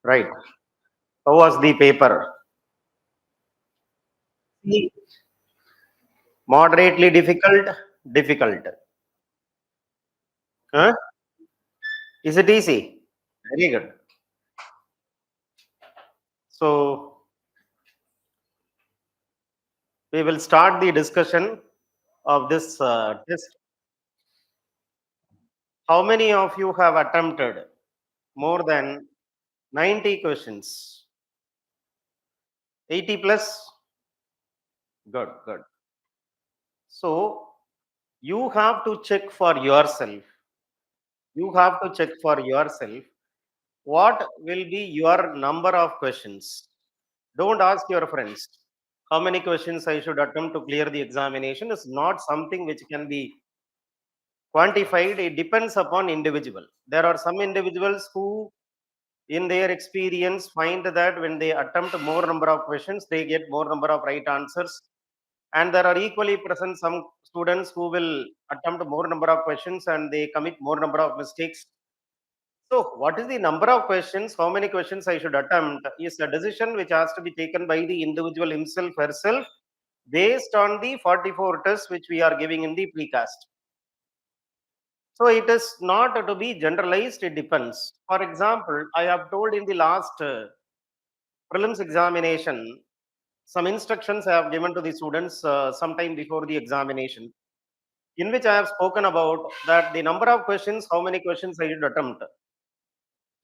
Right. How was the paper? Moderately difficult? Difficult. Huh? Is it easy? Very good. So we will start the discussion of this test. How many of you have attempted more than 90 questions? 80 plus? Good, good. So you have to check for yourself. You have to check for yourself what will be your number of questions. Don't ask your friends how many questions I should attempt to clear the examination. Is not something which can be quantified. It depends upon individual. There are some individuals who in their experience find that when they attempt more number of questions they get more number of right answers, and there are equally present some students who will attempt more number of questions and they commit more number of mistakes. So what is the number of questions, how many questions I should attempt is a decision which has to be taken by the individual himself herself based on the 44 tests which we are giving in the precast. So it is not to be generalized, it depends. For example, I have told in the last prelims examination, some instructions I have given to the students sometime before the examination, in which I have spoken about that the number of questions, how many questions I should attempt,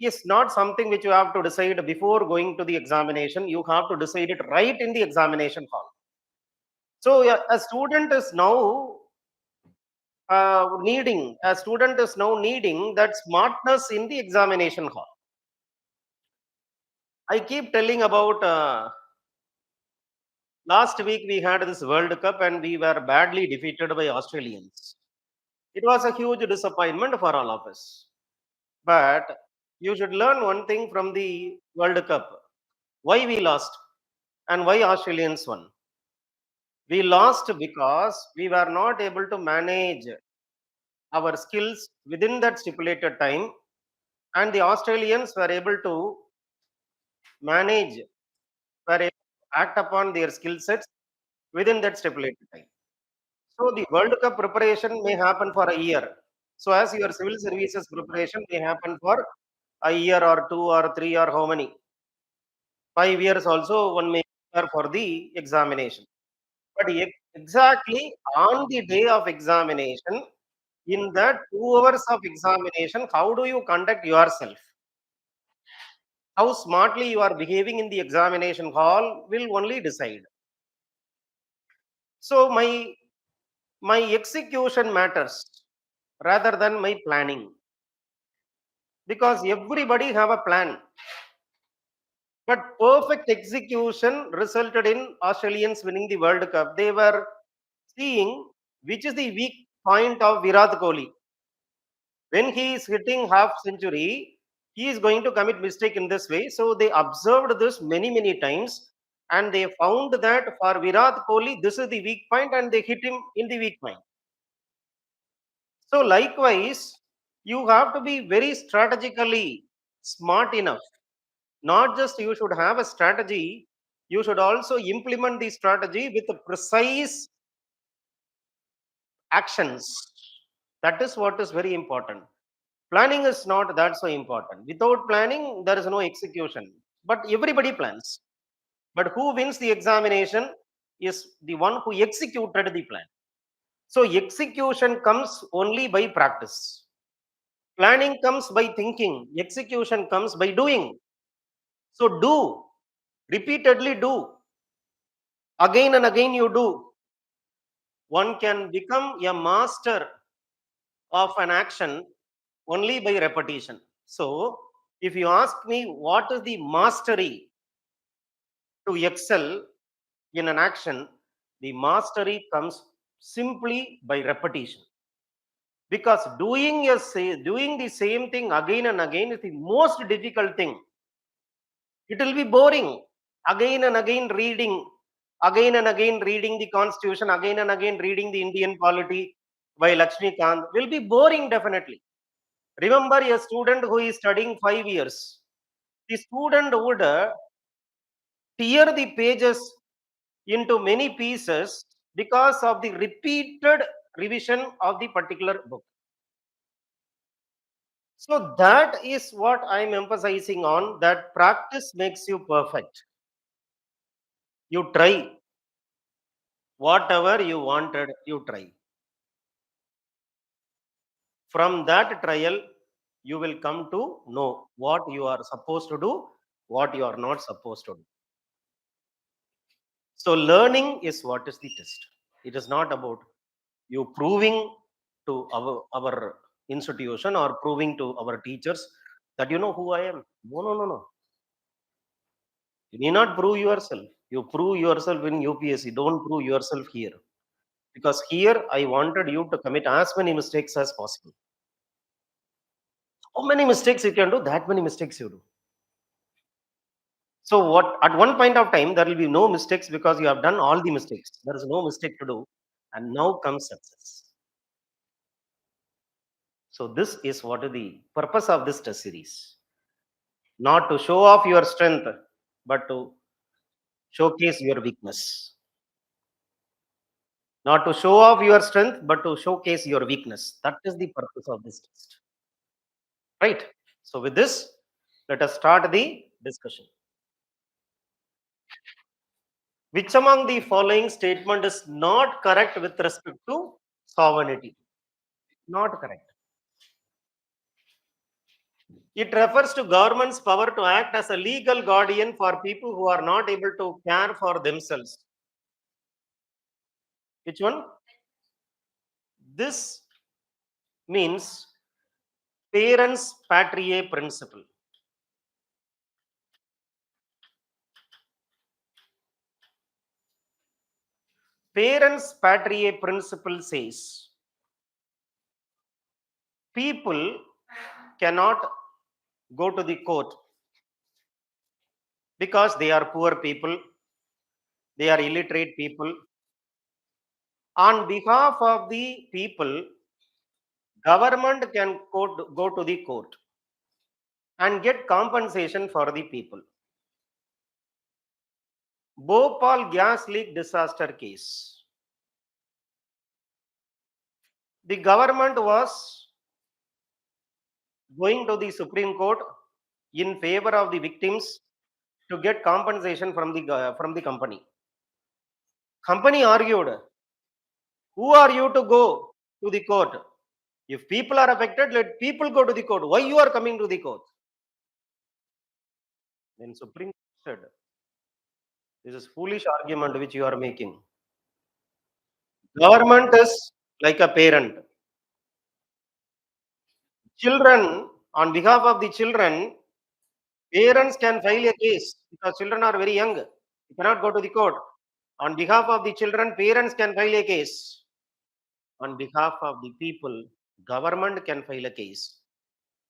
is not something which you have to decide before going to the examination. You have to decide it right in the examination hall. So yeah, a student is now needing that smartness in the examination hall. I keep telling about last week we had this World Cup and we were badly defeated by Australians. It was a huge disappointment for all of us. But you should learn one thing from the World Cup. Why we lost and why Australians won. We lost because we were not able to manage our skills within that stipulated time, and the Australians were able to manage, were able to act upon their skill sets within that stipulated time. So the World Cup preparation may happen for a year. So as your civil services preparation may happen for a year or two or three or how many, 5 years also one may prepare for the examination. But exactly on the day of examination, in that 2 hours of examination, how do you conduct yourself? How smartly you are behaving in the examination hall will only decide. So my execution matters rather than my planning, because everybody have a plan, but perfect execution resulted in Australians winning the World Cup. They were seeing which is the weak point of Virat Kohli. When he is hitting half century, he is going to commit mistake in this way. So they observed this many times and they found that for Virat Kohli, this is the weak point and they hit him in the weak point. So likewise, you have to be very strategically smart enough. Not just you should have a strategy, you should also implement the strategy with precise actions. That is what is very important. Planning is not that so important. Without planning, there is no execution. But everybody plans. But who wins the examination is the one who executed the plan. So execution comes only by practice. Planning comes by thinking. Execution comes by doing. So do. Repeatedly do. Again and again you do. One can become a master of an action only by repetition. So, if you ask me what is the mastery to excel in an action, the mastery comes simply by repetition. Because doing the same thing again and again is the most difficult thing. It will be boring. Again and again reading the Constitution, again and again reading the Indian polity by Lakshmikant will be boring definitely. Remember a student who is studying 5 years. The student would tear the pages into many pieces because of the repeated revision of the particular book. So that is what I'm emphasizing on, that practice makes you perfect. You try whatever you wanted, you try. From that trial, you will come to know what you are supposed to do, what you are not supposed to do. So learning is what is the test. It is not about you proving to our institution or proving to our teachers that you know who I am. No, no, no, no. You need not prove yourself. You prove yourself in UPSC. Don't prove yourself here. Because here I wanted you to commit as many mistakes as possible. How many mistakes you can do, that many mistakes you do. So what at one point of time there will be no mistakes because you have done all the mistakes. There is no mistake to do, and now comes success. So this is what is the purpose of this test series. Not to show off your strength, but to showcase your weakness. Not to show off your strength, but to showcase your weakness. That is the purpose of this test. Right? So with this, let us start the discussion. Which among the following statement is not correct with respect to sovereignty? Not correct. It refers to government's power to act as a legal guardian for people who are not able to care for themselves. Which one? This means parents patriae principle. Parents patriae principle says people cannot go to the court because they are poor people, they are illiterate people. On behalf of the people, government can go to the court and get compensation for the people. Bhopal gas leak disaster case. The government was going to the Supreme Court in favor of the victims to get compensation from the company. Company argued, who are you to go to the court? If people are affected, let people go to the court. Why you are coming to the court? Then Supreme Court said, this is foolish argument which you are making. Government is like a parent. Children, on behalf of the children, parents can file a case because children are very young. You cannot go to the court. On behalf of the children, parents can file a case. On behalf of the people, government can file a case.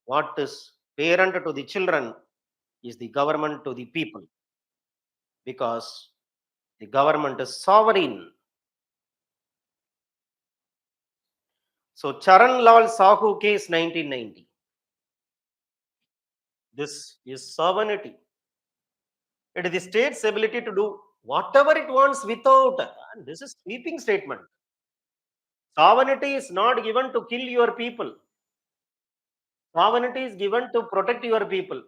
What is parent to the children is the government to the people, because the government is sovereign. So Charan Lal Sahu case 1990. This is sovereignty. It is the state's ability to do whatever it wants without, and this is sweeping statement. Sovereignty is not given to kill your people. Sovereignty is given to protect your people.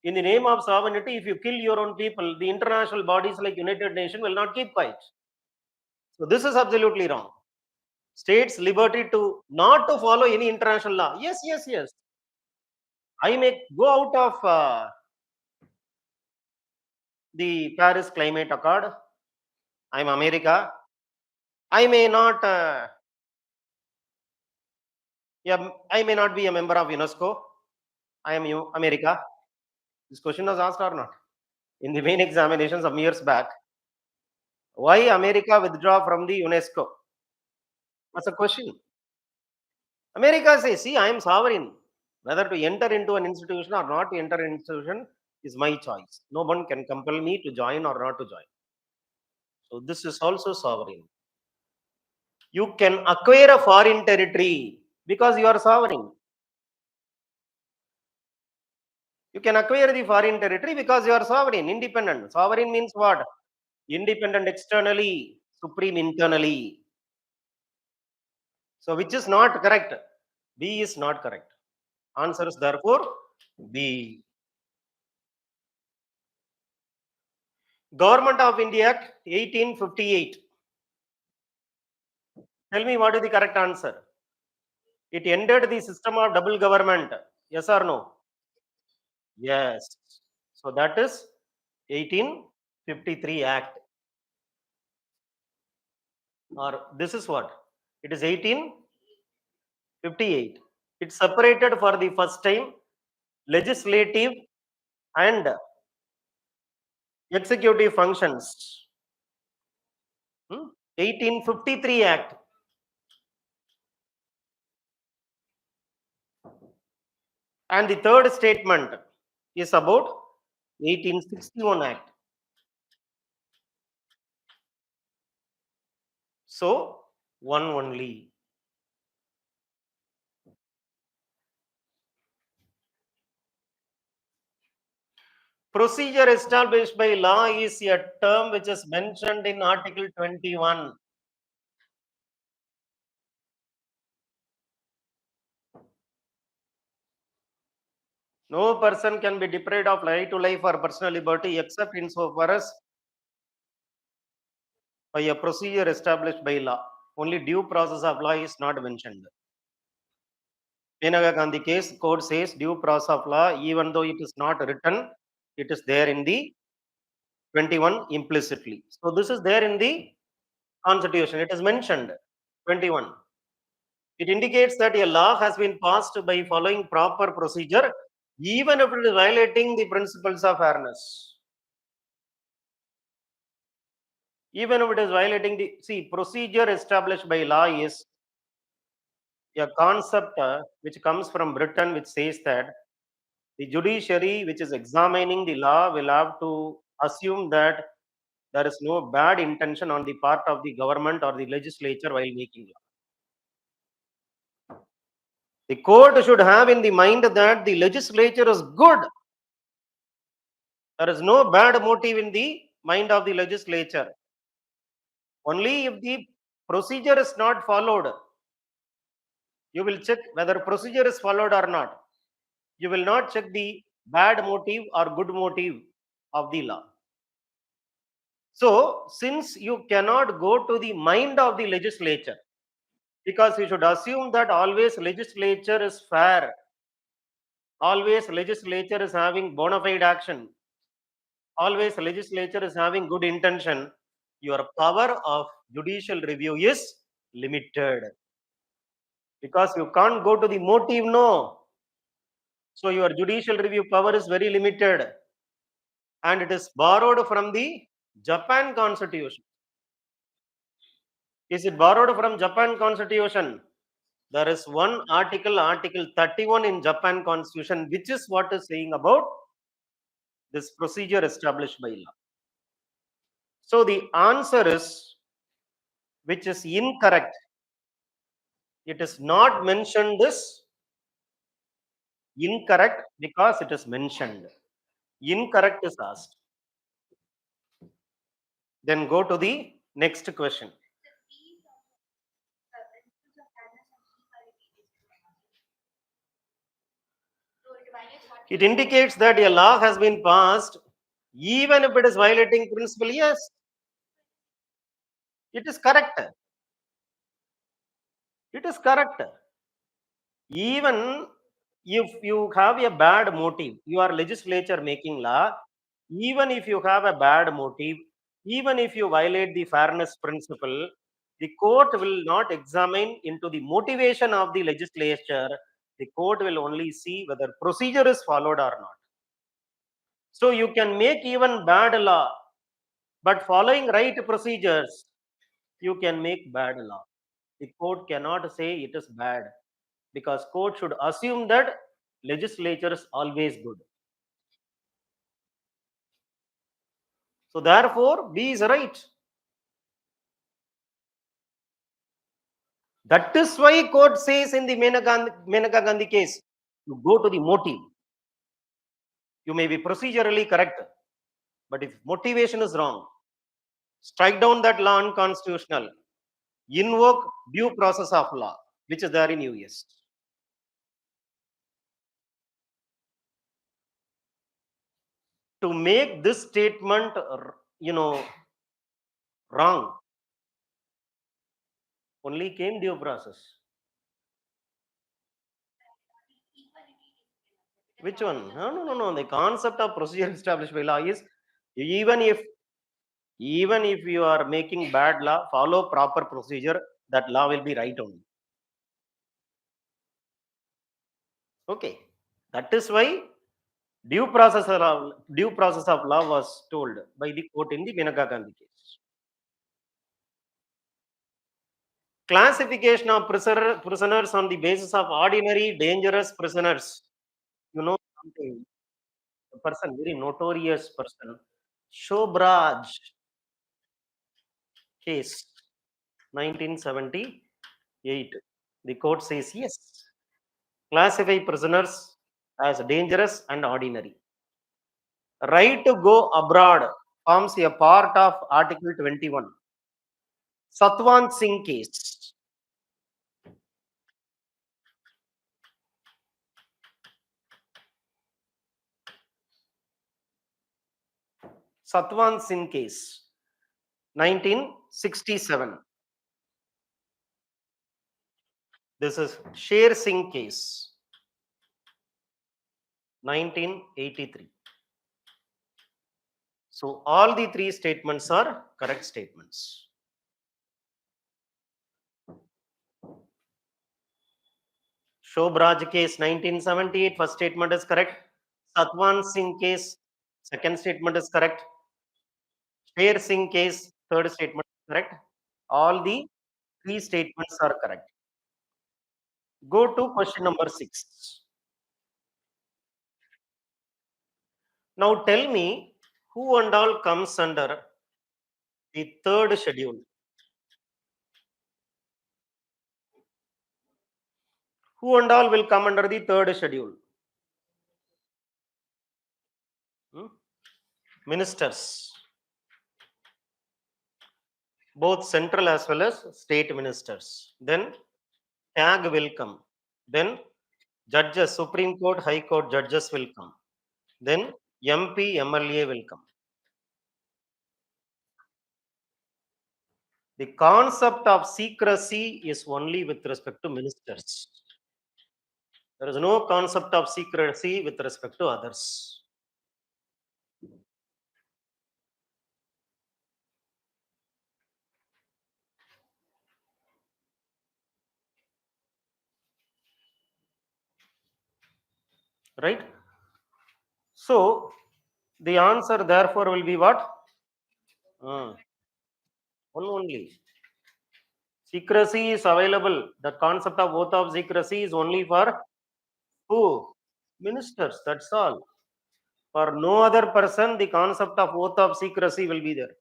In the name of sovereignty, if you kill your own people, the international bodies like United Nations will not keep quiet. So this is absolutely wrong. States' liberty to not to follow any international law. Yes, yes, yes. I may go out of the Paris Climate Accord. I'm America. I may not. Yeah, I may not be a member of UNESCO. I am America. This question was asked or not in the main examination some years back. Why America withdraw from the UNESCO? That's a question. America says, see, I am sovereign. Whether to enter into an institution or not to enter an institution is my choice. No one can compel me to join or not to join. So this is also sovereign. You can acquire a foreign territory because you are sovereign. You can acquire the foreign territory because you are sovereign, independent. Sovereign means what? Independent externally, supreme internally. So which is not correct? B is not correct. Answer is therefore B. Government of India Act 1858. Tell me what is the correct answer. It ended the system of double government. Yes or no? Yes. So that is 1853 Act. Or this is what? It is 1858. It separated for the first time legislative and executive functions. 1853 Act. And the third statement is about 1861 Act. So, one only. Procedure established by law is a term which is mentioned in Article 21. No person can be deprived of right to life or personal liberty except insofar as by a procedure established by law. Only due process of law is not mentioned. Menaka Gandhi case, court says due process of law, even though it is not written, it is there in the 21 implicitly. So this is there in the constitution. It is mentioned 21. It indicates that a law has been passed by following proper procedure, even if it is violating the principles of fairness. Even if it is violating the procedure established by law is a concept which comes from Britain, which says that the judiciary, which is examining the law, will have to assume that there is no bad intention on the part of the government or the legislature while making law. The court should have in the mind that the legislature is good. There is no bad motive in the mind of the legislature. Only if the procedure is not followed, you will check whether procedure is followed or not. You will not check the bad motive or good motive of the law. So, since you cannot go to the mind of the legislature, because you should assume that always legislature is fair, always legislature is having bona fide action, always legislature is having good intention, your power of judicial review is limited. Because you can't go to the motive, no. So your judicial review power is very limited. And it is borrowed from the Japan constitution. Is it borrowed from Japan constitution? There is one article, Article 31 in Japan constitution, which is what is saying about this procedure established by law. So the answer is, which is incorrect. It is not mentioned this, incorrect because it is mentioned. Incorrect is asked. Then go to the next question. It indicates that a law has been passed, even if it is violating principle. Yes, it is correct. It is correct. Even if you have a bad motive, you are legislature making law, even if you have a bad motive, even if you violate the fairness principle, the court will not examine into the motivation of the legislature. The court will only see whether procedure is followed or not. So you can make even bad law, but following right procedures, you can make bad law. The court cannot say it is bad, because court should assume that legislature is always good. So therefore, B is right. That is why court says in the Menaka Gandhi case, you go to the motive. You may be procedurally correct, but if motivation is wrong, strike down that law unconstitutional, invoke due process of law, which is there in US. To make this statement, wrong, only came due process. Which one? No, no, no, no. The concept of procedure established by law is even if even if you are making bad law, follow proper procedure, that law will be right only. Okay. That is why due process of law was told by the court in the Menaka Gandhi case. Classification of prisoners on the basis of ordinary dangerous prisoners. You know something, a person, very notorious person, Shobraj case, 1978. The court says yes, classify prisoners as dangerous and ordinary. Right to go abroad forms a part of Article 21. Satwan Singh case. Satwan Singh case, 1967. This is Sher Singh case, 1983. So all the three statements are correct statements. Shobraj case 1978, first statement is correct. Satwan Singh case, second statement is correct. Sher Singh case, third statement is correct. All the three statements are correct. Go to question number 6. Now tell me who and all comes under the third schedule. Who and all will come under the third schedule? Hmm? Ministers, both central as well as state ministers. Then tag will come. Then judges, Supreme Court, High Court judges will come. Then MP, MLA will come. The concept of secrecy is only with respect to ministers. There is no concept of secrecy with respect to others. Right? So, the answer therefore will be what? One only. Secrecy is available. The concept of oath of secrecy is only for who? Ministers. That's all. For no other person, the concept of oath of secrecy will be there.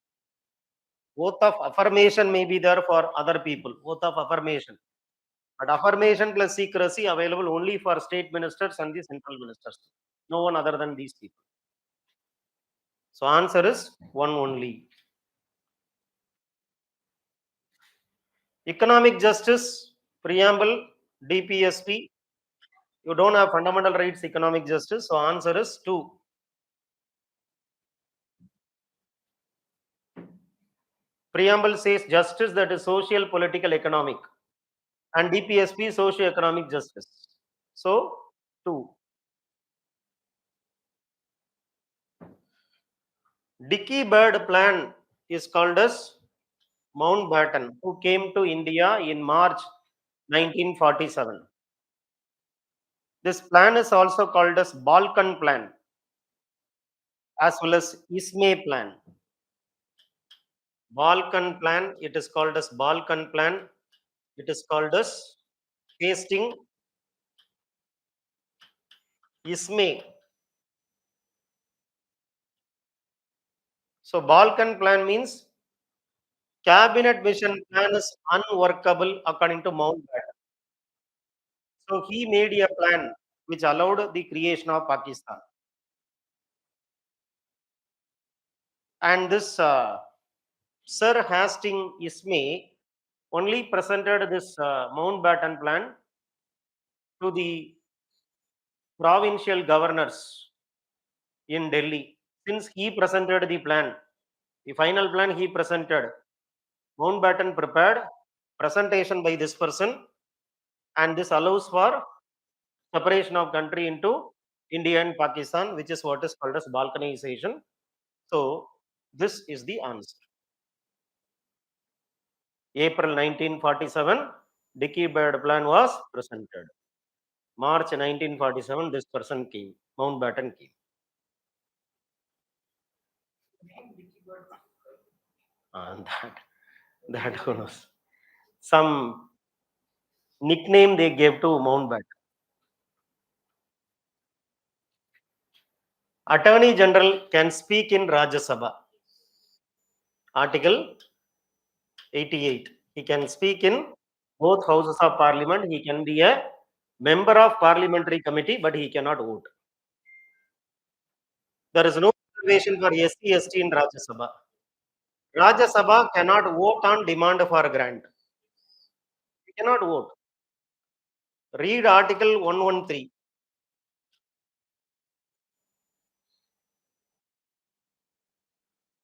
Oath of affirmation may be there for other people. Oath of affirmation. But affirmation plus secrecy available only for state ministers and the central ministers. No one other than these people. So answer is one only. Economic justice, preamble, DPSP. You don't have fundamental rights, economic justice. So answer is 2. Preamble says justice, that is social, political, economic. And DPSP, socio-economic justice. So 2. Dickey Bird plan is called as Mountbatten, who came to India in March 1947. This plan is also called as Balkan plan as well as Ismay plan. Balkan plan, it is called as Balkan plan. It is called as pasting Ismay. So Balkan plan means cabinet mission plan is unworkable according to Mountbatten. So he made a plan which allowed the creation of Pakistan. And this Sir Hastings Ismay only presented this Mountbatten plan to the provincial governors in Delhi. Since he presented the plan, the final plan he presented, Mountbatten prepared presentation by this person, and this allows for separation of country into India and Pakistan, which is what is called as balkanization. So this is the answer. April 1947, Dickey Bird plan was presented. March 1947, this person came, Mountbatten came. And that who knows. Some nickname they gave to Mountbatten. Attorney General can speak in Rajya Sabha. Article 88. He can speak in both houses of parliament. He can be a member of parliamentary committee, but he cannot vote. There is no reservation for SC, ST in Rajya Sabha. Rajya Sabha cannot vote on demand for grant. He cannot vote. Read Article 113.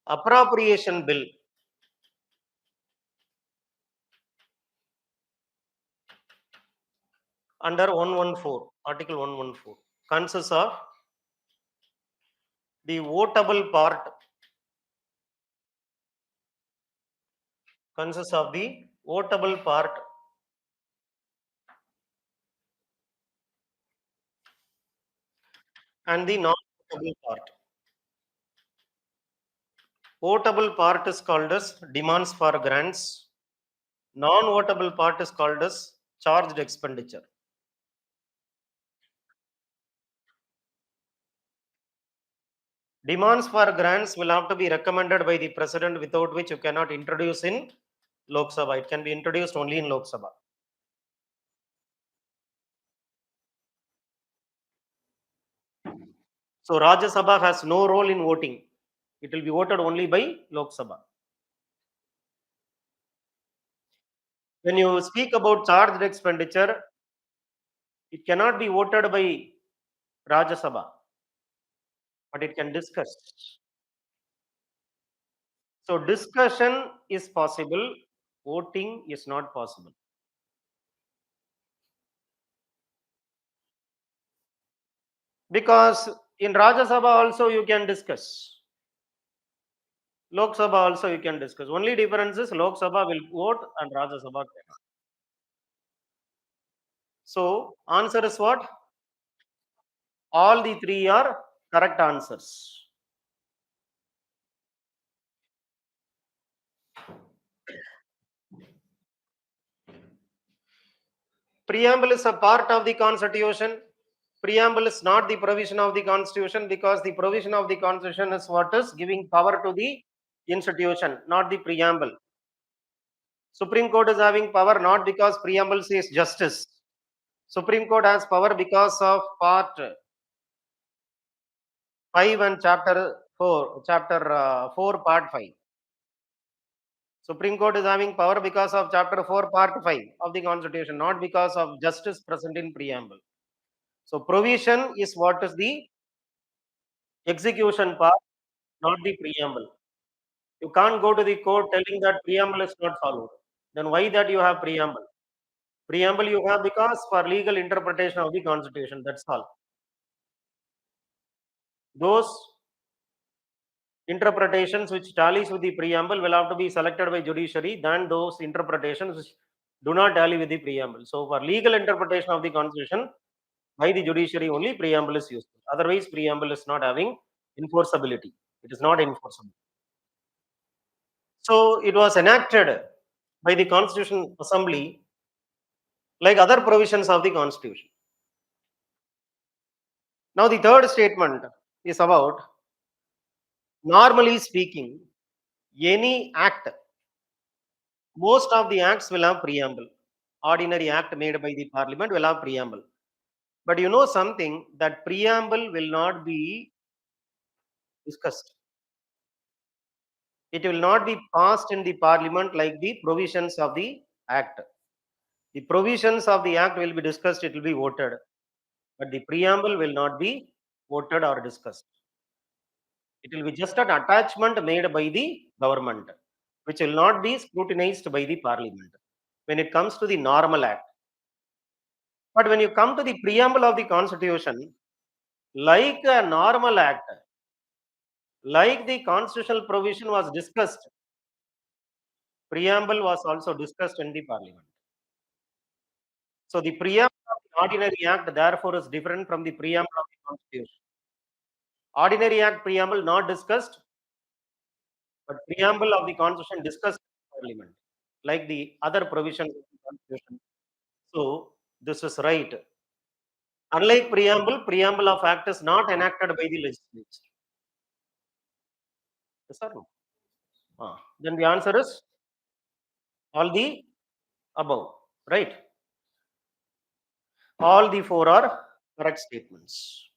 Appropriation Bill. Under 114, Article 114, consists of the votable part, consists of the votable part and the non-votable part. Votable part is called as demands for grants. Non-votable part is called as charged expenditure. Demands for grants will have to be recommended by the president, without which you cannot introduce in Lok Sabha. It can be introduced only in Lok Sabha. So Rajya Sabha has no role in voting. It will be voted only by Lok Sabha. When you speak about charged expenditure, it cannot be voted by Rajya Sabha, but it can discuss. So discussion is possible, voting is not possible. Because in Rajya Sabha also you can discuss. Lok Sabha also you can discuss. Only difference is Lok Sabha will vote and Rajya Sabha cannot. So answer is what? All the three are correct answers. Preamble is a part of the constitution. Preamble is not the provision of the constitution, because the provision of the constitution is what is giving power to the institution, not the preamble. Supreme Court is having power not because preamble says justice. Supreme Court has power because of part 5 and chapter 4, part 5. Supreme Court is having power because of chapter 4, part 5 of the constitution, not because of justice present in preamble. So provision is what is the execution part, not the preamble. You can't go to the court telling that preamble is not followed. Then why that you have preamble? Preamble you have because for legal interpretation of the constitution. That's all. Those interpretations which tallies with the preamble will have to be selected by judiciary than those interpretations which do not tally with the preamble. So for legal interpretation of the constitution by the judiciary only, preamble is useful. Otherwise preamble is not having enforceability. It is not enforceable. So it was enacted by the Constitution Assembly like other provisions of the Constitution. Now the third statement is about, normally speaking, any act, most of the acts will have preamble. Ordinary act made by the parliament will have preamble. But you know something, that preamble will not be discussed. It will not be passed in the parliament like the provisions of the act. The provisions of the act will be discussed, it will be voted, but the preamble will not be voted or discussed. It will be just an attachment made by the government, which will not be scrutinized by the parliament when it comes to the normal act. But when you come to the preamble of the constitution, like a normal act, like the constitutional provision was discussed, preamble was also discussed in the parliament. So the preamble of the ordinary act therefore is different from the preamble of the constitution. Ordinary act preamble not discussed, but preamble of the constitution discussed in parliament, like the other provisions of the constitution. So this is right. Unlike preamble, preamble of act is not enacted by the legislature. Yes or no? Then the answer is all the above, right? All the four are correct statements.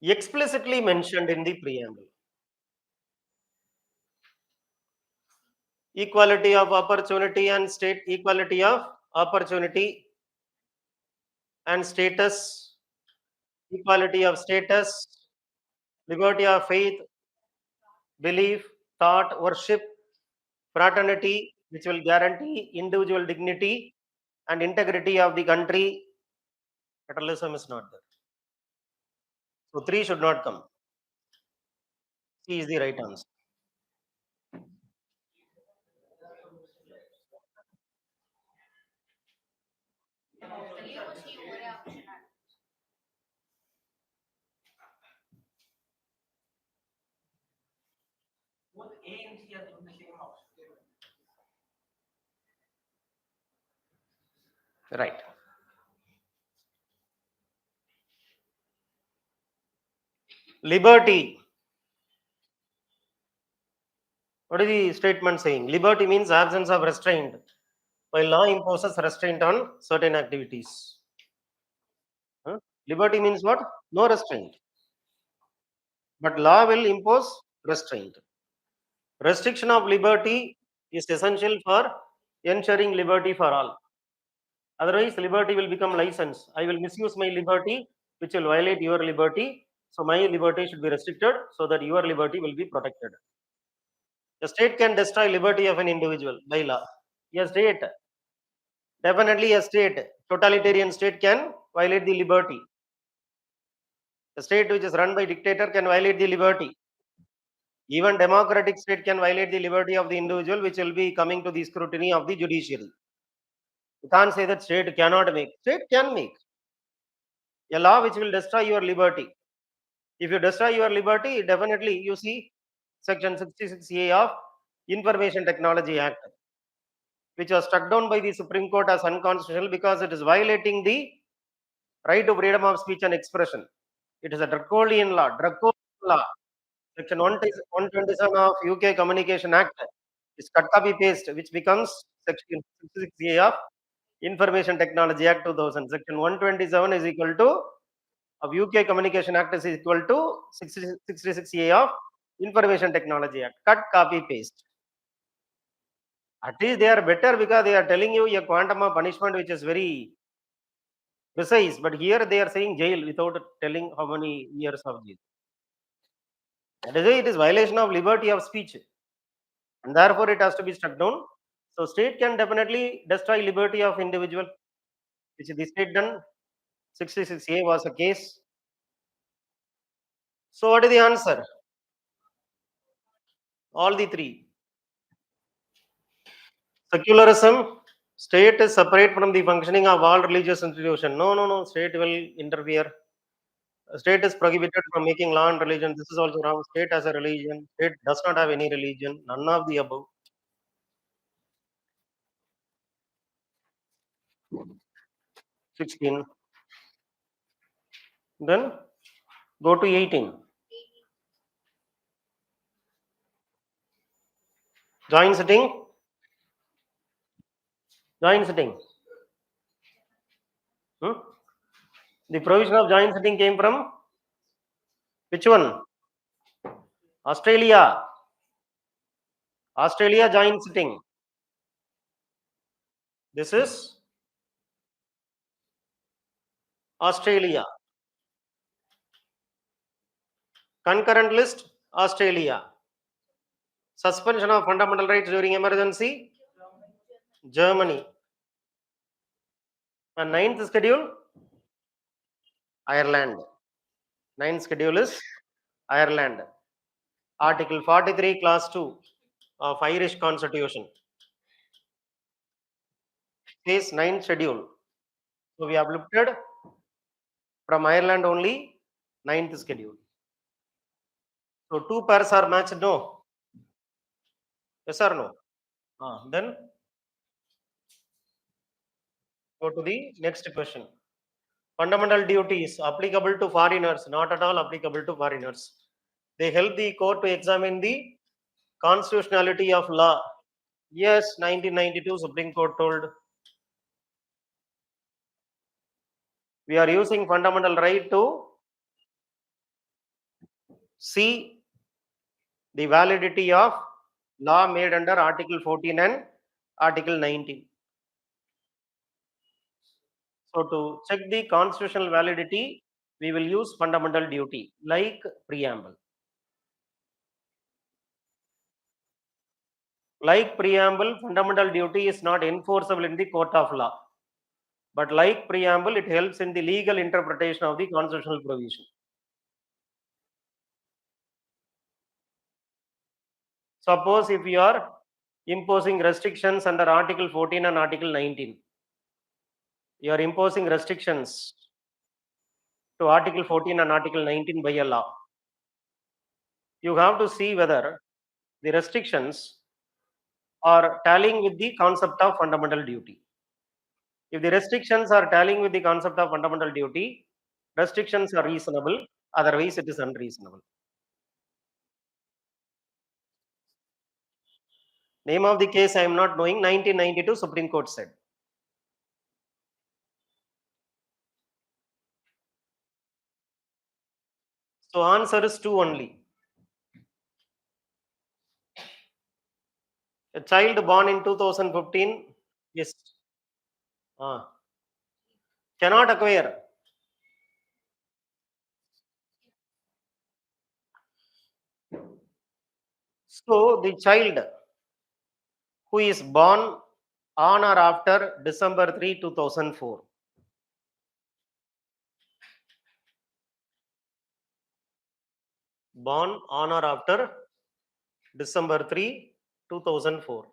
Explicitly mentioned in the preamble. Equality of opportunity and state, equality of opportunity and status, equality of status, liberty of faith, belief, thought, worship, fraternity, which will guarantee individual dignity and integrity of the country. Federalism is not there. So three should not come. C is the right answer. Right. Liberty. What is the statement saying? Liberty means absence of restraint, while law imposes restraint on certain activities. Huh? Liberty means what? No restraint. But law will impose restraint. Restriction of liberty is essential for ensuring liberty for all. Otherwise, liberty will become license. I will misuse my liberty, which will violate your liberty. So my liberty should be restricted so that your liberty will be protected. The state can destroy liberty of an individual by law. A state, definitely a state, totalitarian state can violate the liberty. The state which is run by dictator can violate the liberty. Even democratic state can violate the liberty of the individual, which will be coming to the scrutiny of the judiciary. You can't say that state cannot make. State can make a law which will destroy your liberty. If you destroy your liberty, definitely you see Section 66A of Information Technology Act, which was struck down by the Supreme Court as unconstitutional because it is violating the right to freedom of speech and expression. It is a draconian law. Draconian law. Section 127 of UK Communication Act is cut copy paste, which becomes Section 66A of Information Technology Act 2000. Section 127 is equal to of UK Communication Act is equal to 66A of Information Technology Act. Cut, copy, paste. At least they are better because they are telling you a quantum of punishment which is very precise. But here they are saying jail without telling how many years of jail. That is why it is violation of liberty of speech. And therefore it has to be struck down. So state can definitely destroy liberty of individual, which the state done. 66A was a case. So what is the answer? All the three. Secularism, state is separate from the functioning of all religious institutions. No, no, no, state will interfere. State is prohibited from making law and religion. This is also wrong. State has a religion. State does not have any religion. None of the above. 16. Then go to 18. Joint sitting. Joint sitting. Hmm? The provision of joint sitting came from which one? Australia. Australia joint sitting. This is Australia. Concurrent list, Australia. Suspension of fundamental rights during emergency, Germany. And ninth schedule, Ireland. Ninth schedule is Ireland. Article 43, Class 2 of Irish Constitution says ninth schedule. So we have lifted from Ireland only ninth schedule. So two pairs are matched, no? Yes or no? Then go to the next question. Fundamental duties applicable to foreigners, not at all applicable to foreigners. They help the court to examine the constitutionality of law. Yes, 1992 Supreme Court told we are using fundamental right to see the validity of law made under Article 14 and Article 19. So to check the constitutional validity, we will use fundamental duty like preamble. Like preamble, fundamental duty is not enforceable in the court of law. But like preamble, it helps in the legal interpretation of the constitutional provision. Suppose if you are imposing restrictions under Article 14 and Article 19, you are imposing restrictions to Article 14 and Article 19 by a law. You have to see whether the restrictions are tallying with the concept of fundamental duty. If the restrictions are tallying with the concept of fundamental duty, restrictions are reasonable, otherwise it is unreasonable. Name of the case I am not knowing, 1992 Supreme Court said. So answer is 2 only. A child born in 2015 is cannot acquire. So the child who is born on or after December 3, 2004. Born on or after December 3, 2004.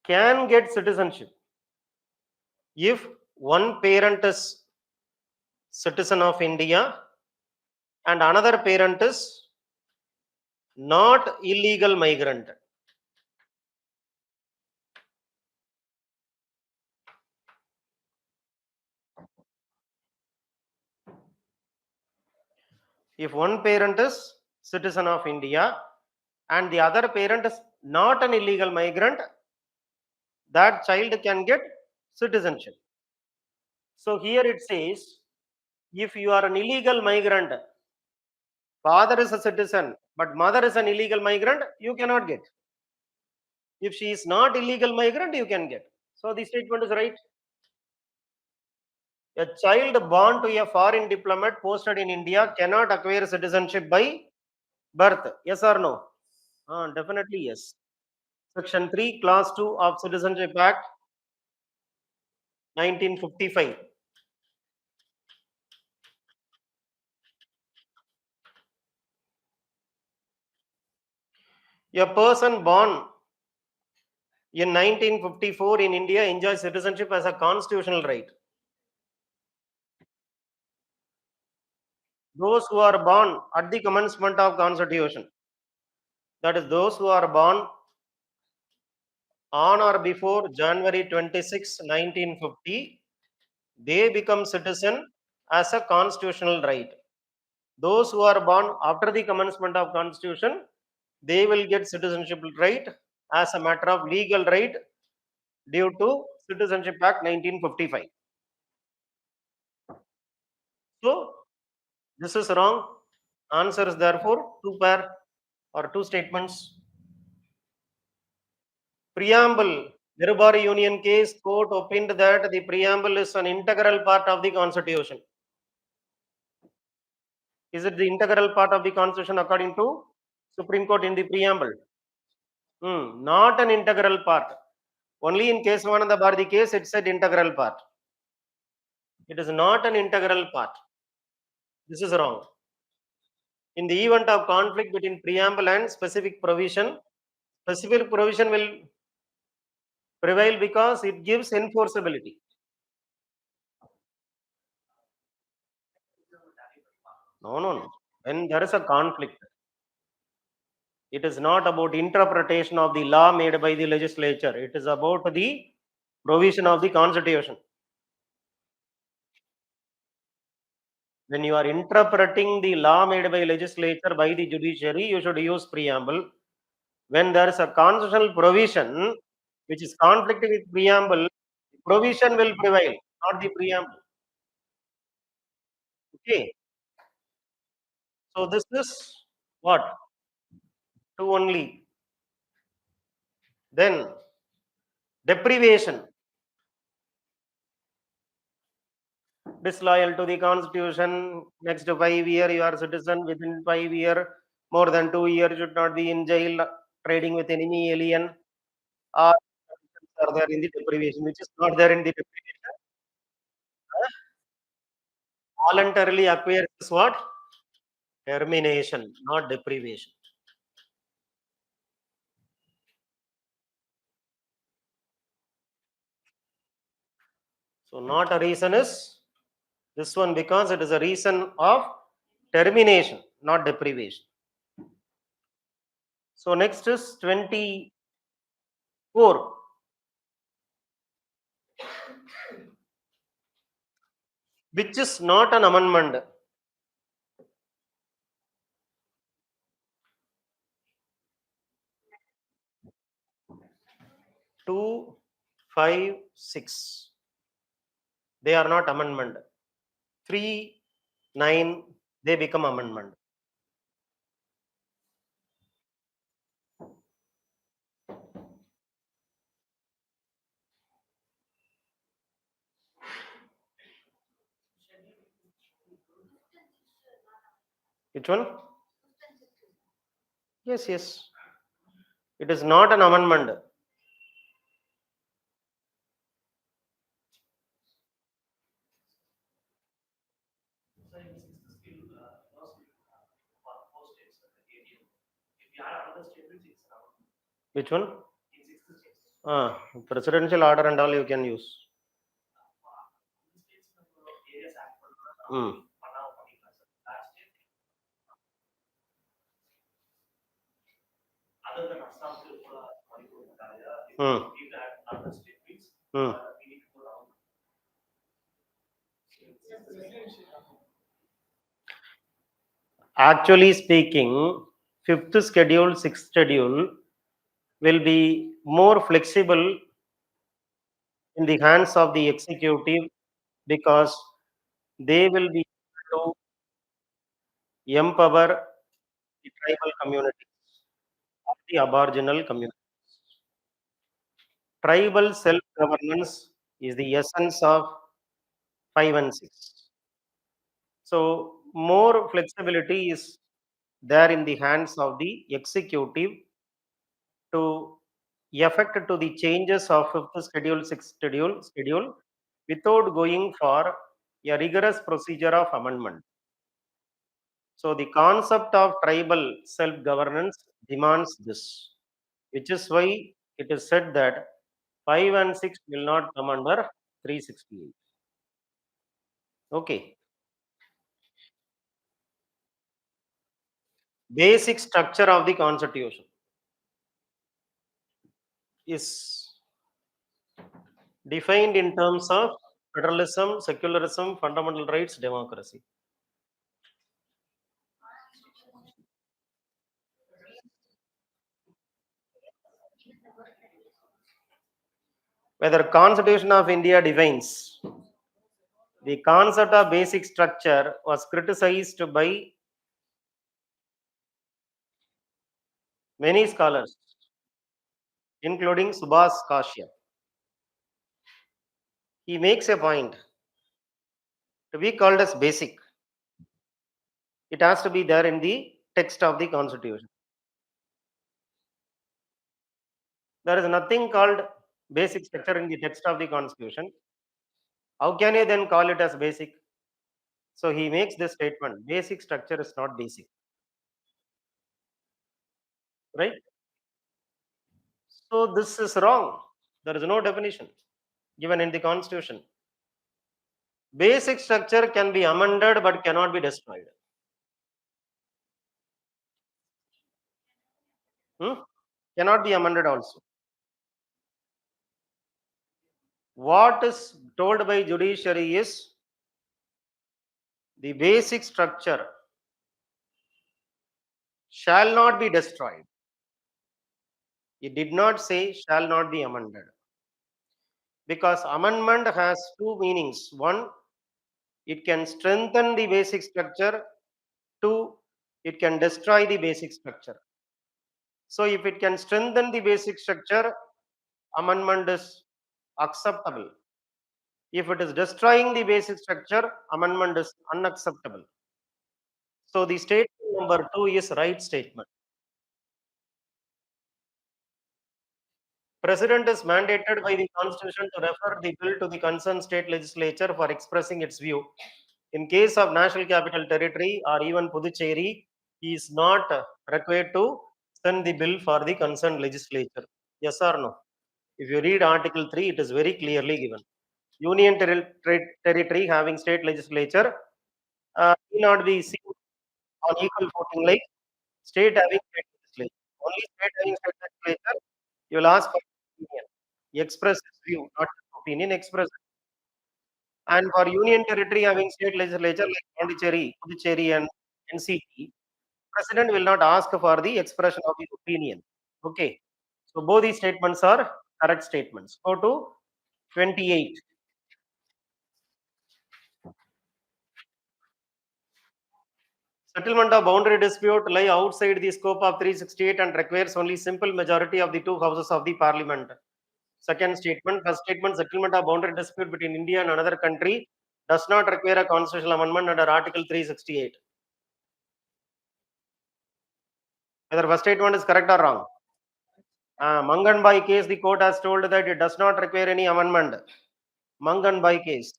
Can get citizenship if one parent is citizen of India and another parent is not illegal migrant. If one parent is citizen of India and the other parent is not an illegal migrant, that child can get citizenship. So here it says, if you are an illegal migrant, father is a citizen, but mother is an illegal migrant, you cannot get. If she is not illegal migrant, you can get. So the statement is right. A child born to a foreign diplomat posted in India cannot acquire citizenship by birth. Yes or no? Definitely yes. Section 3, Clause 2 of Citizenship Act 1955. A person born in 1954 in India enjoys citizenship as a constitutional right. Those who are born at the commencement of constitution, that is those who are born on or before January 26, 1950, they become citizen as a constitutional right. Those who are born after the commencement of constitution, they will get citizenship right as a matter of legal right due to Citizenship Act 1955. So this is wrong. Answer is therefore two pair or two statements. Preamble. Nirubari Union case court opined that the preamble is an integral part of the constitution. Is it the integral part of the constitution according to Supreme Court in the preamble? Not an integral part. Only in case one of the Bharati case it said integral part. It is not an integral part. This is wrong. In the event of conflict between preamble and specific provision will prevail because it gives enforceability. No, no, no. When there is a conflict, it is not about interpretation of the law made by the legislature. It is about the provision of the constitution. When you are interpreting the law made by legislature by the judiciary, you should use preamble. When there is a constitutional provision which is conflicting with preamble, provision will prevail, not the preamble. Okay. So this is what? Two only. Then deprivation. Disloyal to the constitution. Next 5 year you are citizen. Within 5 year, more than 2 years should not be in jail trading with enemy alien, or are there in the deprivation, which is not there in the deprivation. Voluntarily acquires is what? Termination, not deprivation. So not a reason is this one, because it is a reason of termination, not deprivation. So next is 24. Which is not an amendment. 2, 5, 6. They are not amendment. 3, 9, they become amendment. Which one? Yes, yes. It is not an amendment. Which one? Presidential order and all you can use. Hmm. Hmm. Hmm. Actually speaking, fifth schedule, sixth schedule will be more flexible in the hands of the executive, because they will be able to empower the tribal communities of the aboriginal community. Tribal self-governance is the essence of 5 and 6. So more flexibility is there in the hands of the executive to effect to the changes of fifth schedule, sixth schedule without going for a rigorous procedure of amendment. So the concept of tribal self-governance demands this, which is why it is said that 5 and 6 will not come under 368. Okay. Basic structure of the constitution is defined in terms of federalism, secularism, fundamental rights, democracy. Whether Constitution of India defines the concept of basic structure was criticized by many scholars, including Subhas Kashyap. He makes a point to be called as basic. It has to be there in the text of the Constitution. There is nothing called basic structure in the text of the Constitution. How can you then call it as basic? So he makes this statement: basic structure is not basic, right? So this is wrong. There is no definition given in the Constitution. Basic structure can be amended but cannot be destroyed. Hmm? Cannot be amended also. What is told by judiciary is the basic structure shall not be destroyed. It did not say shall not be amended. Because amendment has two meanings. One, it can strengthen the basic structure. Two, it can destroy the basic structure. So if it can strengthen the basic structure, amendment is acceptable. If it is destroying the basic structure, amendment is unacceptable. So the statement number two is right statement. President is mandated by the Constitution to refer the bill to the concerned state legislature for expressing its view. In case of National Capital Territory or even Puducherry, he is not required to send the bill for the concerned legislature. Yes or no? If you read Article 3, it is very clearly given. Union territory having state legislature may not be seen on equal footing like state having state legislature. Only state having state legislature, you will ask for opinion. Express his view, not opinion, express. And for union territory having state legislature like Pondicherry, Puducherry, and NCT, president will not ask for the expression of his opinion. Okay. So both these statements are correct statements. Go to 28. Settlement of boundary dispute lie outside the scope of 368 and requires only simple majority of the two houses of the parliament. Second statement, first statement, settlement of boundary dispute between India and another country does not require a constitutional amendment under Article 368. Whether first statement is correct or wrong. Manganbai case, the court has told that it does not require any amendment. Manganbai case.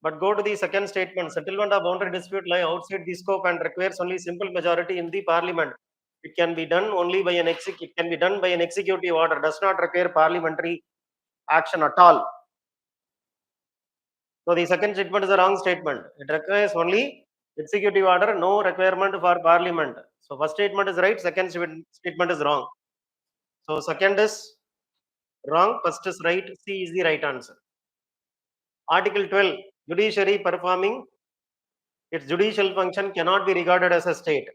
But go to the second statement, settlement of boundary dispute lie outside the scope and requires only simple majority in the parliament. It can be done only by an it can be done by an executive order, does not require parliamentary action at all. So the second statement is a wrong statement. It requires only executive order, no requirement for parliament. So first statement is right, second statement is wrong. So second is wrong, first is right, C is the right answer. Article 12, judiciary performing its judicial function cannot be regarded as a state.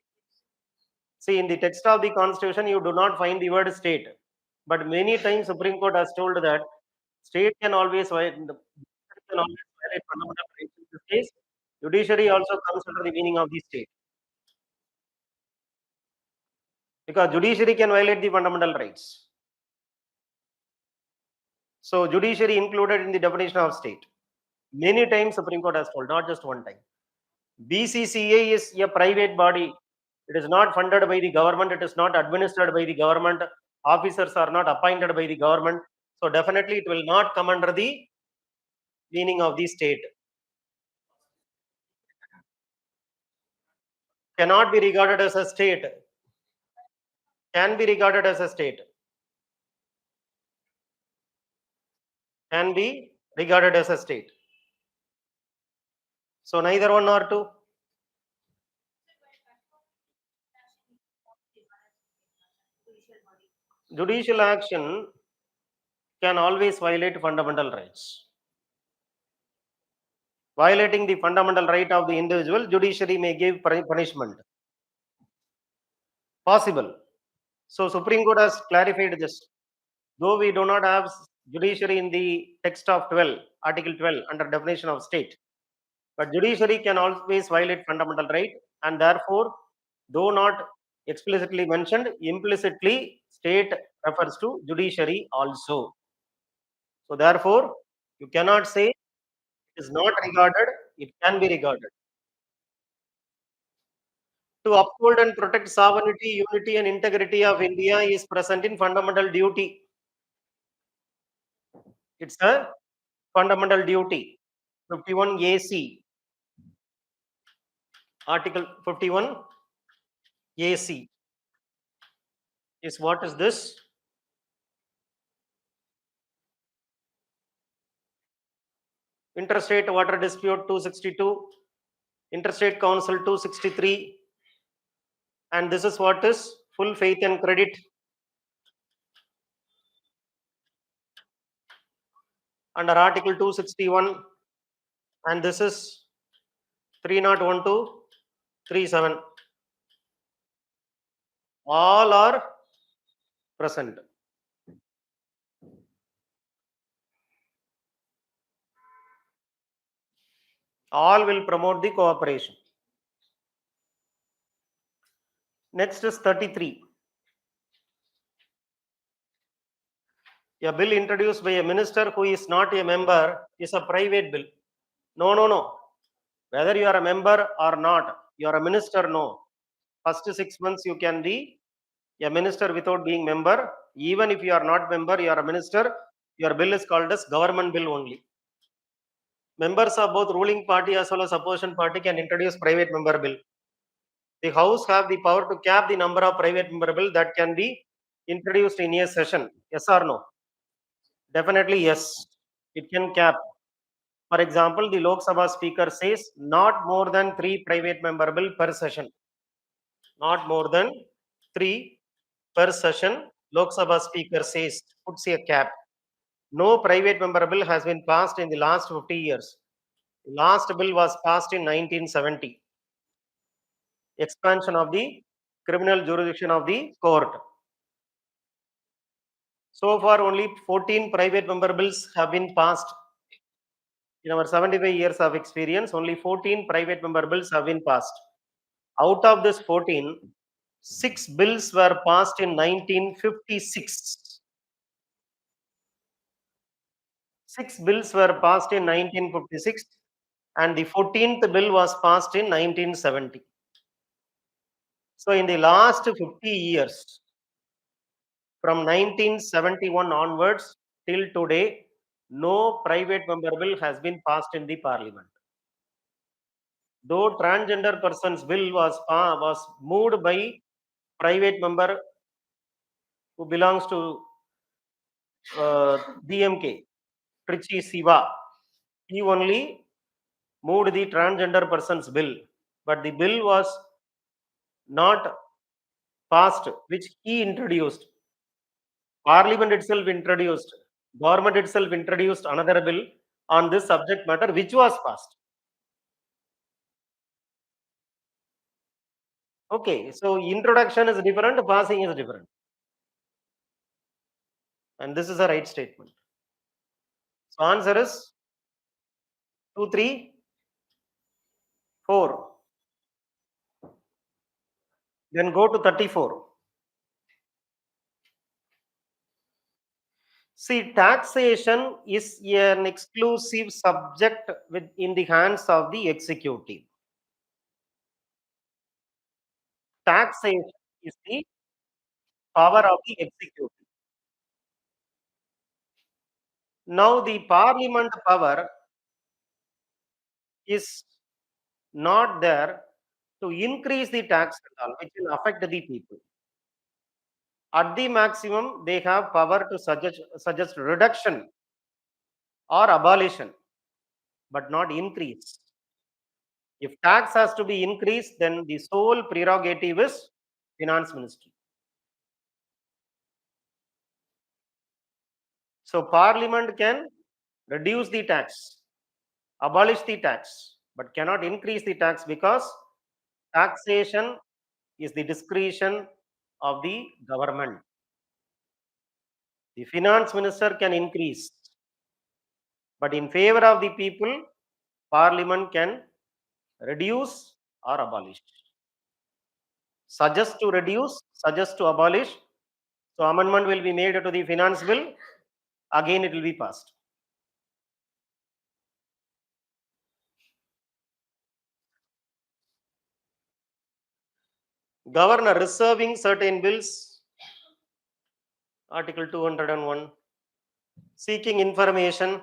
See, in the text of the Constitution, you do not find the word state. But many times Supreme Court has told that state can always fundamental rights. In this case, judiciary also comes under the meaning of the state. Because judiciary can violate the fundamental rights. So judiciary included in the definition of state. Many times Supreme Court has told, not just one time. BCCA is a private body. It is not funded by the government. It is not administered by the government. Officers are not appointed by the government. So definitely it will not come under the meaning of the state. Cannot be regarded as a state. Can be regarded as a state. Can be regarded as a state. So neither one nor two. Judicial action can always violate fundamental rights. Violating the fundamental right of the individual, judiciary may give punishment. Possible. So Supreme Court has clarified this. Though we do not have judiciary in the text of 12, Article 12, under definition of state. But judiciary can always violate fundamental right, and therefore, though not explicitly mentioned, implicitly state refers to judiciary also. So therefore, you cannot say it is not regarded, it can be regarded. To uphold and protect sovereignty, unity, and integrity of India is present in fundamental duty. It's a fundamental duty. 51 AC, Article 51 AC is what is this? Interstate Water Dispute 262, Interstate Council 263, and this is what is full faith and credit under Article 261, and this is 301 to 37. All are present. All will promote the cooperation. Next is 33. A bill introduced by a minister who is not a member is a private bill. No, no, no. Whether you are a member or not, you are a minister, no. First 6 months you can be a minister without being member. Even if you are not member, you are a minister. Your bill is called as government bill only. Members of both ruling party as well as opposition party can introduce private member bill. The House have the power to cap the number of private member bill that can be introduced in a session. Yes or no? Definitely yes. It can cap. For example, the Lok Sabha Speaker says not more than 3 private member bill per session. Not more than 3 per session. Lok Sabha Speaker says, puts a cap. No private member bill has been passed in the last 50 years. The last bill was passed in 1970. Expansion of the criminal jurisdiction of the court. So far, only 14 private member bills have been passed. In our 75 years of experience, only 14 private member bills have been passed. Out of this 14, 6 bills were passed in 1956. 6 bills were passed in 1956, and the 14th bill was passed in 1970. So, in the last 50 years, from 1971 onwards till today, no private member bill has been passed in the parliament. Though transgender persons bill was moved by private member who belongs to DMK, Trichy Siva. He only moved the transgender persons bill, but the bill was not passed, which he introduced. Parliament itself introduced, government itself introduced another bill on this subject matter, which was passed. Okay, so introduction is different, passing is different. And this is a right statement. So answer is 2, 3, 4. Then go to 34. See, taxation is an exclusive subject in the hands of the executive. Taxation is the power of the executive. Now, the parliament power is not there to increase the tax at all, which will affect the people. At the maximum, they have power to suggest reduction or abolition, but not increase. If tax has to be increased, then the sole prerogative is finance ministry. So parliament can reduce the tax, abolish the tax, but cannot increase the tax because taxation is the discretion of the government. The finance minister can increase, but in favor of the people, parliament can reduce or abolish. Suggest to reduce, suggest to abolish. So amendment will be made to the finance bill. Again, it will be passed. Governor reserving certain bills. Article 201. Seeking information.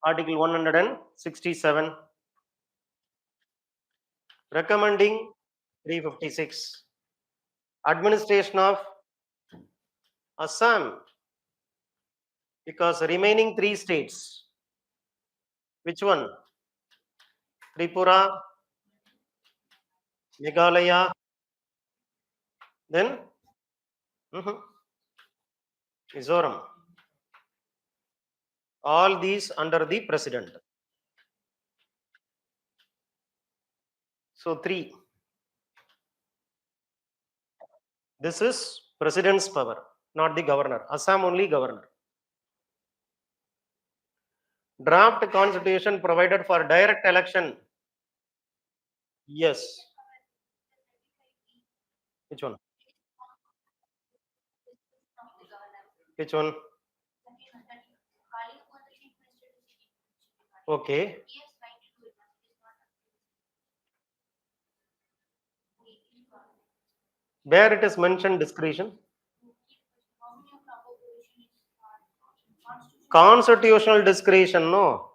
Article 167. Recommending 356. Administration of Assam, because remaining three states. Which one? Tripura, Meghalaya, then Mizoram. All these under the president. So three. This is president's power, not the governor. Assam only governor. Draft constitution provided for direct election. Yes. Which one? Which one? Okay. Where it is mentioned discretion? Constitutional discretion, no.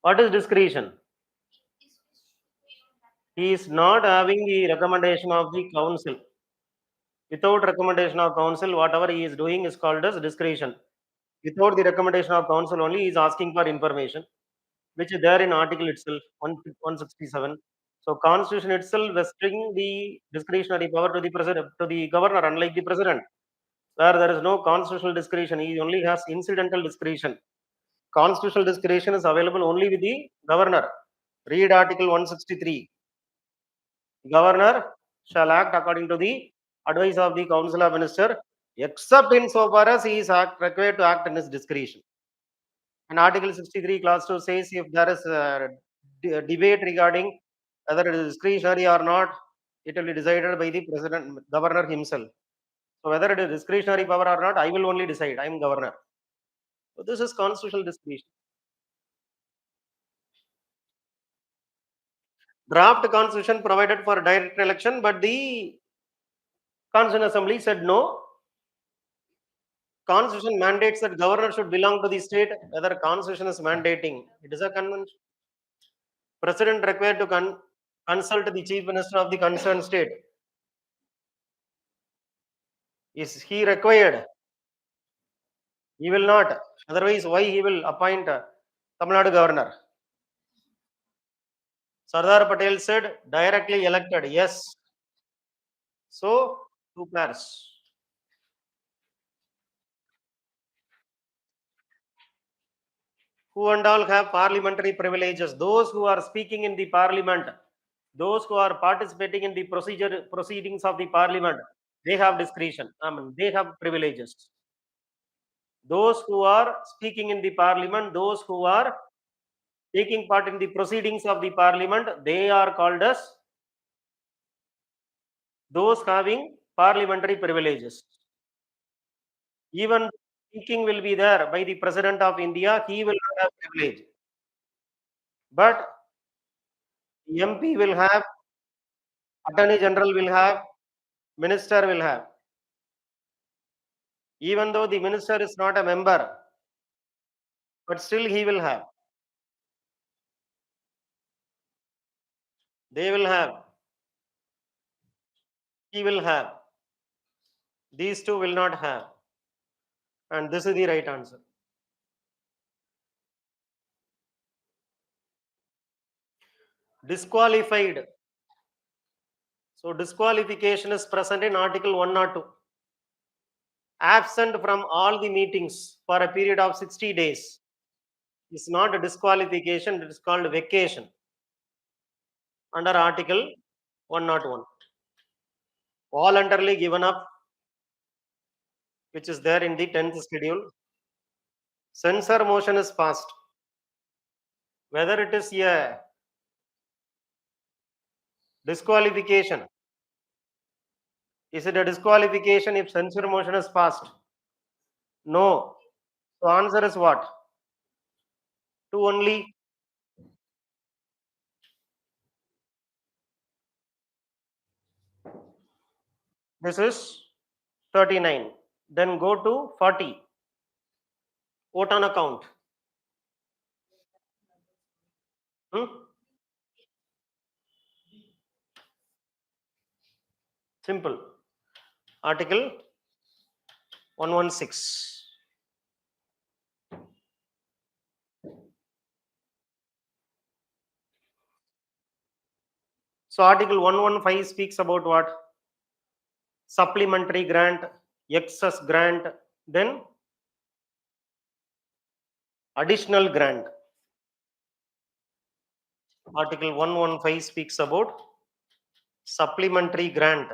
What is discretion? He is not having the recommendation of the council. Without recommendation of council, whatever he is doing is called as discretion. Without the recommendation of council only, he is asking for information, which is there in article itself, 167. So constitution itself vesting the discretionary power to the president, to the governor, unlike the president, where there is no constitutional discretion. He only has incidental discretion. Constitutional discretion is available only with the governor. Read article 163. Governor shall act according to the advice of the council of minister, except in so far as he is required to act in his discretion. And article 63 clause 2 says if there is a debate regarding whether it is discretionary or not, it will be decided by the president, governor himself. So whether it is discretionary power or not, I will only decide. I am governor. So this is constitutional discretion. Draft constitution provided for direct election, but the Constitutional Assembly said no. Constitution mandates that governor should belong to the state. Whether constitution is mandating, it is a convention. President required to consult the chief minister of the concerned state. Is he required? He will not. Otherwise, why he will appoint Tamil Nadu governor? Sardar Patel said directly elected. Yes. So two pairs. Who and all have parliamentary privileges? Those who are speaking in the parliament, those who are participating in the proceedings of the parliament, they have discretion. I mean, they have privileges. Those who are speaking in the parliament, those who are taking part in the proceedings of the parliament, they are called as those having parliamentary privileges. Even speaking will be there by the president of India, he will not have privilege. But MP will have, attorney general will have, minister will have. Even though the minister is not a member, but still he will have. They will have. He will have. These two will not have. And this is the right answer. Disqualified. So disqualification is present in Article 102. Absent from all the meetings for a period of 60 days. It's not a disqualification, it is called vacation under Article 101. Voluntarily given up, which is there in the 10th schedule. Censor motion is passed. Whether it is a disqualification, is it a disqualification if censor motion is passed? No. So answer is what? Two only. This is 39. Then go to 40. Vote on account. Hmm? Simple. Article 116. So Article 115 speaks about what? Supplementary grant, excess grant, then additional grant. Article 115 speaks about supplementary grant,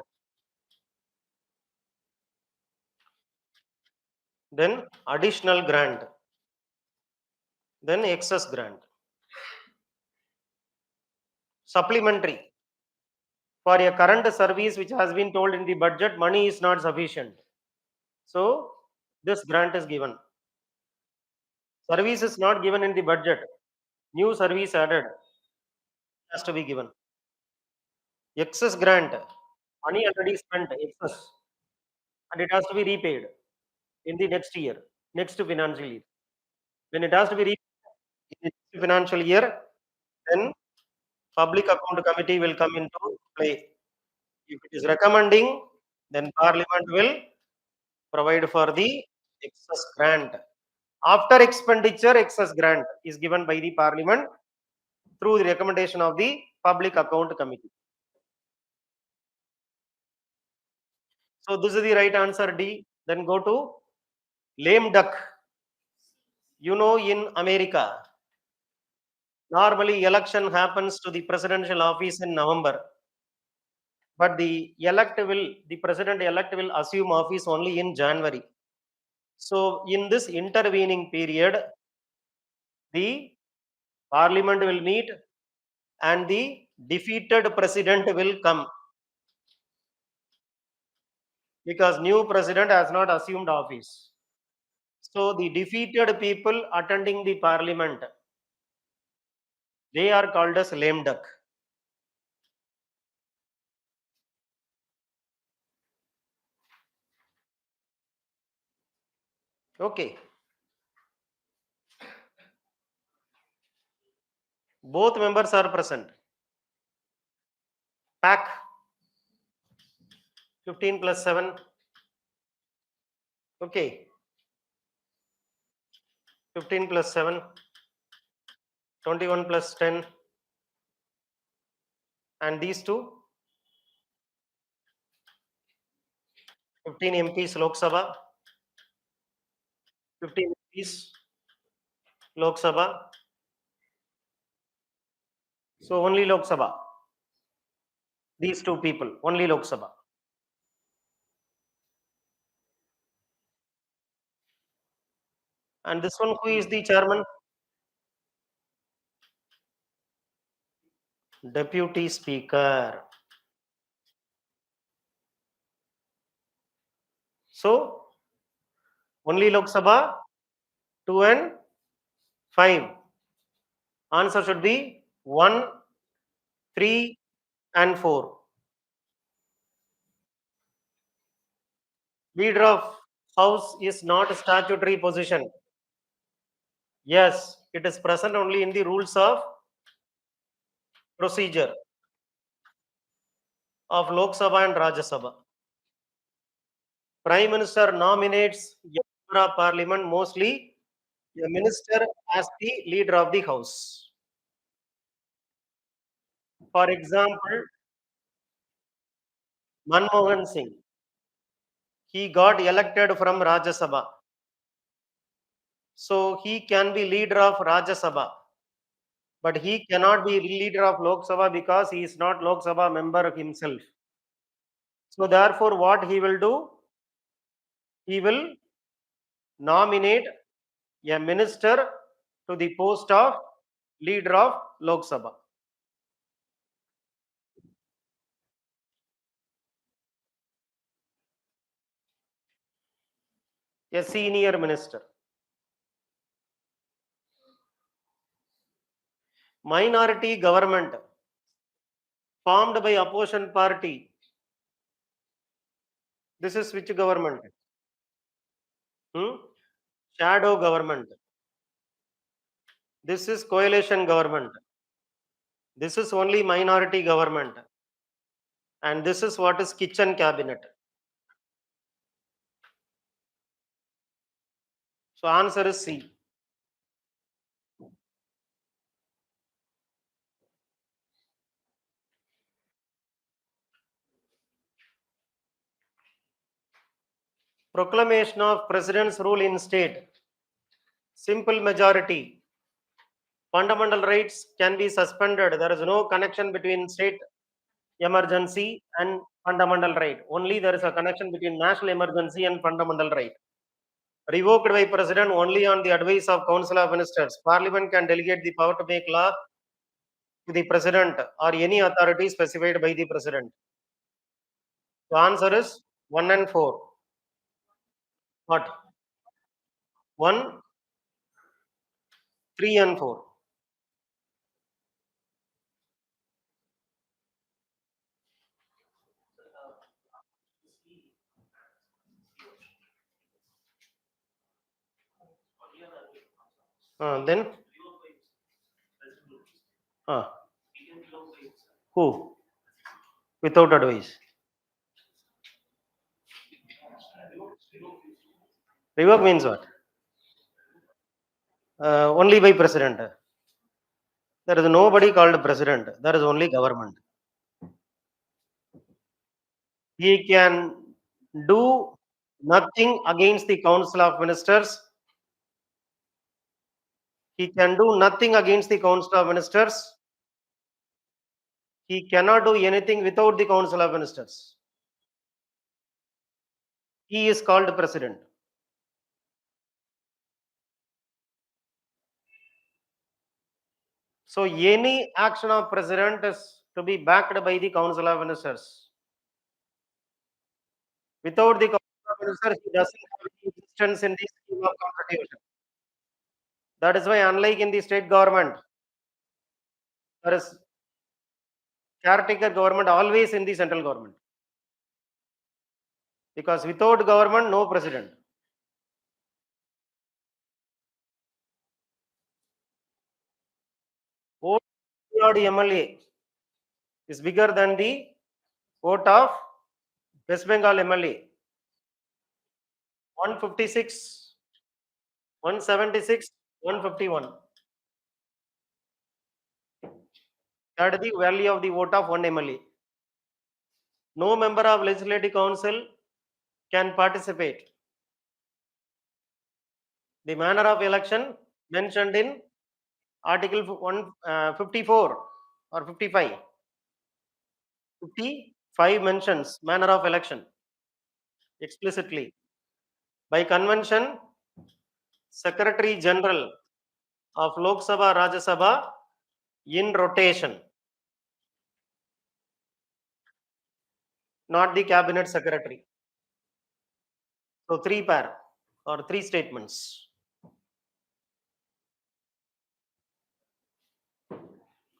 then additional grant, then excess grant. Supplementary. For a current service which has been told in the budget, money is not sufficient. So this grant is given. Service is not given in the budget. New service added has to be given. Excess grant. Money already spent, excess. And it has to be repaid in the next year, next financial year. When it has to be repaid in the next financial year, then public account committee will come into play. If it is recommending, then parliament will provide for the excess grant. After expenditure, excess grant is given by the parliament through the recommendation of the public account committee. So this is the right answer D. Then go to lame duck. You know, in America, normally election happens to the presidential office in November, but the president elect will assume office only in January. So in this intervening period, the parliament will meet and the defeated president will come because new president has not assumed office. So the defeated people attending the parliament, they are called as lame duck. Okay. Both members are present. Pack 15 plus 7. Okay. 15 plus 7. 21 plus 10. And these two, 15 MPs Lok Sabha, 15 MPs Lok Sabha. So only Lok Sabha. These two people, only Lok Sabha. And this one, who is the chairman? Deputy Speaker. So only Lok Sabha, 2 and 5. Answer should be 1, 3 and 4. Leader of House is not a statutory position. Yes, it is present only in the rules of procedure of Lok Sabha and Rajya Sabha. Prime Minister nominates a member of Parliament, mostly a minister, as the leader of the House. For example, Manmohan Singh, he got elected from Rajya Sabha. So he can be leader of Rajya Sabha. But he cannot be leader of Lok Sabha because he is not Lok Sabha member himself. So therefore, what he will do? he will nominate a minister to the post of leader of Lok Sabha. A senior minister. Minority government formed by opposition party. This is which government? Hmm? Shadow government. This is coalition government. This is only minority government. And this is what is kitchen cabinet. So answer is C. Proclamation of president's rule in state. Simple majority. Fundamental rights can be suspended. There is no connection between state emergency and fundamental right. Only there is a connection between national emergency and fundamental right. Revoked by president only on the advice of council of ministers. Parliament can delegate the power to make law to the president or any authority specified by the president. The answer is 1 and 4. What? 1, 3 and 4. Then uh, who? Without advice. Revoke means what? Only by president. There is nobody called president. There is only government. He can do nothing against the council of ministers. He can do nothing against the council of ministers. He cannot do anything without the council of ministers. He is called president. So any action of president is to be backed by the council of ministers. Without the council of ministers, he doesn't have any existence in the scheme of constitution. That is why, unlike in the state government, there is caretaker government always in the central government. Because without government, no president. Vote of the MLA is bigger than the vote of West Bengal MLA. 156, 176, 151. That is the value of the vote of one MLA. No member of legislative council can participate. The manner of election mentioned in Article 154 or 55. 55 mentions manner of election explicitly. By convention, Secretary General of Lok Sabha, Rajya Sabha in rotation, not the cabinet secretary. So three pair or three statements.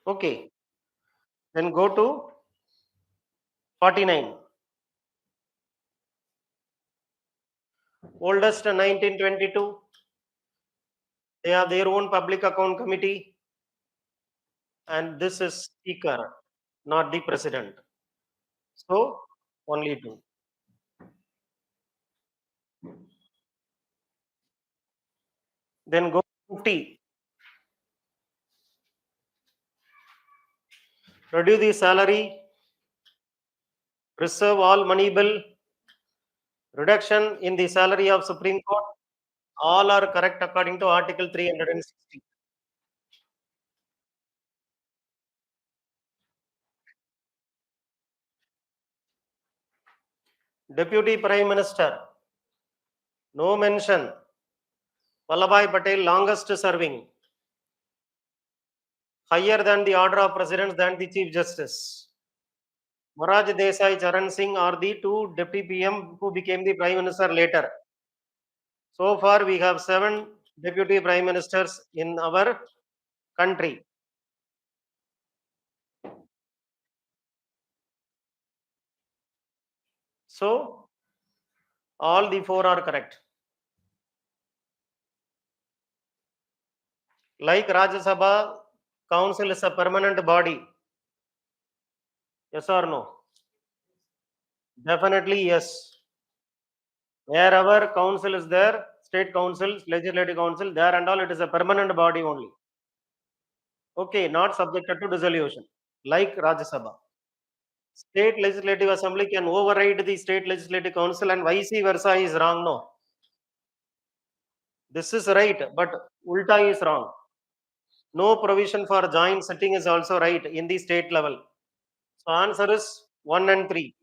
Okay. Then go to 49. Oldest 1922. They have their own public account committee. And this is speaker, not the president. So only two. Then go to 50. Reduce the salary, reserve all money bill, reduction in the salary of Supreme Court. All are correct according to Article 360. Deputy Prime Minister, No mention. Vallabhbhai Patel, longest serving, higher than the order of precedence than the Chief Justice. Morarji Desai, Charan Singh are the two deputy PM who became the Prime Minister later. So far, we have 7 deputy Prime Ministers in our country. So, all the 4 are correct. Like Rajya Sabha, Council is a permanent body. Yes or no? Definitely yes. Wherever council is there, state council, legislative council, there and all, it is a permanent body only. Okay, not subjected to dissolution, like Rajya Sabha. State legislative assembly can override the state legislative council and vice versa is wrong. No, this is right, but ulta is wrong. No provision for joint sitting is also right in the state level. So answer is 1 and 3.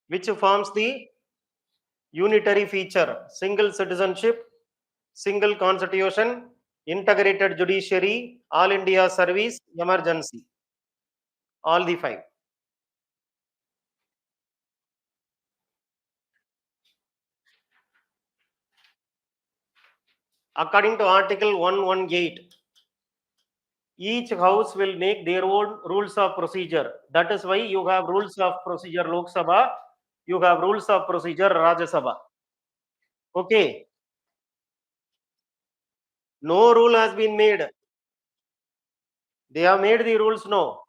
Which forms the unitary feature: single citizenship, single constitution, integrated judiciary, all India service, emergency. All the 5. According to Article 118, each house will make their own rules of procedure. That is why you have rules of procedure Lok Sabha, you have rules of procedure Rajya Sabha. Okay, no rule has been made. They have made the rules, no.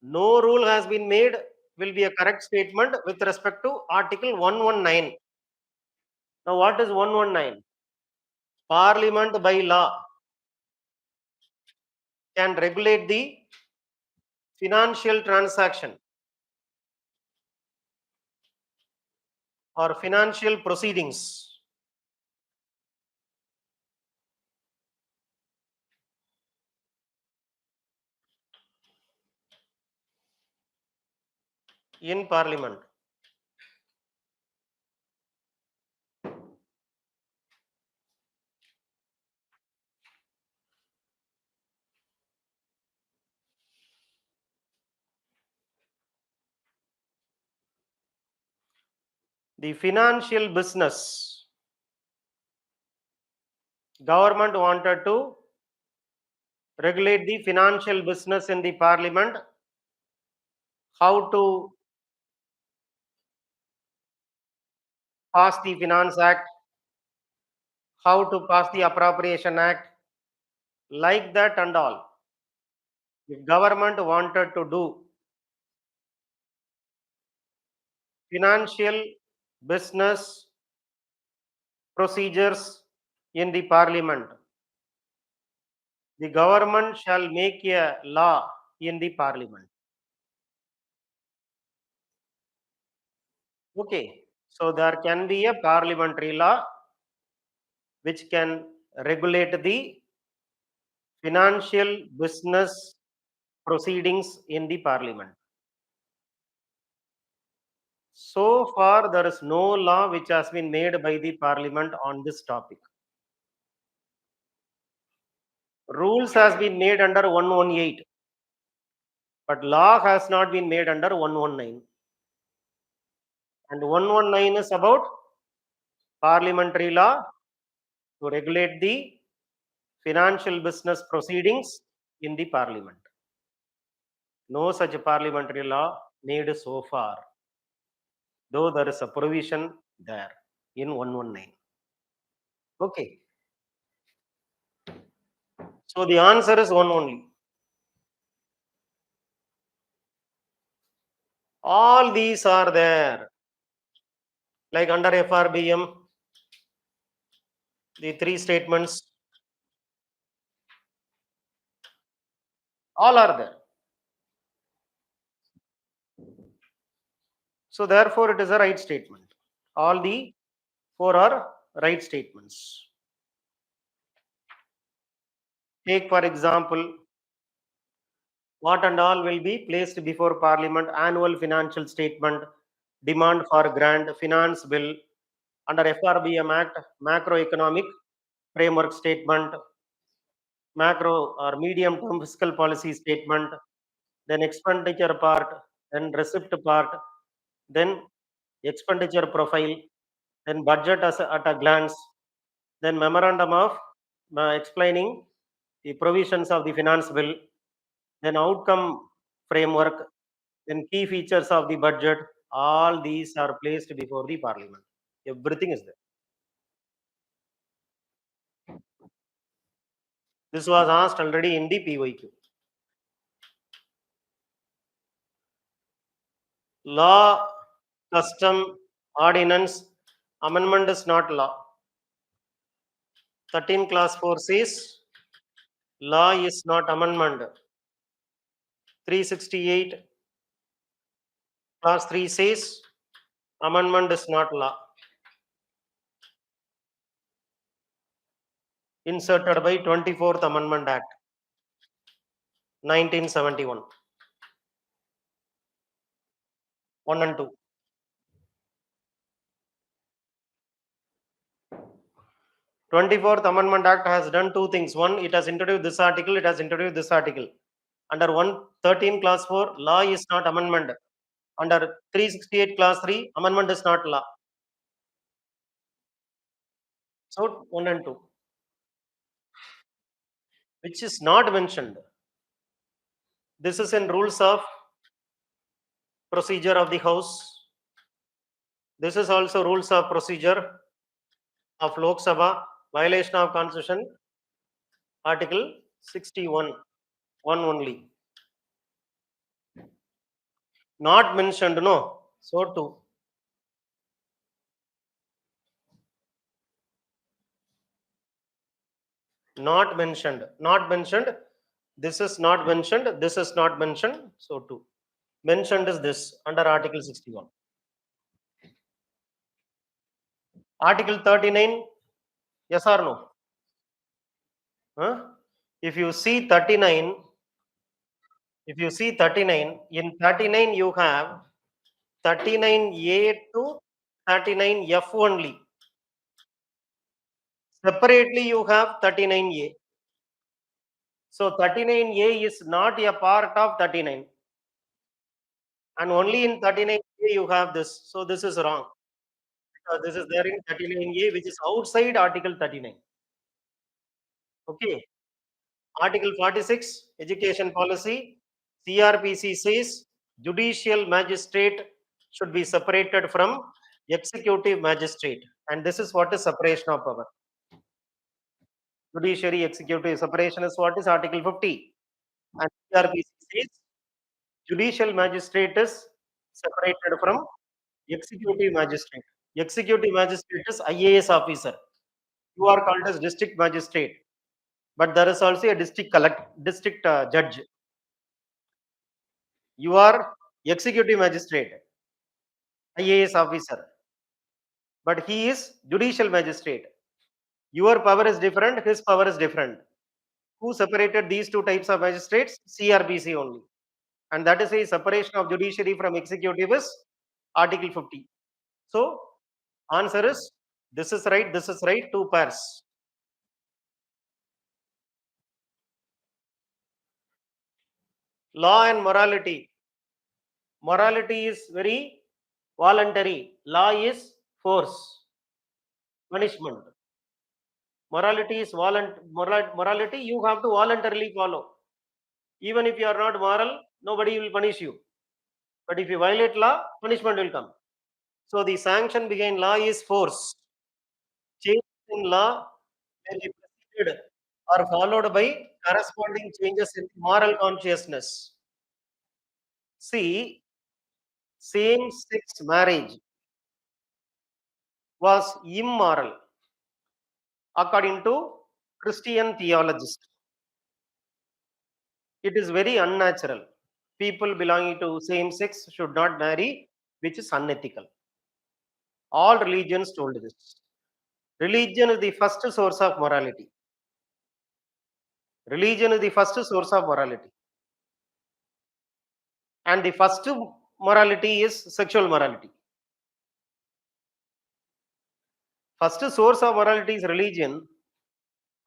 No rule has been made will be a correct statement with respect to Article 119. Now, what is 119? Parliament by law can regulate the financial transaction or financial proceedings in Parliament. The financial business, government wanted to regulate the financial business in the Parliament, how to pass the Finance Act, how to pass the Appropriation Act, like that and all. If government wanted to do financial business procedures in the Parliament, the government shall make a law in the Parliament. Okay, so there can be a parliamentary law which can regulate the financial business proceedings in the Parliament. So far, there is no law which has been made by the Parliament on this topic. Rules has been made under 118, but law has not been made under 119. And 119 is about parliamentary law to regulate the financial business proceedings in the Parliament. No such parliamentary law made so far, though there is a provision there in 119. Okay. So the answer is one only. All these are there. Like under FRBM, the 3 statements, all are there. So therefore, it is a right statement. All the 4 are right statements. Take for example, What and all will be placed before Parliament? Annual financial statement, demand for grant, finance bill, under FRBM Act, macroeconomic framework statement, macro or medium term fiscal policy statement, then expenditure part, then receipt part, then expenditure profile, then budget as at a glance, then memorandum of explaining the provisions of the finance bill, then outcome framework, then key features of the budget. All these are placed before the Parliament. Everything is there. This was asked already in the PYQ. Law, custom, ordinance, amendment is not law. 13 class 4 says law is not amendment. 368 class 3 says amendment is not law. Inserted by 24th Amendment Act, 1971. 1 and 2. 24th Amendment Act has done two things. One, it has introduced this article, it has introduced this article. Under 113 class 4, law is not amendment. Under 368 class 3, amendment is not law. So 1 and 2. Which is not mentioned. This is in rules of procedure of the House. This is also rules of procedure of Lok Sabha. Violation of Constitution, Article 61, 1 only. Not mentioned, no. So 2. Not mentioned. Not mentioned. This is not mentioned. This is not mentioned. So 2. Mentioned is this under Article 61. Article 39, yes or no? Huh? If you see 39, in 39 you have 39A to 39F only. Separately you have 39A. So 39A is not a part of 39. And only in 39A you have this. So this is wrong. Because this is there in 39A, which is outside Article 39. Okay. Article 46, Education Policy. CRPC says judicial magistrate should be separated from executive magistrate. And this is what is separation of power. Judiciary executive separation is what is Article 50. And CRPC says judicial magistrate is separated from executive magistrate. Executive magistrate is IAS officer. You are called as district magistrate, but there is also a district judge. You are executive magistrate, IAS officer, but he is judicial magistrate. Your power is different, his power is different. Who separated these two types of magistrates? CRPC only. And that is a separation of judiciary from executive is Article 50. So, answer is this is right, 2 pairs. Law and morality. Morality is very voluntary. Law is force, punishment. Morality is morality you have to voluntarily follow. Even if you are not moral, nobody will punish you. But if you violate law, punishment will come. So the sanction behind law is force. Changes in law may be preceded or followed by corresponding changes in moral consciousness. See, same-sex marriage was immoral according to Christian theologists. It is very unnatural. People belonging to same sex should not marry, which is unethical. All religions told this. Religion is the first source of morality. Religion is the first source of morality. And the first morality is sexual morality. First source of morality is religion.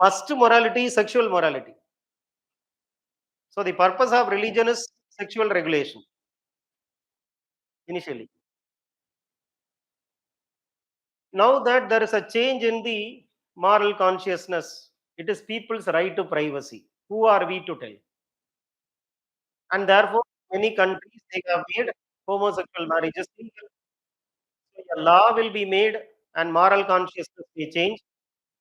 First morality is sexual morality. So the purpose of religion is sexual regulation initially. Now that there is a change in the moral consciousness, it is people's right to privacy. Who are we to tell? And therefore, many countries they have made homosexual marriages legal. So a law will be made, and moral consciousness may change.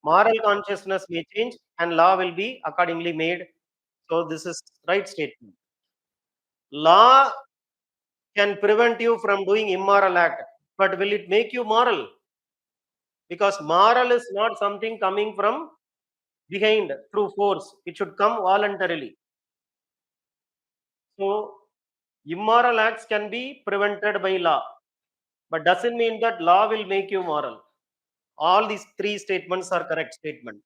Moral consciousness may change, and law will be accordingly made. So this is right statement. Law can prevent you from doing immoral act, but will it make you moral? Because moral is not something coming from behind through force. It should come voluntarily. So immoral acts can be prevented by law, but doesn't mean that law will make you moral. All these three statements are correct statement.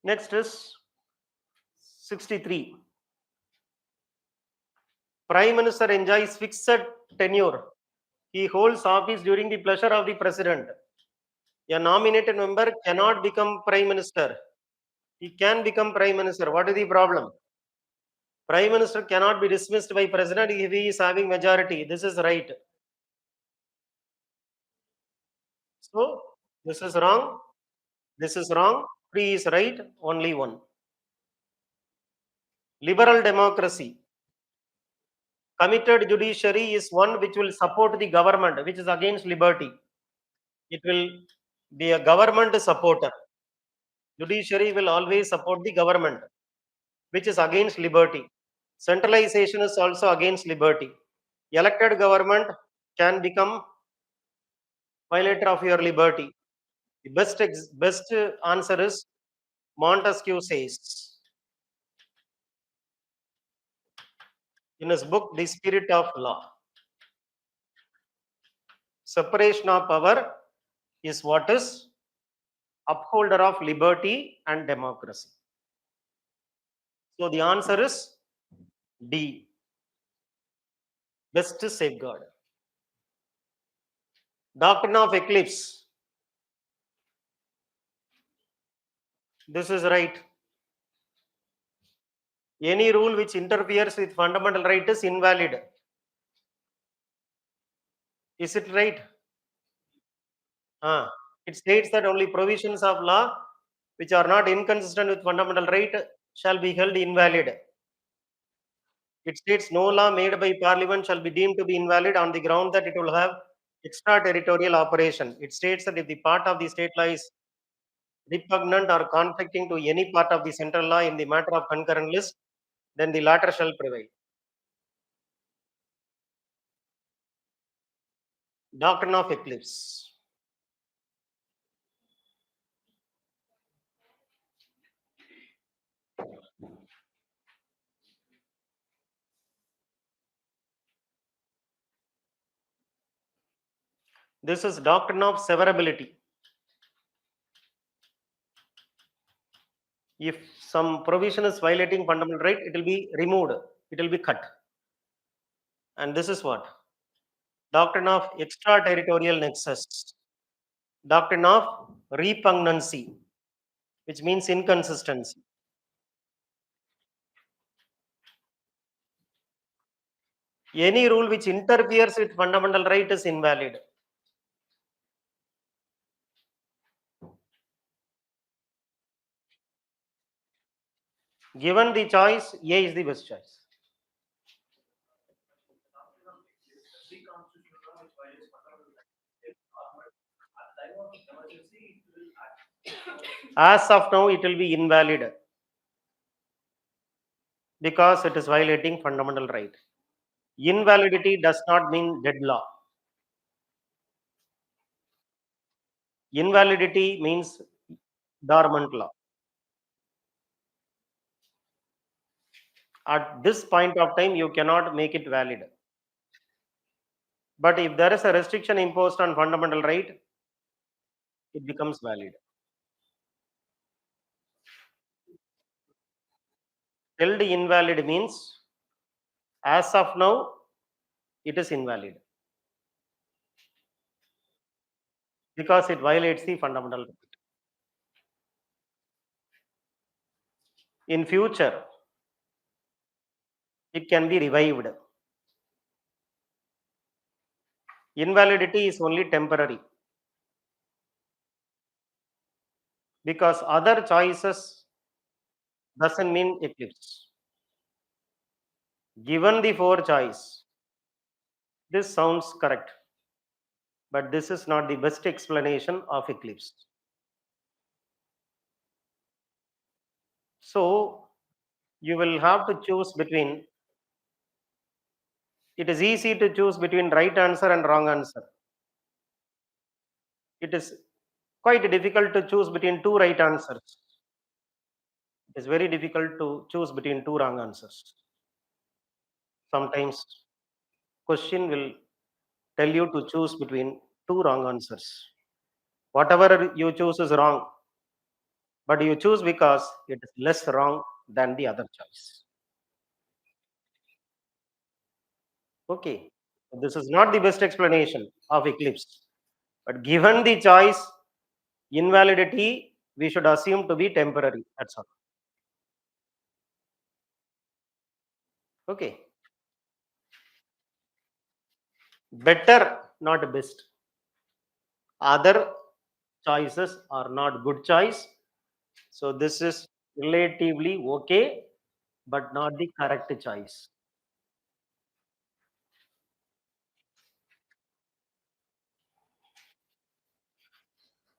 Next is 63. Prime Minister enjoys fixed tenure. He holds office during the pleasure of the President. A nominated member cannot become Prime Minister. He can become Prime Minister. What is the problem? Prime Minister cannot be dismissed by President if he is having majority. This is right. So, this is wrong. This is wrong. Three is right. Only one. Liberal democracy. Committed judiciary is one which will support the government, which is against liberty. It will be a government supporter. Judiciary will always support the government, which is against liberty. Centralization is also against liberty. Elected government can become violator of your liberty. The best answer is Montesquieu says in his book The Spirit of Law. Separation of power is what is upholder of liberty and democracy. So the answer is D. Best safeguard. Doctrine of eclipse. This is right. Any rule which interferes with fundamental right is invalid. Is it right? It states that only provisions of law which are not inconsistent with fundamental right shall be held invalid. It states no law made by parliament shall be deemed to be invalid on the ground that it will have extraterritorial operation. It states that if the part of the state law is repugnant or conflicting to any part of the central law in the matter of concurrent list, then the latter shall prevail. Doctrine of eclipse. This is doctrine of severability. If some provision is violating fundamental right, it will be removed, it will be cut. And this is what? Doctrine of extraterritorial nexus. Doctrine of repugnancy, which means inconsistency. Any rule which interferes with fundamental right is invalid. Given the choice, A is the best choice. As of now, it will be invalid because it is violating fundamental right. Invalidity does not mean dead law. Invalidity means dormant law. At this point of time, you cannot make it valid. But if there is a restriction imposed on fundamental right, it becomes valid. Held invalid means as of now it is invalid because it violates the fundamental right. In future, it can be revived. Invalidity is only temporary because other choices doesn't mean eclipse. Given the four choice, this sounds correct, but this is not the best explanation of eclipse. So you will have to choose between. It is easy to choose between right answer and wrong answer. It is quite difficult to choose between two right answers. It is very difficult to choose between two wrong answers. Sometimes question will tell you to choose between two wrong answers. Whatever you choose is wrong, but you choose because it is less wrong than the other choice. Okay. This is not the best explanation of eclipse. But given the choice, invalidity we should assume to be temporary. That's all. Okay. Better, not best. Other choices are not good choice. So this is relatively okay, but not the correct choice.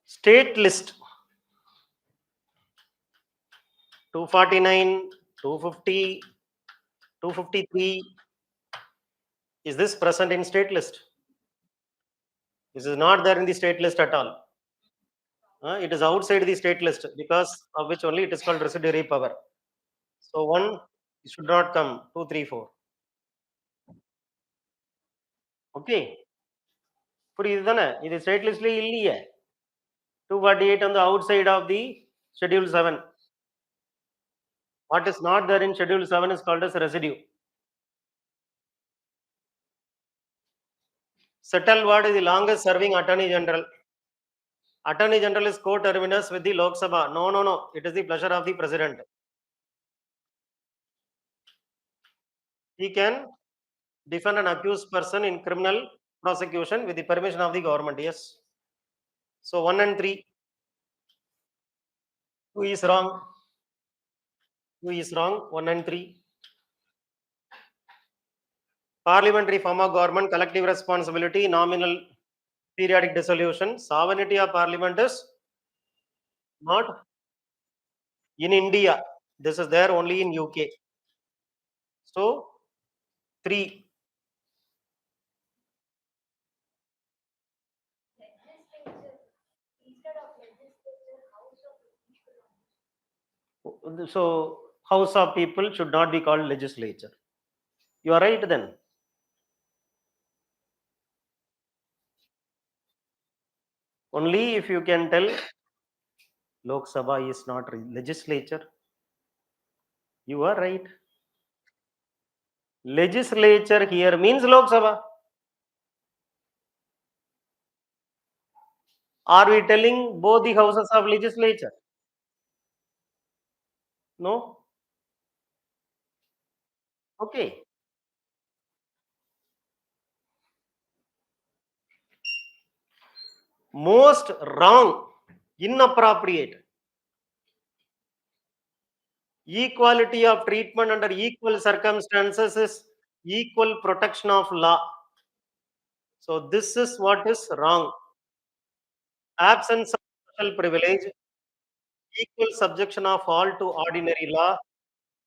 State list 249, 250, 253. Is this present in state list? This is not there in the state list at all. It is outside the state list because of which only it is called residuary power. So one should not come. Two, three, four. Okay. புரியுது தானே இது state லிஸ்ட்லயே இல்லையே 248 on the outside of the schedule 7. What is not there in schedule 7 is called as residue. Settle what is the longest serving attorney general? Attorney general is co-terminus with the Lok Sabha. No, no, no. It is the pleasure of the president. He can defend an accused person in criminal prosecution with the permission of the government. Yes. So 1 and 3. Who is wrong? Who is wrong? 1 and 3. Parliamentary form of government, collective responsibility, nominal periodic dissolution. Sovereignty of parliament is not in India. This is there only in UK. So 3. So House of People should not be called legislature. You are right then. Only if you can tell Lok Sabha is not legislature. You are right. Legislature here means Lok Sabha. Are we telling both the houses of legislature? No. Okay. Most wrong, inappropriate. Equality of treatment under equal circumstances is equal protection of law. So this is what is wrong. Absence of special privilege, equal subjection of all to ordinary law,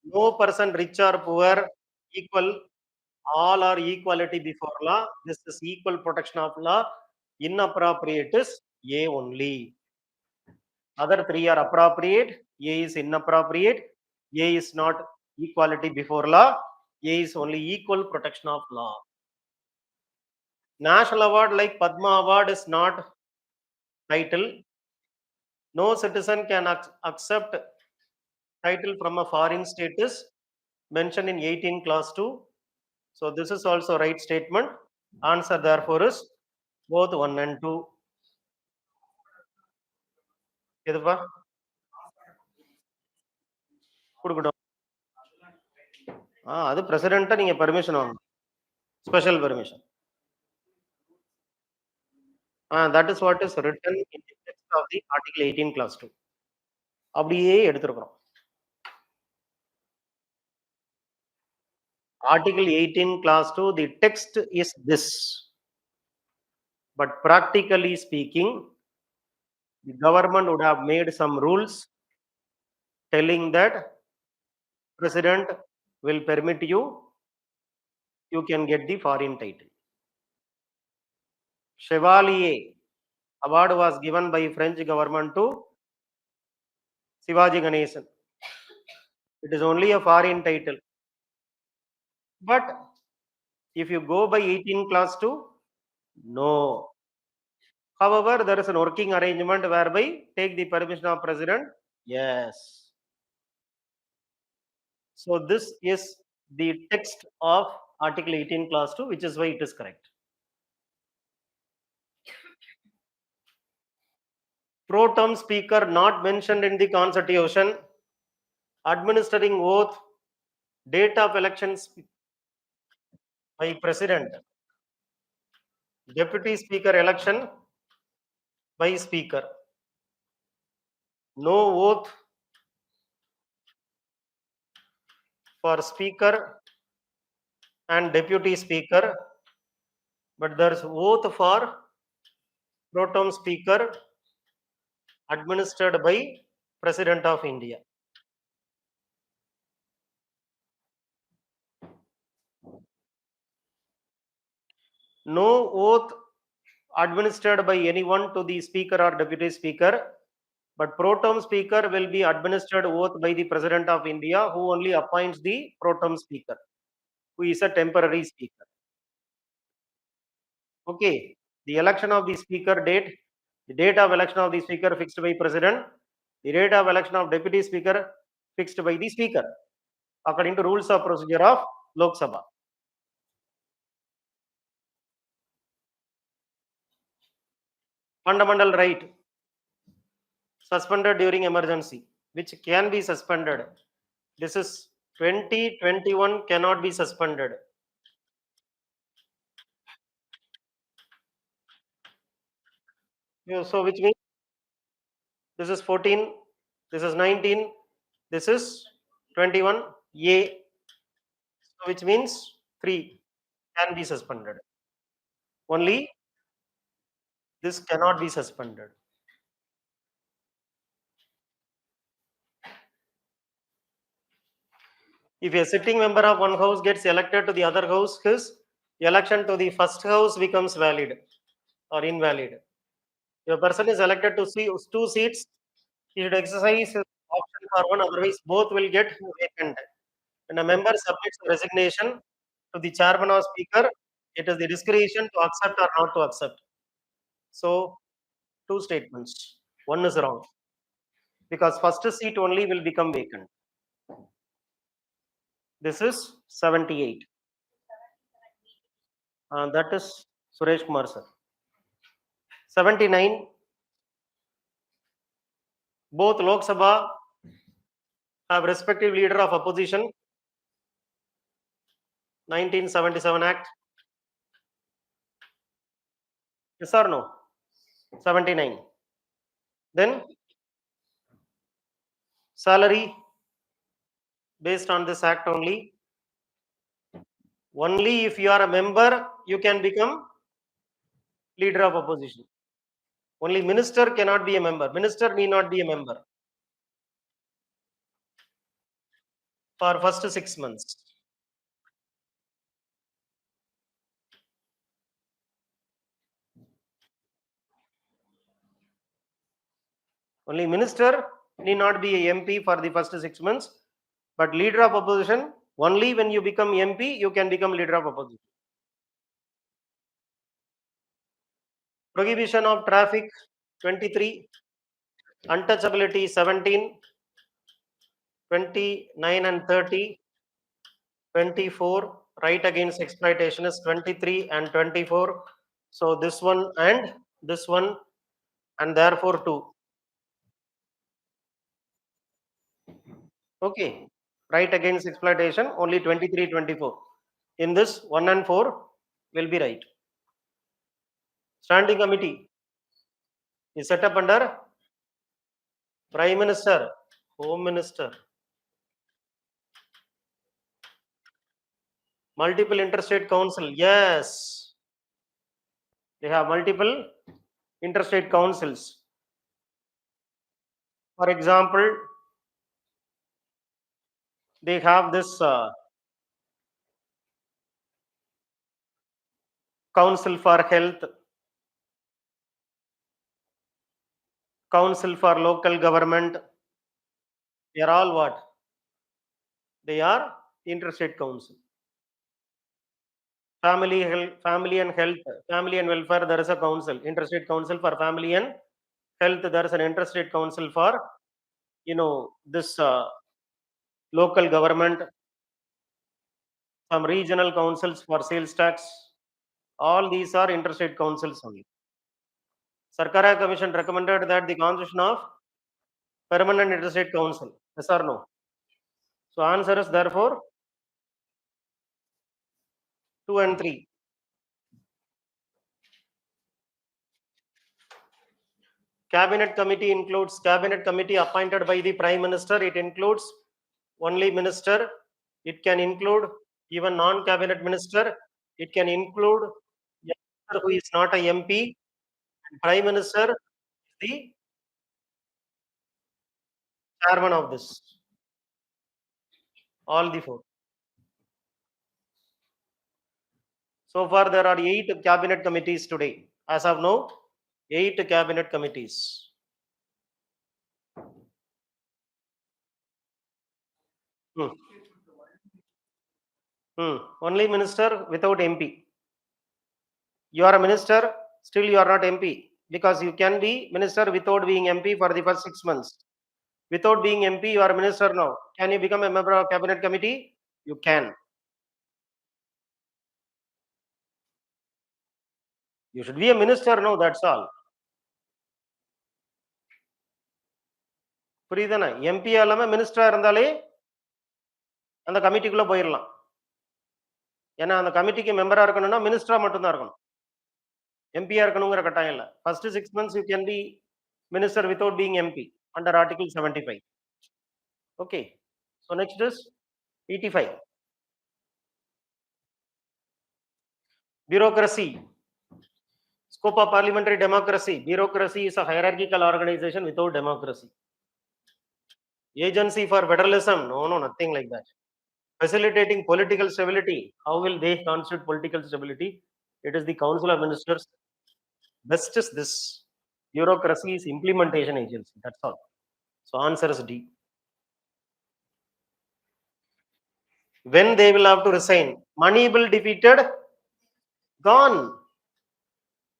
no person rich or poor, equal, all are equality before law. This is equal protection of law. Inappropriate is A only. Other three are appropriate. A is inappropriate. A is not equality before law. A is only equal protection of law. National award like Padma Award is not title. No citizen can accept title from a foreign status. mentioned in 18 class 2. So this is also right statement. Answer therefore is both 1 and 2. எதுப்பா கொடுக்கட்டும் அது பிரசிடென்ட்டை நீங்க permission வாங்கணும் special permission that is what is written in the text of the article 18 class 2 அப்படியே எடுத்துக்கிறோம் article 18 class 2 the text is this, but practically speaking the government would have made some rules telling that president will permit you can get the foreign title. Chevalier award was given by French government to Shivaji Ganesan. It is only a foreign title. But if you go by 18 class 2, no. However, there is an working arrangement whereby take the permission of president. Yes. So this is the text of article 18 class 2, which is why it is correct. Pro tem speaker not mentioned in the constitution. Administering oath, date of elections by president, deputy speaker election by speaker. No oath for speaker and deputy speaker, but there is oath for pro tem speaker administered by president of India. No oath administered by anyone to the speaker or deputy speaker, but pro tem speaker will be administered oath by the president of India, who only appoints the pro tem speaker, who is a temporary speaker. Okay, the election of the speaker date, the date of election of the speaker fixed by president, the date of election of deputy speaker fixed by the speaker according to rules of procedure of Lok Sabha. Fundamental right suspended during emergency, which can be suspended. This is 2021 cannot be suspended. So which means this is 14, this is 19, this is 21 A, so which means 3 can be suspended. Only this cannot be suspended. If a sitting member of one house gets elected to the other house, his election to the first house becomes valid or invalid. If a person is elected to see 2 seats, he should exercise his option for one, otherwise both will get vacant. When a member submits a resignation to the chairman or speaker, it is the discretion to accept or not to accept. So, 2 statements. One is wrong because first seat only will become vacant. This is 78. That is Suresh Kumar sir. 79. Both Lok Sabha have respective leader of opposition. 1977 Act. Yes or no? 79. Then salary based on this act only. Only if you are a member, you can become leader of opposition. Only minister cannot be a member. Minister need not be a member for first 6 months. Only minister need not be a MP for the first 6 months, but leader of opposition, only when you become MP, you can become leader of opposition. Prohibition of traffic 23, untouchability 17, 29 and 30, 24. Right against exploitation is 23 and 24. So this one and this one, and therefore 2. Okay. Right against exploitation, only 23, 24. In this, 1 and 4 will be right. Standing committee is set up under Prime Minister, Home Minister. Multiple interstate council. Yes. They have multiple interstate councils. For example, they have this council for health, council for local government. They are all what? They are interstate council. Family health, family and health, family and welfare. There is a council, interstate council for family and health. There is an interstate council for this local government. Some regional councils for sales tax. All these are interstate councils only. Sarkara Commission recommended that the constitution of permanent interstate council. Yes or no? So answer is therefore 2 and 3. Cabinet committee includes cabinet committee appointed by the Prime Minister. It includes only minister. It can include even non-cabinet minister. It can include a minister who is not a MP. Prime Minister is the chairman of this. All the 4. So far, there are 8 cabinet committees today. As of now, 8 cabinet committees. Hmm. Only minister without MP. You are a minister, still you are not MP because you can be minister without being MP for the first 6 months. Without being MP, you are a minister now. Can you become a member of cabinet committee? You can. You should be a minister now, that's all. புரியுதானே? MP இல்லாம மினிஸ்டரா இருந்தாலே அந்த கமிட்டிக்குள்ள போயிடலாம். ஏன்னா அந்த கமிட்டிக்கு மெம்பரா இருக்கணும்னா மினிஸ்டரா மட்டும்தான் இருக்கணும். எம்பியா இருக்கணுங்கிற கட்டாயம் இல்ல. First 6 months you can be minister without being MP under Article 75. Okay. So next is 85. Bureaucracy. Scope of parliamentary democracy. Bureaucracy is a hierarchical organization without democracy. Agency for federalism. No, nothing like that. Facilitating political stability. How will they constitute political stability? It is the Council of Ministers. Best is this. Bureaucracy is implementation agency. That's all. So answer is D. When they will have to resign? Money bill defeated, gone.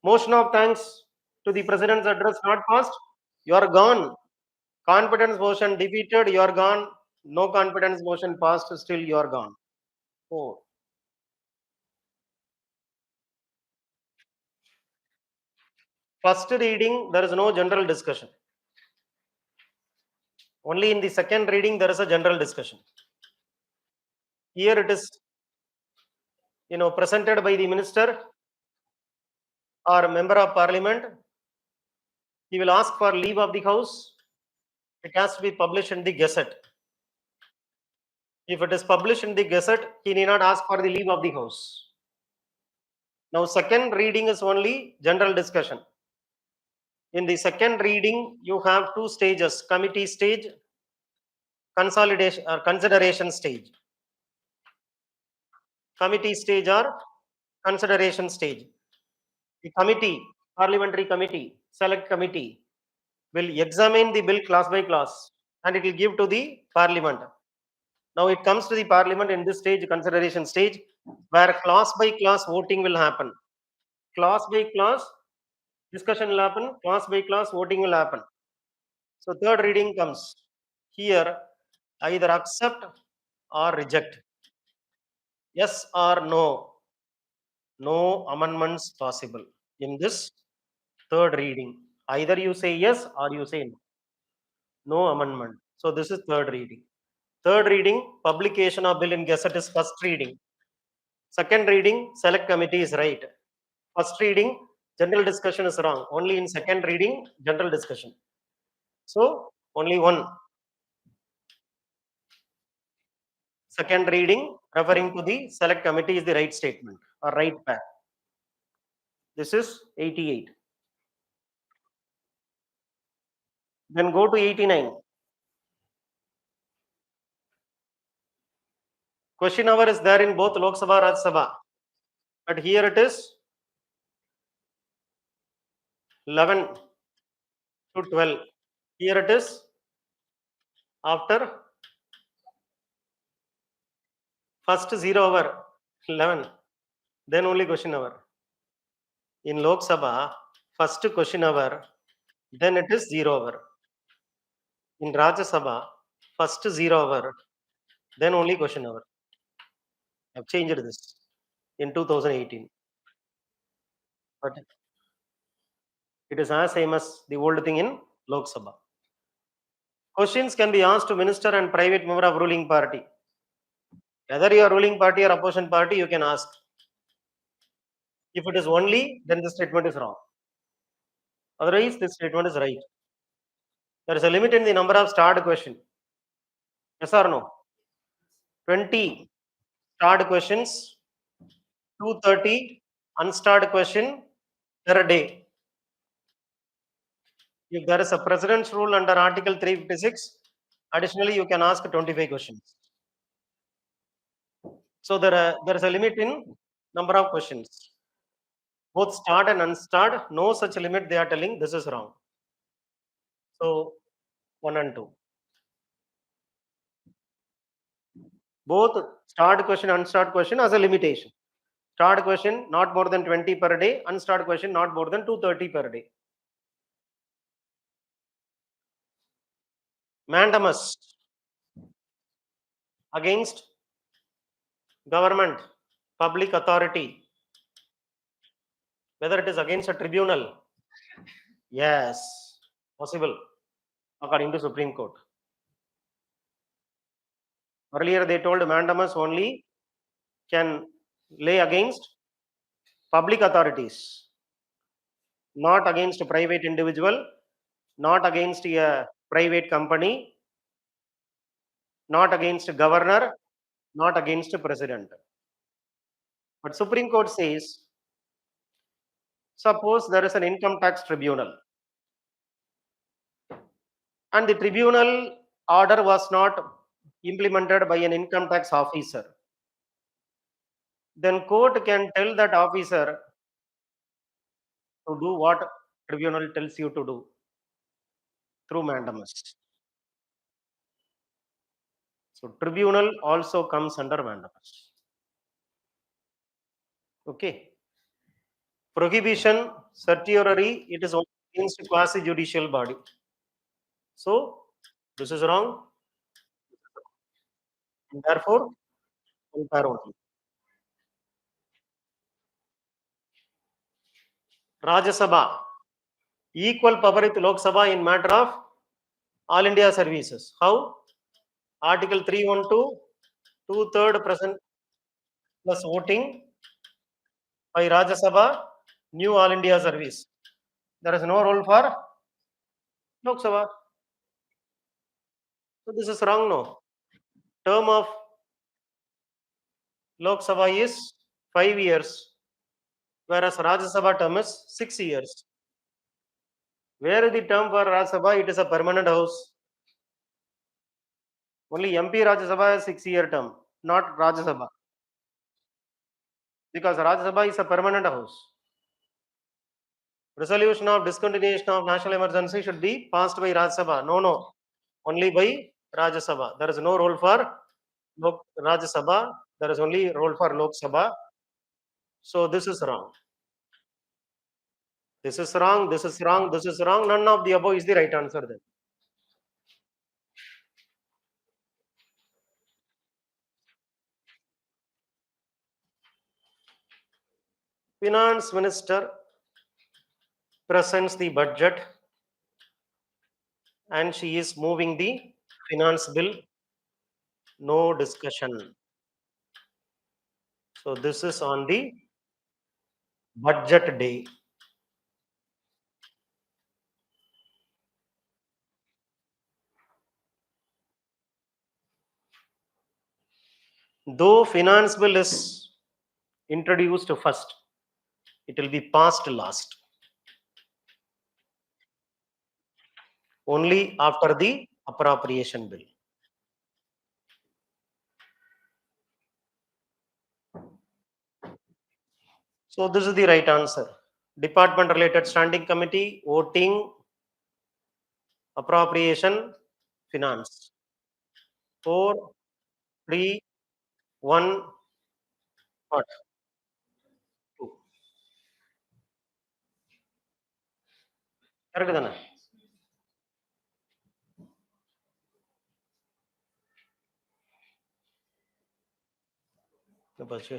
Motion of thanks to the president's address not passed, you are gone. Confidence motion defeated, you are gone. No confidence motion passed, still you are gone. 4. First reading, there is no general discussion. Only in the second reading, there is a general discussion. Here it is, presented by the minister or member of parliament. He will ask for leave of the house. It has to be published in the Gazette. If it is published in the Gazette, he need not ask for the leave of the house. Now, second reading is only general discussion. In the second reading, you have 2 stages: committee stage, consolidation or consideration stage. Committee stage or consideration stage. The committee, parliamentary committee, select committee will examine the bill class by class and it will give to the parliament. Now it comes to the parliament in this stage, consideration stage, where class by class voting will happen. Class by class discussion will happen, class by class voting will happen. So third reading comes. Here, either accept or reject. Yes or no? No amendments possible in this third reading. Either you say yes or you say no. No amendment. So this is third reading. Third reading, publication of bill in Gazette is first reading. Second reading, select committee is right. First reading, general discussion is wrong. Only in second reading, general discussion. So only one. Second reading, referring to the select committee is the right statement or right path. This is 88. Then go to 89. Question hour is there in both Lok Sabha, Rajya Sabha. But here it is 11 to 12. Here it is after first 0 hour 11. Then only question hour. In Lok Sabha, first question hour, then it is 0 hour. In Rajya Sabha, first 0 hour, then only question hour. I've changed this in 2018. But it is as same as the old thing in Lok Sabha. Questions can be asked to minister and private member of ruling party. Whether you are ruling party or opposition party, you can ask. If it is only, then the statement is wrong. Otherwise, this statement is right. There is a limit in the number of starred question. Yes or no? 20 starred questions, 230 unstarred question per day. If there is a president's rule under Article 356, additionally you can ask 25 questions. So there is a limit in number of questions. Both starred and unstarred, no such limit they are telling. This is wrong. So 1 and 2. Both starred question, unstarred question as a limitation. Starred question not more than 20 per day, unstarred question not more than 230 per day. Mandamus against government, public authority, whether it is against a tribunal. Yes, possible according to Supreme Court. Earlier they told mandamus only can lay against public authorities, not against a private individual, not against a private company, not against a governor, not against a president. But Supreme Court says, suppose there is an income tax tribunal and the tribunal order was not implemented by an income tax officer, then court can tell that officer to do what tribunal tells you to do through mandamus. So tribunal also comes under mandamus. Okay. Prohibition, certiorari, it is only against quasi-judicial body. So this is wrong. And therefore, compare only. Rajya Sabha, equal power with Lok Sabha in matter of all India services. How? Article 312, two-third present plus voting by Rajya Sabha, new all India service. There is no role for Lok Sabha. So this is wrong, no. Term of Lok Sabha is 5 years, whereas Rajya Sabha term is 6 years. Where the term for Rajya Sabha, it is a permanent house. Only MP Rajya Sabha has 6-year term, not Rajya Sabha. Because Rajya Sabha is a permanent house. Resolution of discontinuation of national emergency should be passed by Rajya Sabha. No. Only by Rajya Sabha. There is no role for Rajya Sabha. There is only role for Lok Sabha. So this is wrong. This is wrong. This is wrong. This is wrong. None of the above is the right answer then. Finance Minister presents the budget and she is moving the finance bill. No discussion. So this is on the budget day. Though finance bill is introduced first, it will be passed last. Only after the appropriation bill. So this is the right answer. Department related standing committee, voting, appropriation, finance. 4, 3, 1, what? 2. Correct தானே? போச்சு.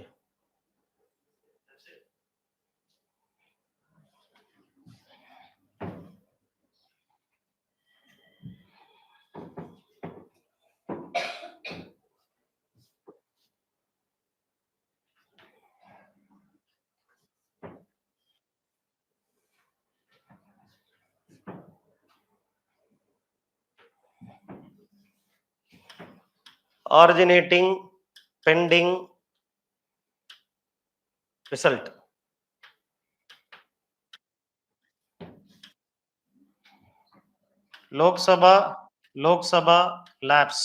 Originating, pending, result. Lok Sabha lapse.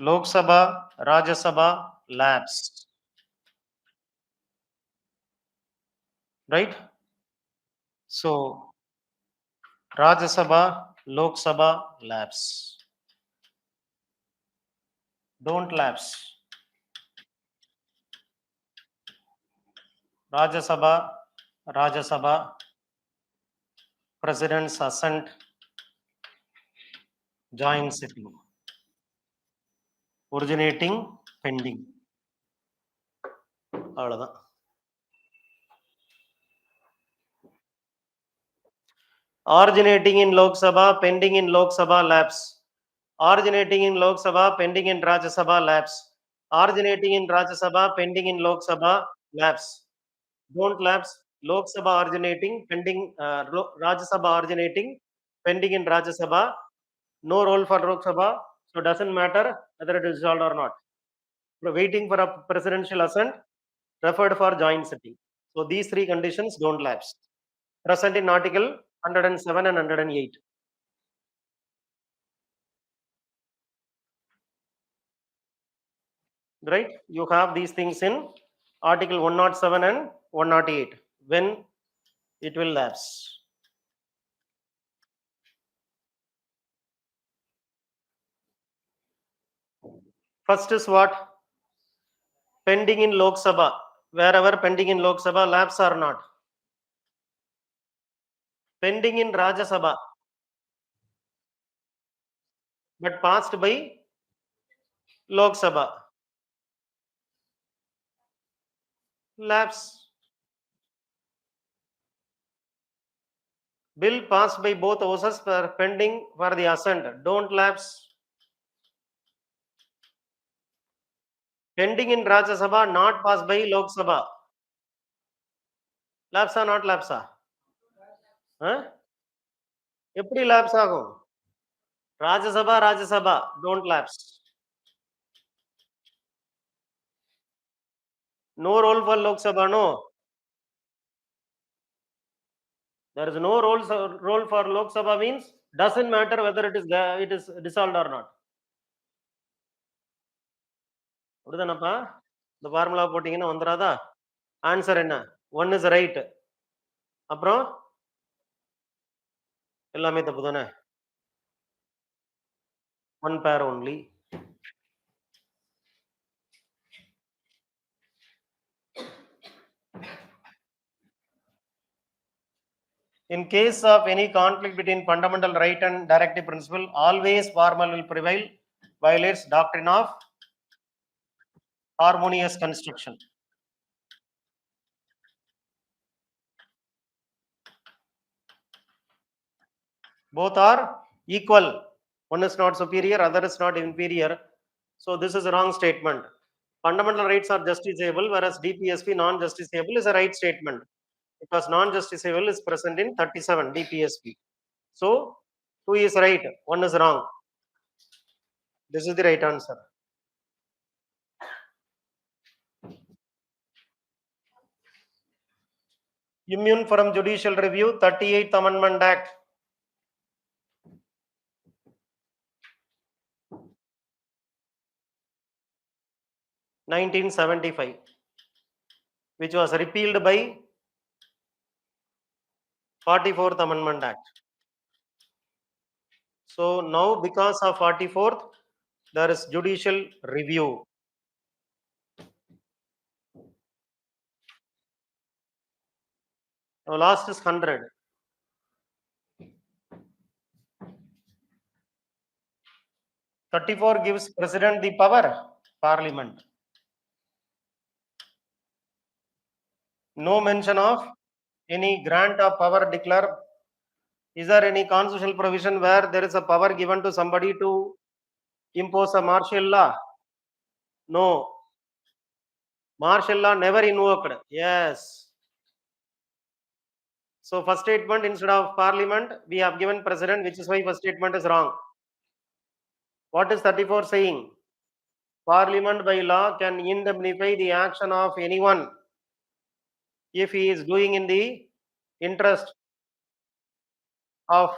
Lok Sabha, Rajya Sabha lapse. Right? So Rajya Sabha, Lok Sabha lapse. Don't lapse. Rajya Sabha, President's assent, joint sitting. Originating, pending. அவ்வளவுதான். Originating in Lok Sabha, pending in Lok Sabha lapse. Originating in Lok Sabha, pending in Rajya Sabha lapse. Originating in Rajya Sabha, pending in Lok Sabha lapse. Don't lapse. Lok Sabha originating, pending, Rajya Sabha originating, pending in Rajya Sabha. No role for Lok Sabha, so doesn't matter whether it is resolved or not. We're waiting for a presidential assent, referred for joint sitting. So these three conditions don't lapse. Present in Article 107 and 108. Right? You have these things in Article 107 and 108. When it will lapse. First is what? Pending in Lok Sabha. Wherever pending in Lok Sabha, lapse or not. Pending in Rajya Sabha, but passed by Lok Sabha. Lapse. Bill passed by both houses pending for the assent. Don't lapse. Pending in Rajya Sabha, not passed by Lok Sabha. Lapse or not lapse? எப்படி lapse ஆகும்? Rajya Sabha, don't lapse. No role for Lok Sabha, no. There is no role for Lok Sabha means doesn't matter whether it is dissolved or not. அப்படிதானப்பா? இந்த formula போட்டீங்கன்னா வந்துராதா? Answer என்ன? 1 is right. அப்புறம் எல்லாமே தப்பு தானே? 1 pair only. In case of any conflict between fundamental right and directive principle, always formal will prevail, violates doctrine of harmonious construction. Both are equal. One is not superior, other is not inferior. So this is a wrong statement. Fundamental rights are justiciable, whereas DPSP non-justiciable is a right statement, because non-justiciable is present in 37 DPSP. So 2 is right, 1 is wrong. This is the right answer. Immune from judicial review, 38th Amendment Act. 1975, which was repealed by 44th Amendment Act. So now, because of 44th, there is judicial review. Now last is 100. 34 gives president the power, parliament. No mention of any grant of power declare. Is there any constitutional provision where there is a power given to somebody to impose a martial law? No. Martial law never invoked. Yes. So first statement, instead of parliament, we have given president, which is why first statement is wrong. What is 34 saying? Parliament by law can indemnify the action of anyone if he is doing in the interest of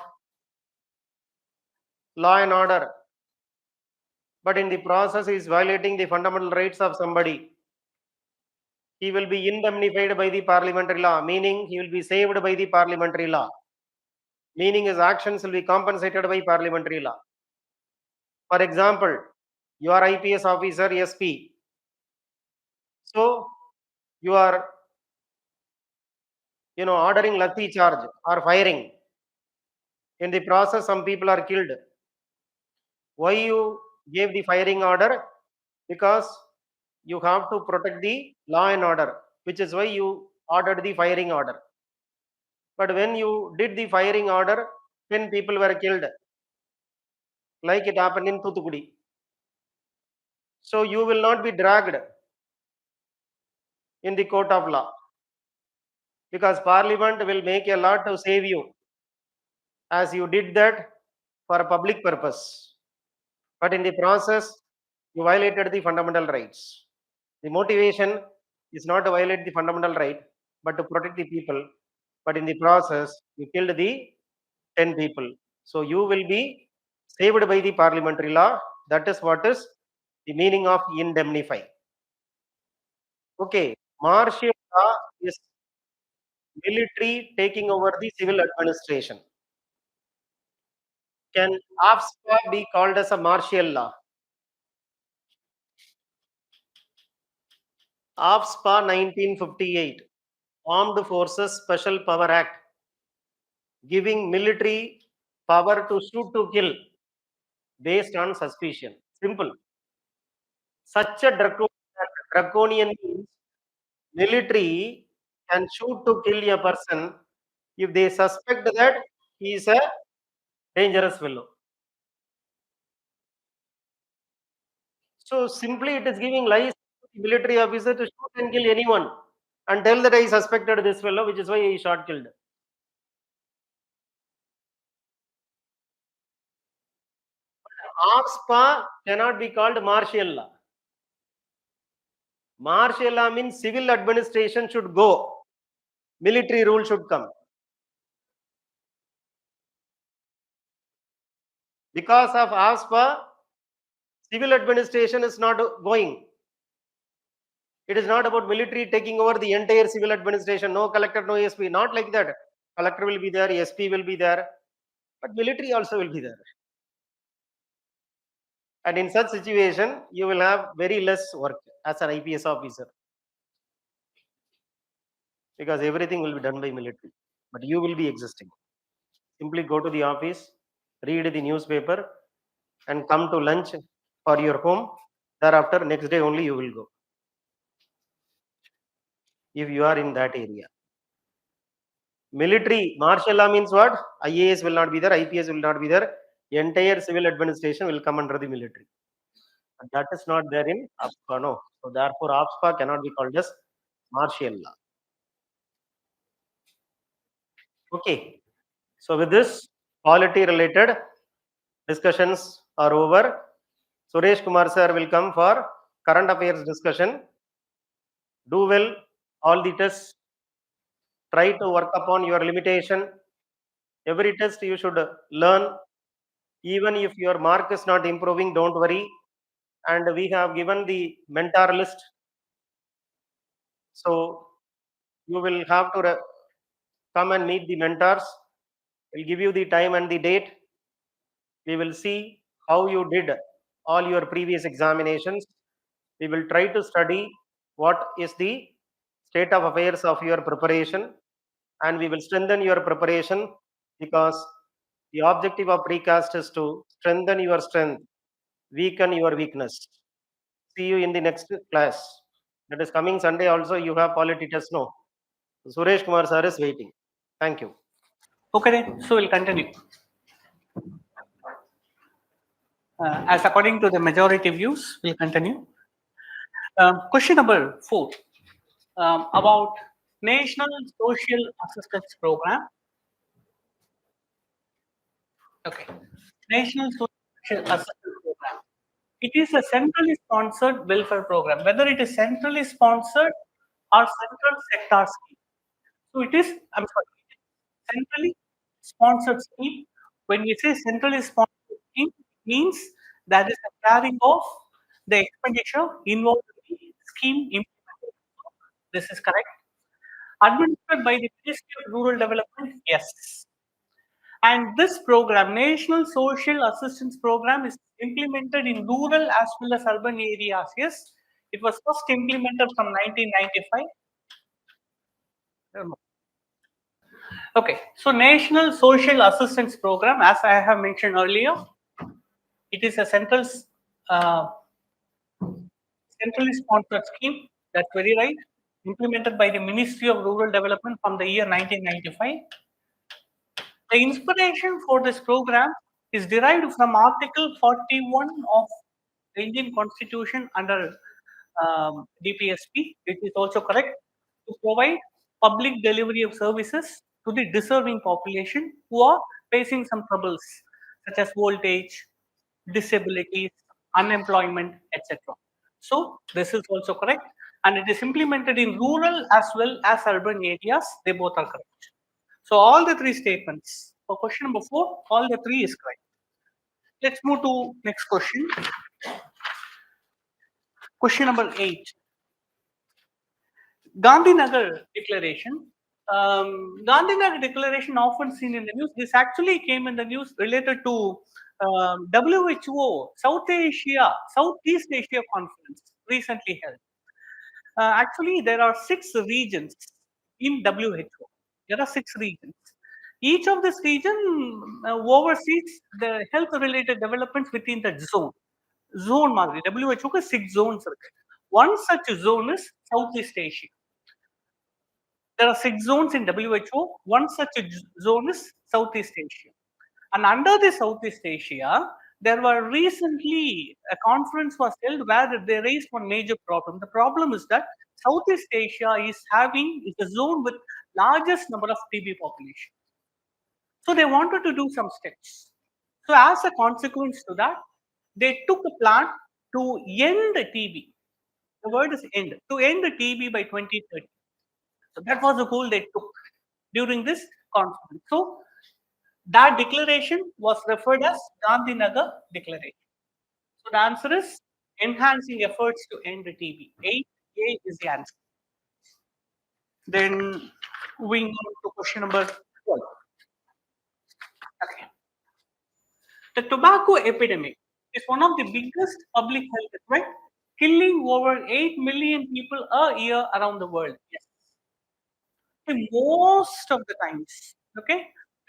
law and order, but in the process he is violating the fundamental rights of somebody. He will be indemnified by the parliamentary law, meaning he will be saved by the parliamentary law, meaning his actions will be compensated by parliamentary law. For example, you are IPS officer, SP. So you are, ordering lathi charge or firing. In the process, some people are killed. Why you gave the firing order? Because you have to protect the law and order, which is why you ordered the firing order. But when you did the firing order, 10 people were killed, like it happened in Thuthukudi. So you will not be dragged in the court of law, because parliament will make a law to save you, as you did that for a public purpose. But in the process, you violated the fundamental rights. The motivation is not to violate the fundamental right, but to protect the people. But in the process, you killed the 10 people. So you will be saved by the parliamentary law. That is what is the meaning of indemnify. Okay, martial law is military taking over the civil administration. Can AFSPA be called as a martial law? AFSPA 1958, Armed Forces Special Power Act, giving military power to shoot to kill based on suspicion. Simple. Such a draconian means military can shoot to kill a person if they suspect that he is a dangerous fellow. So simply it is giving license to the military officer to shoot and kill anyone and tell that I suspected this fellow, which is why he shot killed. AFSPA cannot be called martial law. Martial law means civil administration should go, military rule should come. Because of AFSPA, civil administration is not going. It is not about military taking over the entire civil administration. No collector, no SP. Not like that. Collector will be there, SP will be there, but military also will be there. And in such situation, you will have very less work as an IPS officer, because everything will be done by military. But you will be existing. Simply go to the office, read the newspaper, and come to lunch for your home. Thereafter, next day only you will go, if you are in that area. Military, martial law means what? IAS will not be there, IPS will not be there. Entire civil administration will come under the military. But that is not there in APSPA, no. So therefore, APSPA cannot be called as martial law. Okay. So with this, polity related discussions are over. Suresh Kumar sir will come for current affairs discussion. Do well, all the tests. Try to work upon your limitation. Every test you should learn. Even if your mark is not improving, don't worry. And we have given the mentor list. So you will have to come and meet the mentors. We'll give you the time and the date. We will see how you did all your previous examinations. We will try to study what is the state of affairs of your preparation, and we will strengthen your preparation, because the objective of precast is to strengthen your strength, weaken your weakness. See you in the next class. That is coming Sunday also. You have polity test. No. Suresh Kumar sir is waiting. Thank you. Okay, then. So we'll continue. As according to the majority views, we'll continue. Question number 4 about National Social Assistance Program. Okay, National Social Assistance Program. It is a centrally sponsored welfare program, whether it is centrally sponsored or central sector scheme. So it is, I'm sorry, centrally sponsored scheme. When we say centrally sponsored scheme, it means that is a carrying of the expenditure involved in the scheme implementation. This is correct. Administered by the Ministry of Rural Development, yes. And this program, National Social Assistance Program, is implemented in rural as well as urban areas. Yes, it was first implemented from 1995. Okay, so National Social Assistance Program, as I have mentioned earlier, it is a uh, centrally sponsored scheme. That's very right. Implemented by the Ministry of Rural Development from the year 1995. The inspiration for this program is derived from Article 41 of the Indian Constitution under DPSP, which is also correct, to provide public delivery of services to the deserving population who are facing some troubles such as voltage, disabilities, unemployment, etc. So this is also correct, and it is implemented in rural as well as urban areas. They both are correct. So all the three statements for question number 4, all the three is correct. Let's move to next question. Question number 8. Gandhinagar Declaration. Gandhinagar Declaration often seen in the news. This actually came in the news related to WHO Southeast Asia conference recently held. Actually, there are 6 regions in WHO. There are 6 regions. Each of this region oversees the health-related developments within that zone. Zone மாதிரி WHO க்கு 6 zones இருக்கு. One such zone is Southeast Asia. There are 6 zones in WHO. One such zone is Southeast Asia. And under the Southeast Asia, there were recently a conference was held where they raised one major problem. The problem is that Southeast Asia is a zone with largest number of TB population. So they wanted to do some steps. So as a consequence to that, they took a plan to end TB. The word is end. To end the TB by 2030. So that was the goal they took during this conference. So that declaration was referred as Gandhinagar Declaration. So the answer is enhancing efforts to end the TB. 8A is the answer. Then moving on to question number 12. Okay. The tobacco epidemic is one of the biggest public health threats, killing over 8 million people a year around the world. Yes. Okay, most of the times, okay,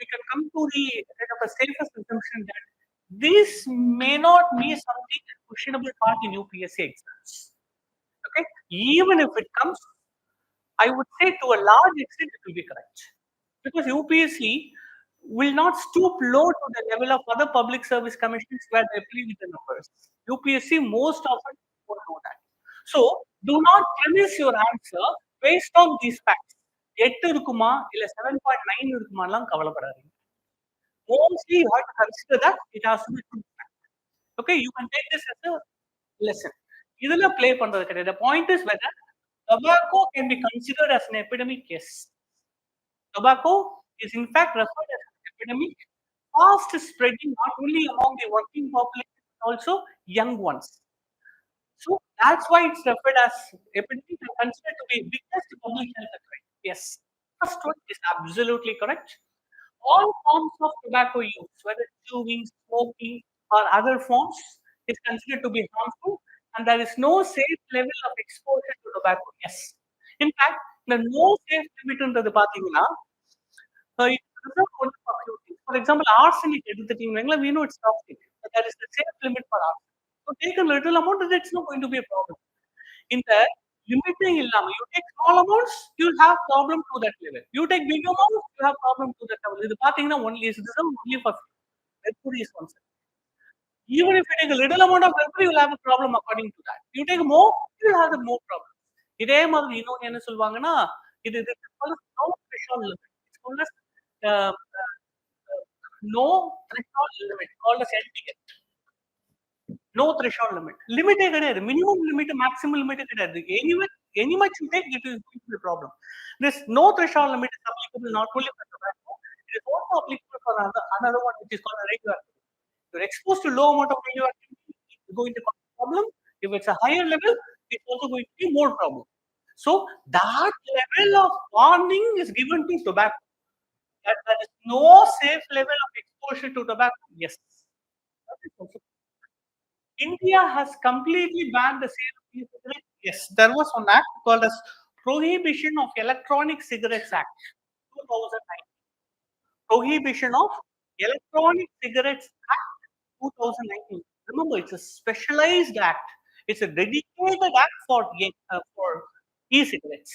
we can come to the kind of a safest assumption that this may not be something questionable part in UPSC exams. Okay, even if it comes, I would say to a large extent it will be correct. because UPSC will not stoop low to the level of other public service commissions where they play with the numbers. UPSC most often won't do that. So do not premise your answer based on these facts. 8 இருக்குமா இல்ல 7.9 இருக்குமாலாம் கவலைப்படாதீங்க. Mostly you have to consider that it has to be true fact. Okay, you can take this as a lesson. இதுல play பண்றது கிடையாது. The point is whether tobacco can be considered as an epidemic. Yes. Tobacco is in fact referred as an epidemic, fast spreading not only among the working population but also young ones. So that's why it's referred as epidemic and considered to be biggest public health threat. Yes, first one is absolutely correct. All forms of tobacco use, whether chewing, smoking, or other forms, is considered to be harmful, and there is no safe level of exposure to tobacco. Yes, in fact, the no safe limit into the pathina. It reserved only for few things. For example, arsenic எடுத்துட்டீங்கன்னா, we know it's toxic, but there is a safe limit for arsenic. So take a little amount, and it's not going to be a problem. In the limiting illama, you take small amounts, you'll have problem to that level. You take big amounts, you have problem to that level. இது பாத்தீங்கன்னா only is reserved only for mercury is concerned. Even if you take a little amount of mercury, you'll have a problem according to that. You take more, you'll have the more problem. இதே மாதிரி இன்னொன்னு என்ன சொல்லுவாங்கன்னா, இது no threshold limit. It's called as uh, no threshold limit, called as NTL. No threshold limit. Limit கிடையாது. Minimum limit, maximum limit கிடையாது. Any much you take, it is going to be a problem. This no threshold limit is applicable not only for tobacco, it is also applicable for another one which is called a radioactivity. If you're exposed to low amount of radioactivity, it's going to cause a problem. If it's a higher level, it's also going to be more problem. So that level of warning is given to tobacco. That there is no safe level of exposure to tobacco. Yes. That is also. India has completely banned the sale of e-cigarettes. Yes, there was an act called as Prohibition of Electronic Cigarettes Act, 2009. Prohibition of Electronic Cigarettes Act, 2019. Remember, it's a specialized act. It's a dedicated act for e-cigarettes.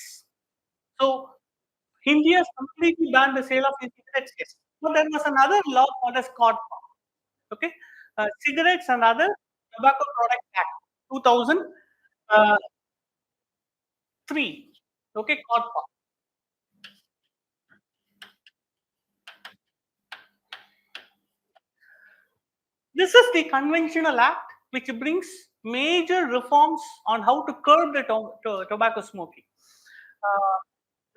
So India has completely banned the sale of e-cigarettes. Yes, but there was another law called as CODPA. Okay, Cigarettes and Other Tobacco Product Act, 2003. Okay, CODPA. This is the conventional act which brings major reforms on how to curb the tobacco smoking.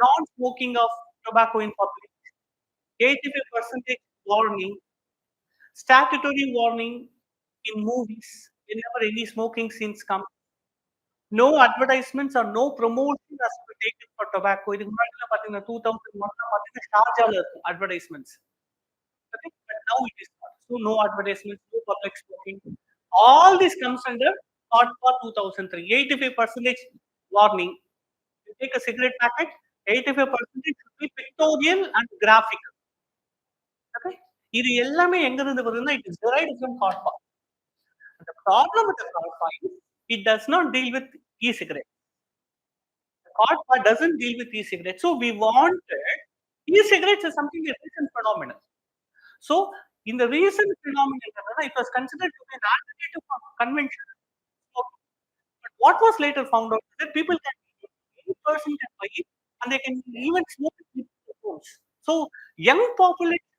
Non-smoking of tobacco in public, 85% warning, statutory warning in movies whenever any smoking scenes come. No advertisements or no promotion has to be taken for tobacco. இதுக்கு முன்னாடி பாத்தீங்கன்னா 2001 பாத்தீங்கன்னா ஷார்ஜால இருக்கும் advertisements. Okay, but now it is not. So no advertisements, no public smoking. All this comes under Part 2003. 85% warning. You take a cigarette packet, 85% should be pictorial and graphical. Okay, இது எல்லாமே எங்க இருந்து வருதுன்னா it is derived from CODPA. The problem with the CODPA is it does not deal with e-cigarettes. The CODPA doesn't deal with e-cigarettes. So we wanted e-cigarettes is something a recent phenomenon. So in the recent phenomenon, it was considered to be an alternative of conventional smoking. But what was later found out is that people can, any person can buy it, and they can even smoke it with their phones. So young population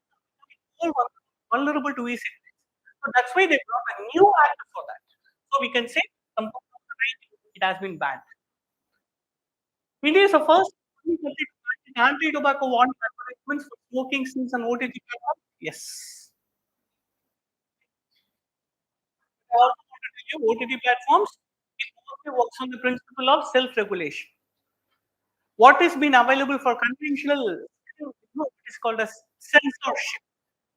are more vulnerable to e-cigarettes. So that's why they brought a new act for that. So we can say from 2019 it has been banned. India is the first country to ban anti-tobacco warning advertisements for smoking scenes and OTT platforms. Yes. I also want to tell you, OTT platforms, it mostly works on the principle of self-regulation. What is been available for conventional, it is called as censorship.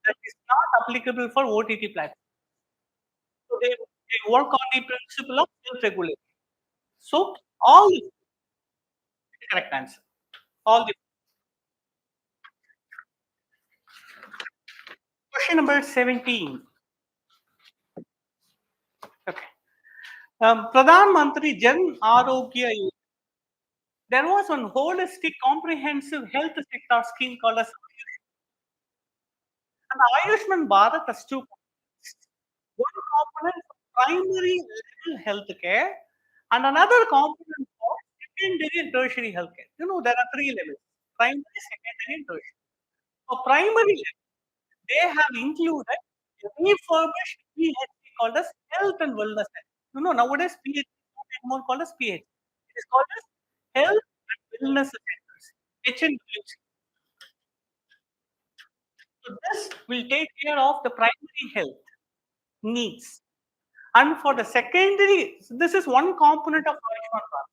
That is not applicable for OTT platforms. So they work on the principle of self-regulation. So all the correct answer. All the question number 17. Okay. Pradhan Mantri Jan Arogya Yojana. There was one holistic, comprehensive health sector scheme called as And the Ayushman Bharat has two components. One component for primary level healthcare and another component for secondary and tertiary healthcare. You know, there are three levels: primary, secondary, and tertiary. For primary level, they have included a refurbished PhD called as Health and Wellness Center. You know, nowadays PhD is not anymore called as PhD. It is called as Health and Wellness Centers, HNWC. So this will take care of the primary health needs. And for the secondary, this is one component of Ayushman Bharat.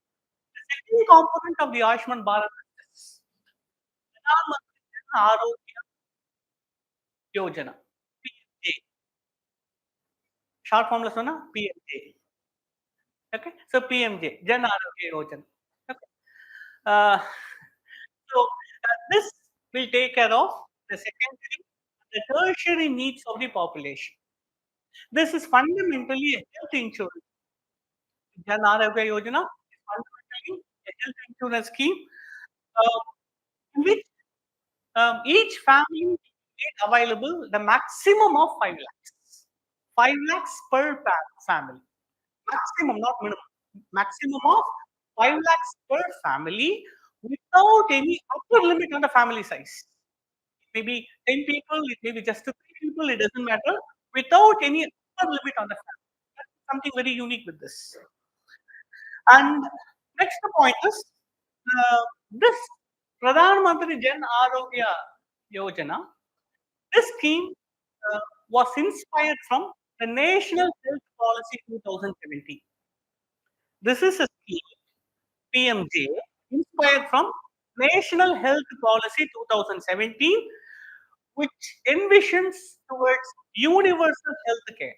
The second component of the Ayushman Bharat is Pradhan Mantri Jan Arogya Yojana, PMJ. Short form la sona PMJ. Okay, so PMJ, Jan Arogya Yojana. Okay. Uh, this will take care of the secondary and the tertiary needs of the population. This is fundamentally a health insurance. Jan Arogya Yojana is fundamentally a health insurance scheme in which each family made available the maximum of 5 lakhs. 5 lakhs per family. Maximum, not minimum. Maximum of 5 lakhs per family without any upper limit on the family size. It may be 10 people, it may be just 3 people, it doesn't matter. Without any upper limit on the family. That's something very unique with this. And next point is this Pradhan Mantri Jan Arogya Yojana. This scheme was inspired from the National Health Policy 2017. This is a scheme, PMJ, inspired from National Health Policy 2017, which envisions towards universal health care.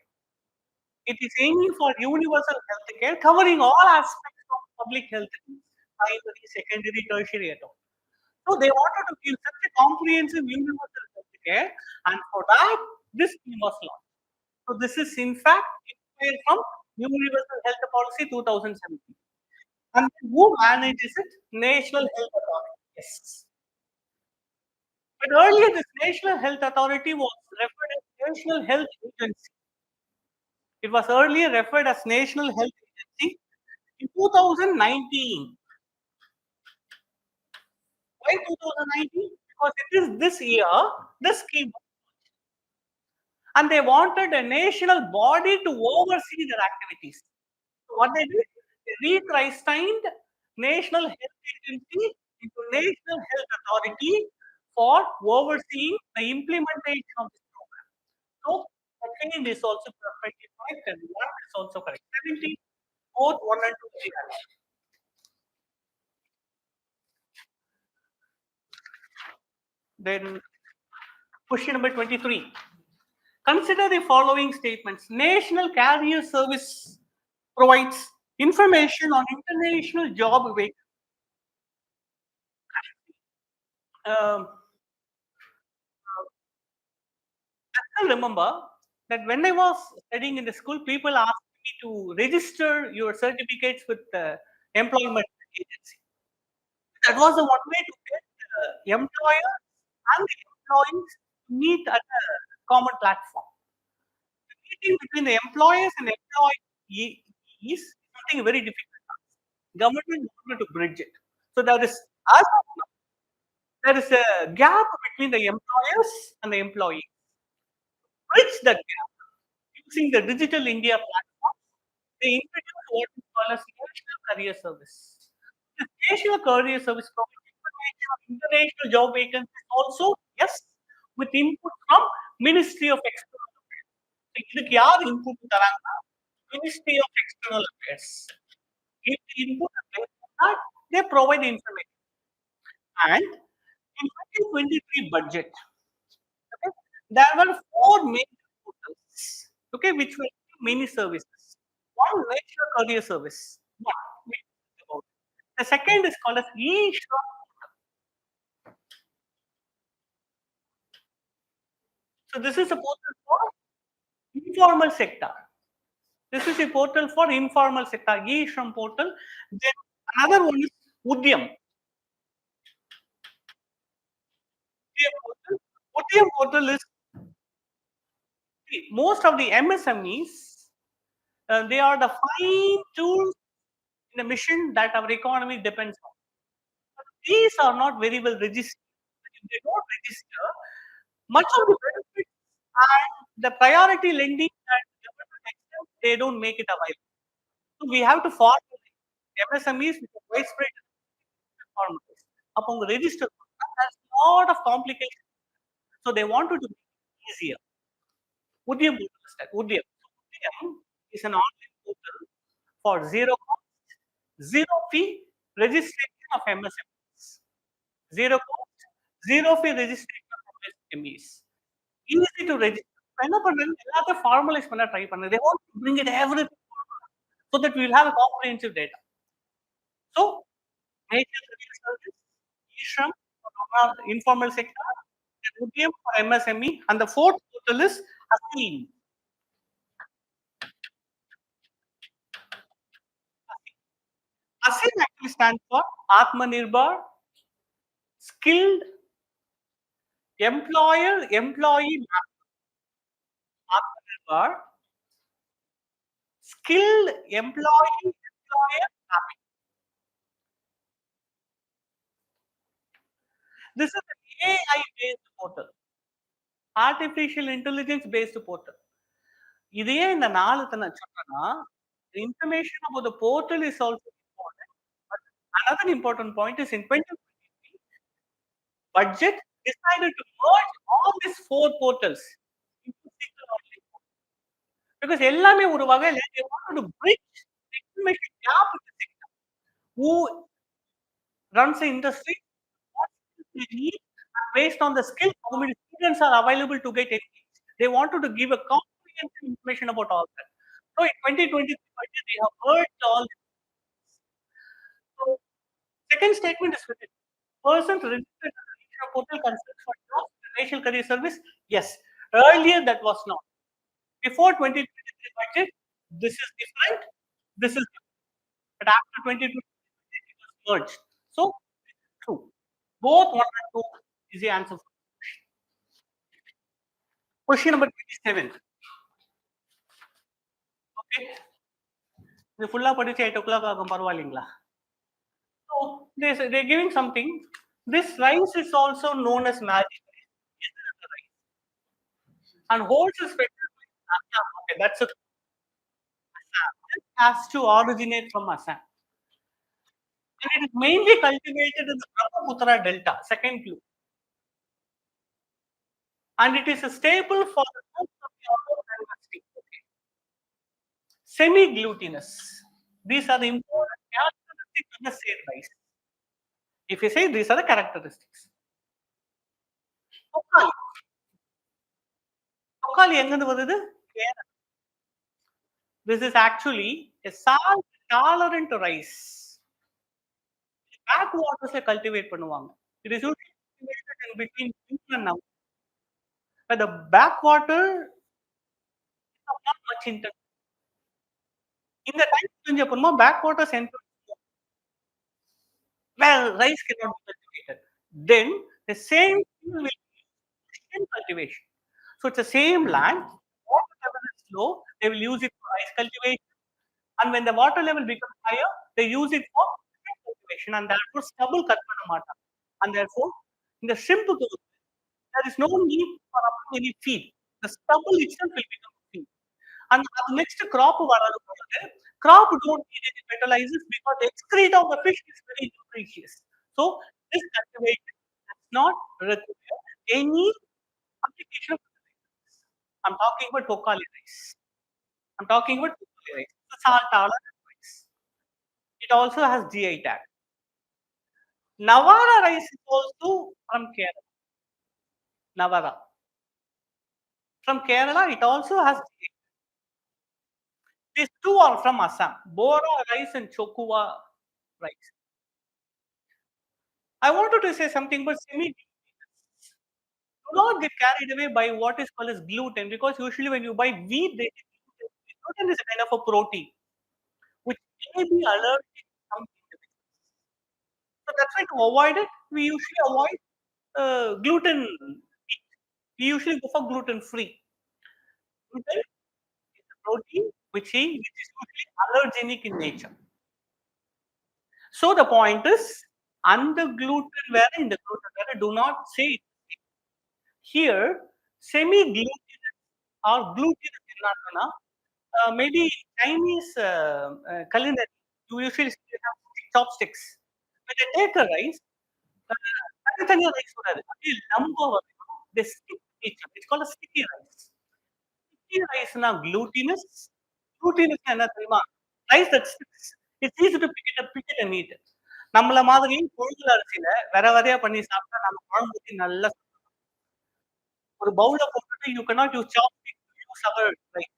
It is aiming for universal health care, covering all aspects of public health needs, primary, secondary, tertiary, at all. So they wanted to give such a comprehensive universal health care, and for that, this scheme was launched. So this is in fact inspired from Universal Health Policy 2017. And who manages it? National Health Authority. Yes. But earlier, this National Health Authority was referred as National Health Agency. It was earlier referred as National Health Agency in 2019. Why 2019? Because it is this year, this scheme was launched. And they wanted a national body to oversee their activities. So what they did, they rechristened National Health Agency into National Health Authority for overseeing the implementation of this program. So second is also perfectly correct and one is also correct. 17, both 1 and 2 is correct. Then question number 23. Consider the following statements. National Carrier Service provides information on international job vacancies. I still remember that when I was studying in the school, people asked me to register your certificates with the employment agency. That was the one way to get the employer and the employees to meet at a common platform. The meeting between the employers and employees is something very difficult. Government wanted to bridge it. So there is, as of now, there is a gap between the employers and the employees. Bridge that gap using the Digital India platform, they introduced what is called as National Career Service. The National Career Service provides information on international job vacancies also, yes, with input from Ministry of External Affairs. So, இதுக்கு யார் input தராங்கன்னா Ministry of External Affairs. Give the input and based on that, they provide the information. And in 2023 budget, okay, there were 4 major portals, okay, which were many services. One, National Career Service. One, we talked about. The second is called as e-shop. So this is a portal for informal sector. This is a portal for informal sector, e-shop portal. Then another one is Udyam. Udyam portal is most of the MSMEs, they are the fine tools in the mission that our economy depends on. But these are not very well registered. If they don't register, much of the benefits and the priority lending that government extends, they don't make it available. So we have to formulate MSMEs which are widespread formalized upon the register. There's a lot of complications. So they wanted to make it easier. Udyam portal is that. Udyam. So Udyam is an online portal for zero cost, zero fee registration of MSMEs. Zero cost, zero fee registration of MSMEs. Easy to register. என்ன பண்றாங்க எல்லாத்தையும் formalise பண்ண try பண்ணு. They want to bring it everything so that we will have a comprehensive data. So, nature civil service, e-shram for informal sector, and Udyam for MSME, and the fourth portal is ASIN. ASIN actually stands for Atmanirbhar Skilled Employee Atmanirbhar Skilled Employer Mapping. This is an AI-based portal, artificial intelligence-based portal. இதையே இந்த நாளுக்கு நான் சொல்றேன்னா, the information about the portal is also important. But another important point is in 2023, budget decided to merge all these four portals into single online portal. Because எல்லாமே ஒரு வகையில they wanted to bridge the information gap in the sector. Who runs the industry, what skills they need, and based on the skills, how many students are available to get engaged. They wanted to give a comprehensive information about all that. So in 2023 budget, they have merged all this. So second statement is written. Persons registered in the National portal can search for jobs in the National Career Service. Yes, earlier that was not. Before 2023 budget, this is different. This is different. But after 2023, it was merged. So true. Both 1 and 2 is the answer for the question. Question number 27. Okay. இது ஃபுல்லா படிச்சு 8 o'clock ஆகும் பரவாயில்லைங்களா? So they're giving something. This rice is also known as magic rice. Is it the rice? And holds a special place in Assam. Okay, that's it. Assam. This has to originate from Assam. And it is mainly cultivated in the Brahmaputra Delta. Second clue. And it is a staple for the rest of the Oro dynasty. Okay. Semi-glutinous. These are the important characteristics of the said rice. If you say these are the characteristics. Tokali. Tokali எங்கிருந்து வருது? Kerala. This is actually a salt tolerant rice. Backwaters cultivate பண்ணுவாங்க. It is usually cultivated in between June and now. But the backwater is not much interest. In the time புரிஞ்ச அப்புறமா backwaters enter. Well, rice cannot be cultivated. Then the same thing will be in cultivation. So it's the same land. Water level is low. They will use it for rice cultivation. And when the water level becomes higher, they use it for shrimp cultivation. And therefore, stubble cut பண்ண மாட்டாங்க. And therefore, in the shrimp growth, there is no need for applying any feed. The stubble itself will become feed. And the next crop வராது பொழுது, crop don't need any fertilizers because the excrete of the fish is very nutritious. So this cultivation does not require any application of fertilizers. I'm talking about Tokali rice. I'm talking about Tokali rice. It's a salt tolerant rice. It also has GI tag. Navara rice is also from Kerala. Navara. From Kerala, it also has GI tag. These two are from Assam. Bora rice and Chokuwa rice. I wanted to say something about semi-glutinous. Do not get carried away by what is called as gluten because usually when you buy wheat, they say gluten. Gluten is a kind of a protein which may be allergic to some individuals. So that's why to avoid it, we usually avoid gluten. We usually go for gluten free. Gluten is a protein which is usually allergenic in nature. So the point is, அந்த gluten வேற இந்த gluten வேற, do not say it. Here semi-glutinous or glutinous என்னன்னா, maybe Chinese culinary, you usually have chopsticks. When they take a rice, தனித்தனியா rice வராது, அப்படியே லம்பா வரும். They stick to each other. It's called a sticky rice. Sticky rice na glutinous. Glutinous என்ன தெரியுமா? Rice that sticks. It's easy to pick it and eat it. நம்மள மாதிரி புழுங்கல் அரிசியில வேற வேறையா பண்ணி சாப்பிட்டா நம்ம குழம்பு ஊத்தி நல்லா ஒரு பவுல்ல போட்டுட்டு you cannot use chopstick to use our rice.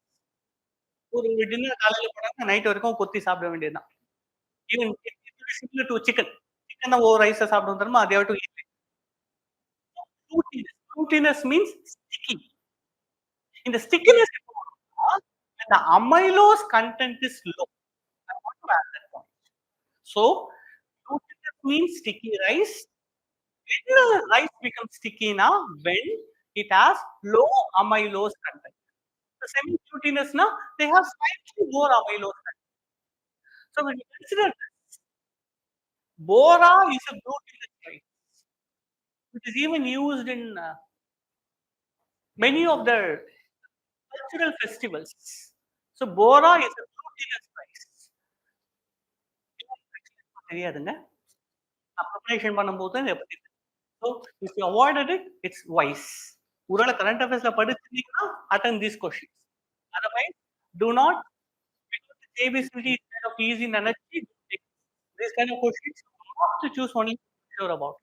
ஒரு டின்னர் காலையில போடாம நைட் வரைக்கும் கொத்தி சாப்பிட வேண்டியதுதான். Even it is similar to chicken. Chicken தான் ஒரு ரைஸ சாப்பிடுவோம் தெரியுமா? They have to eat it. Glutinous. Glutinous means sticky. இந்த stickiness எப்போ வரும்னா, when the amylose content is low. I want to add that point. So, glutinous means sticky rice. When the rice becomes sticky now, when it has low amylose content. The semi-glutinous now, they have slightly more amylose content. So when you consider this, bora is a glutinous rice, which is even used in many of the cultural festivals. So bora is a glutinous rice. தெரியாதுங்க. நான் preparation பண்ணும்போது இதை பத்தி. So if you avoided it, it's wise. ஒருவேளை current அஃபேர்ஸ்ல படிச்சிருந்தீங்கன்னா attend these questions. Otherwise, do not, because the ABCD is kind of easy and energy. These kind of questions, you have to choose only sure about.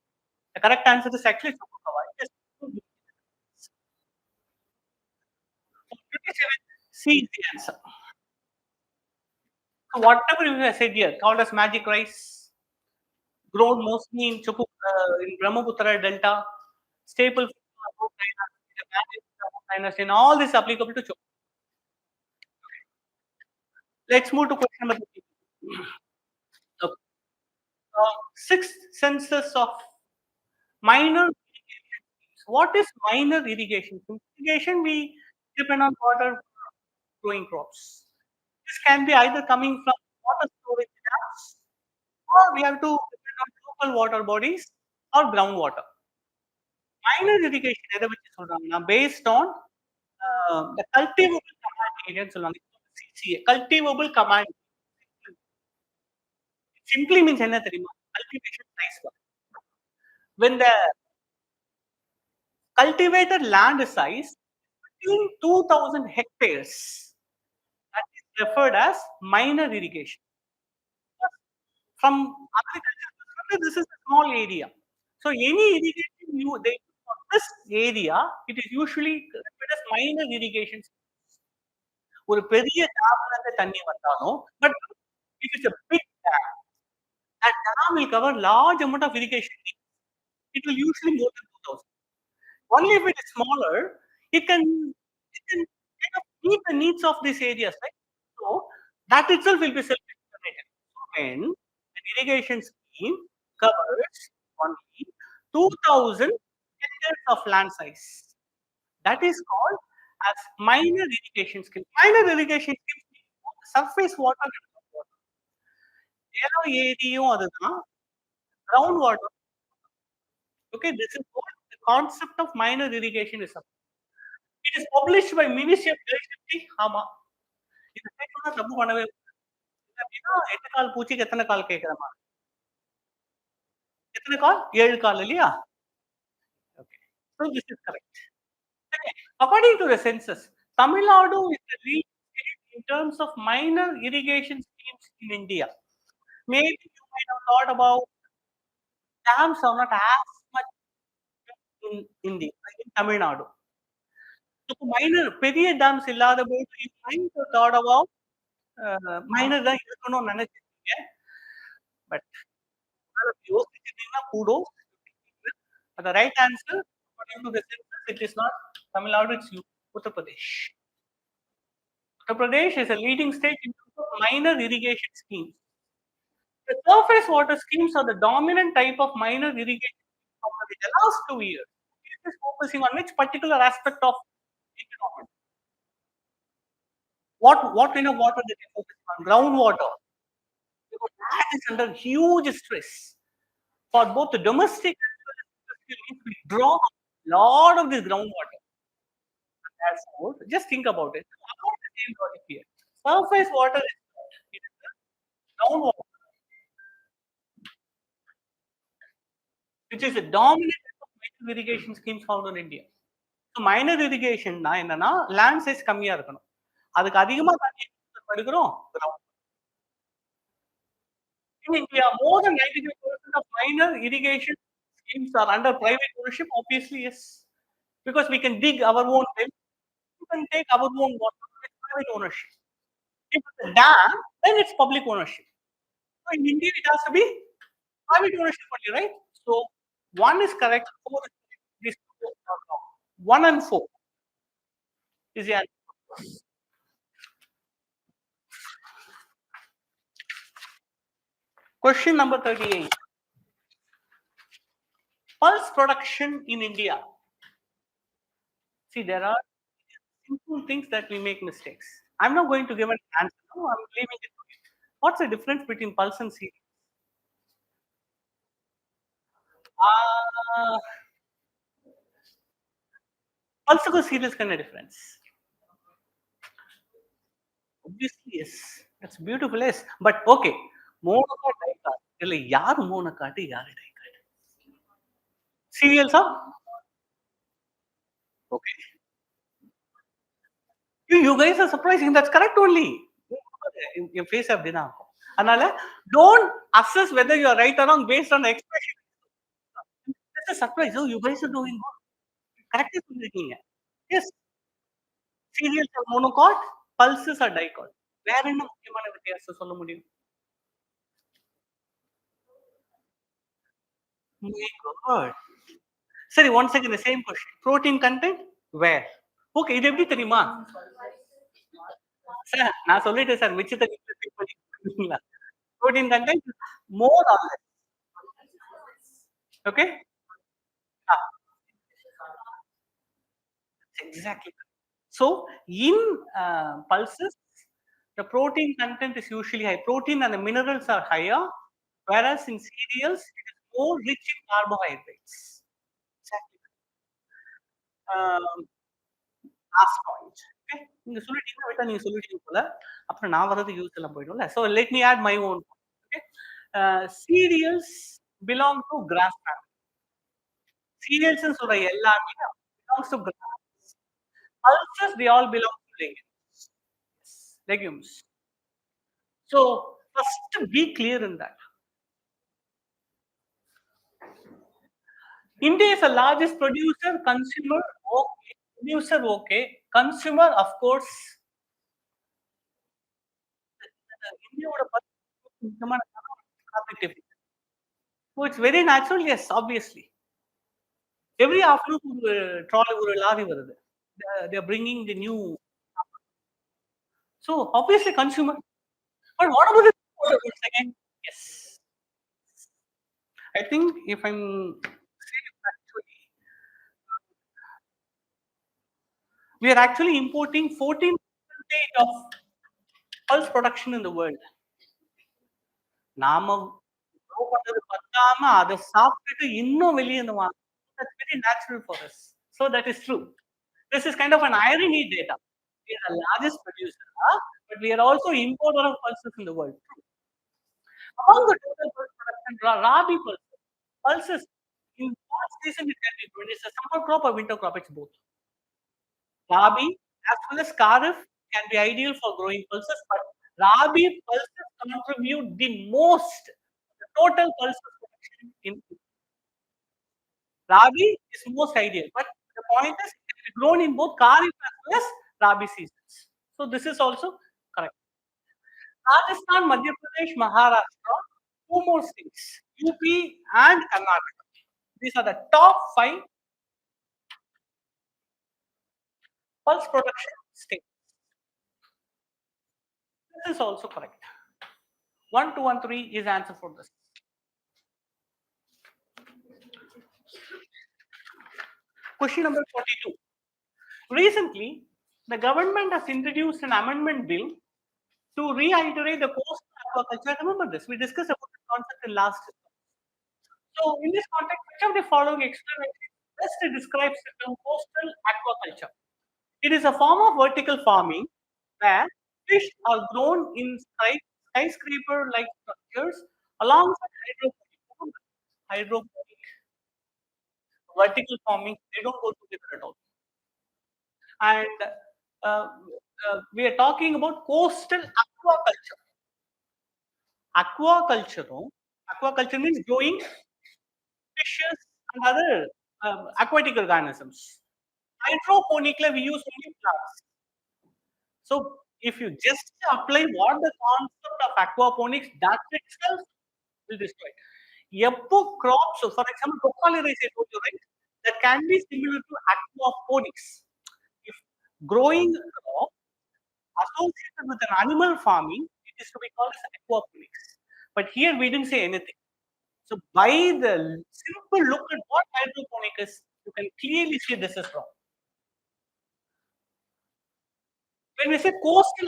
The correct answer is actually Chukukava. Yes. So 27, C is the answer. So whatever you have said here, called as magic rice, grown mostly in in Brahmaputra Delta, staple food in all this applicable to Chukuk. Let's move to question number 3. Okay. Sixth census of minor irrigation schemes. What is minor irrigation? Irrigation, we depend on water growing crops. This can be either coming from water storage dams, or we have to depend on local water bodies or groundwater. Minor irrigation எதை வச்சு சொல்றாங்கன்னா, based on the cultivable command area சொல்லுவாங்க. CCA, cultivable command. Simply means என்ன தெரியுமா? Cultivation size. When the cultivated land size between 2000 hectares, that is referred as minor irrigation. From agriculture perspective, this is a small area. So any irrigation they for this area, it is usually referred as minor irrigation. ஒரு பெரிய டேம்ல இருந்து தண்ணி வந்தாலும், but if it's a big dam, that dam will cover large amount of irrigation needs. It will usually more than 2000. Only if it is smaller, it can kind of meet the needs of these areas, right? So that itself will be self-explanatory. So when an irrigation scheme covers only 2000 hectares of land size, that is called as minor irrigation scheme. Minor irrigation scheme surface water and groundwater. Yellow area அதுதான் ground water. Okay, this is what the concept of minor irrigation is about. It is published by Ministry of Electricity. ஆமா, இந்த statement தப்பு பண்ணவே அப்படின்னா 8 கால் பூச்சிக்கு எத்தனை கால் கேட்கிறமா? எத்தனை கால்? 7 கால் இல்லையா? Okay, so this is correct. Okay. According to the census, Tamil Nadu is the lead state in terms of minor irrigation schemes in India. Maybe you might have thought about dams are not as much in India, like in Tamil Nadu. So minor பெரிய dams இல்லாத போது you might have thought about minor தான் இருக்கணும்னு நினைச்சிருக்கீங்க. But யோசிச்சிட்டீங்கன்னா kudos. But the right answer, according to the census, it is not Tamil Nadu, it's Uttar Pradesh. Uttar Pradesh is a leading state in terms of minor irrigation schemes. The surface water schemes are the dominant type of minor irrigation over the last 2 years. It is focusing on which particular aspect of environment? What kind of water that they focus on? Groundwater. Because that is under huge stress. For both the domestic as well as industrial needs, we draw a lot of this groundwater. Therefore, just think about it. About the same logic here. Surface water is what? It is the groundwater, which is the dominant type of minor irrigation schemes found in India. So minor irrigation என்னன்னா land size கம்மியா இருக்கணும். அதுக்கு அதிகமா தண்ணி எடுக்கிறோம் ground. In India, more than 95% of minor irrigation schemes are under private ownership. Obviously, yes, because we can dig our own well, we can take our own water with private ownership. If it's a dam, then it's public ownership. So in India, it has to be private ownership only, right? So one is correct, four is correct. These two are wrong. 1 and 4 is the answer. Question number 38. Pulse production in India. See, there are simple things that we make mistakes. I'm not going to give an answer. No, I'm leaving it to you. What's the difference between pulse and serial? Uh, pulse and serials kind of difference. Obviously, yes. That's beautiful, yes. But okay, monocard, dicard. Really, yaar monocard, yaar dicard. Serials are okay. You guys are surprising. That's correct only. Your face have dinner. Another, don't assess whether you are right or wrong based on the expression. That's a surprise. Oh, you guys are doing good. Correct சொல்லிருக்கீங்க. Yes, serials are monocot, pulses are dicot. வேற என்ன முக்கியமான வித்தியாசம் சொல்ல முடியும்? My God. சரி, once again the same question. Protein content where? Okay, இது எப்படி தெரியுமா? சார் நான் சொல்லிட்டேன் சார் மிச்சத்தை நீங்க check பண்ணிக்கிறீங்களா? Protein content more or less. Okay? Ah, exactly. So in pulses, the protein content is usually high. Protein and the minerals are higher, whereas in cereals, it is more rich in carbohydrates. Exactly. Last point. Okay. நீங்க சொல்லிட்டீங்க விட்டா நீங்க சொல்லிட்டீங்க போல. அப்புறம் நான் வரது use எல்லாம் போயிடும்ல. So let me add my own. Okay. Cereals belong to grass family. Cereals சொல்ற எல்லாமே belongs to grass. Pulses they all belong to legumes. Legumes. So first be clear in that. India is the largest producer, consumer, okay. Producer, okay. Consumer, of course. Indiaவோட முக்கியமான காரணம். So it's very natural, yes, obviously. Every afternoon ஒரு trolley ஒரு lorry வருது. They are bringing the new. So obviously consumer. But what about the goods again? Yes. I think if I'm saying actually, we are actually importing 14% of pulse production in the world. நாம grow பண்றது பத்தாம அதை சாப்பிட்டுட்டு இன்னும் வெளியே இருந்து வாங்க. That's very natural for us. So that is true. This is kind of an irony data. We are the largest producer, but we are also importer of pulses in the world. Among the total pulse production, rabi pulses. Pulses in what season it can be grown? It's a summer crop or winter crop. It's both. Rabi as well as kharif can be ideal for growing pulses, but rabi pulses contribute the most the total pulses production in rabi is most ideal. But the point is it can be grown in both kharif as well as rabi seasons. So this is also correct. Rajasthan, Madhya Pradesh, Maharashtra, two more states, UP and Karnataka. These are the top 5 pulse production states. This is also correct. 1, 2, and 3 is answer for this. Question number 42. Recently, The government has introduced an amendment bill to reiterate the coastal aquaculture. Remember this, we discussed about the concept in last. So, in this context, which of the following explanation best describes the term coastal aquaculture? It is a form of vertical farming where fish are grown in skyscraper-like structures alongside hydroponic, vertical farming. They don't go together at all. And uh, we are talking about coastal aquaculture. Aquaculture means growing fishes and other aquatic organisms. Hydroponically, we use only plants. So if you just apply what the concept of aquaponics, that itself will destroy it. Epo crops, so for example, broccoli rice, I told you, right? That can be similar to aquaponics. If growing a crop associated with an animal farming, it is to be called as aquaponics. But here we didn't say anything. So by the simple look at what hydroponic is, you can clearly see this is wrong. When we say coastal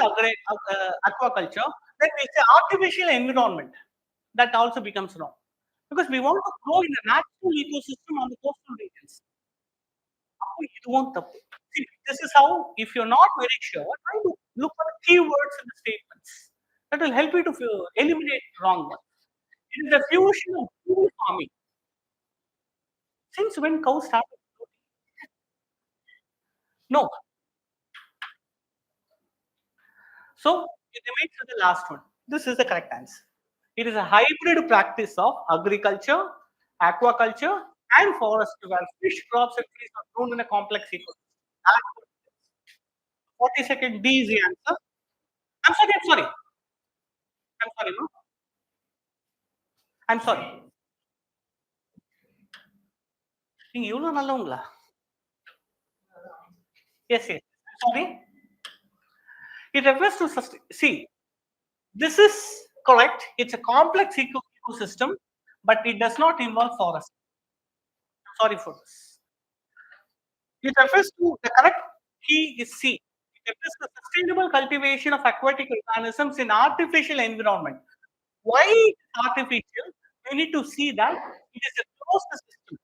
aquaculture, then we say artificial environment. That also becomes wrong. Because we want to grow in a natural ecosystem on the coastal regions. See, this is how, if you're not very sure, try to look for the keywords in the statements. That will help you to eliminate wrong ones. It is the fusion of food farming. Since when cows started? No. So it remains to the last one. This is the correct answer. It is a hybrid practice of agriculture, aquaculture, and forestry where fish, crops, and trees are grown in a complex ecosystem. 40-second D is the answer. I'm sorry. I'm sorry, no? I'm sorry. நீங்க இவ்வளவு நல்லவங்களா? Yes. Sorry. It refers to see. This is correct. It's a complex ecosystem, but it does not involve forest. Sorry for this. It refers to the correct key is C. It refers to sustainable cultivation of aquatic organisms in artificial environment. Why it is artificial? You need to see that it is a closed system.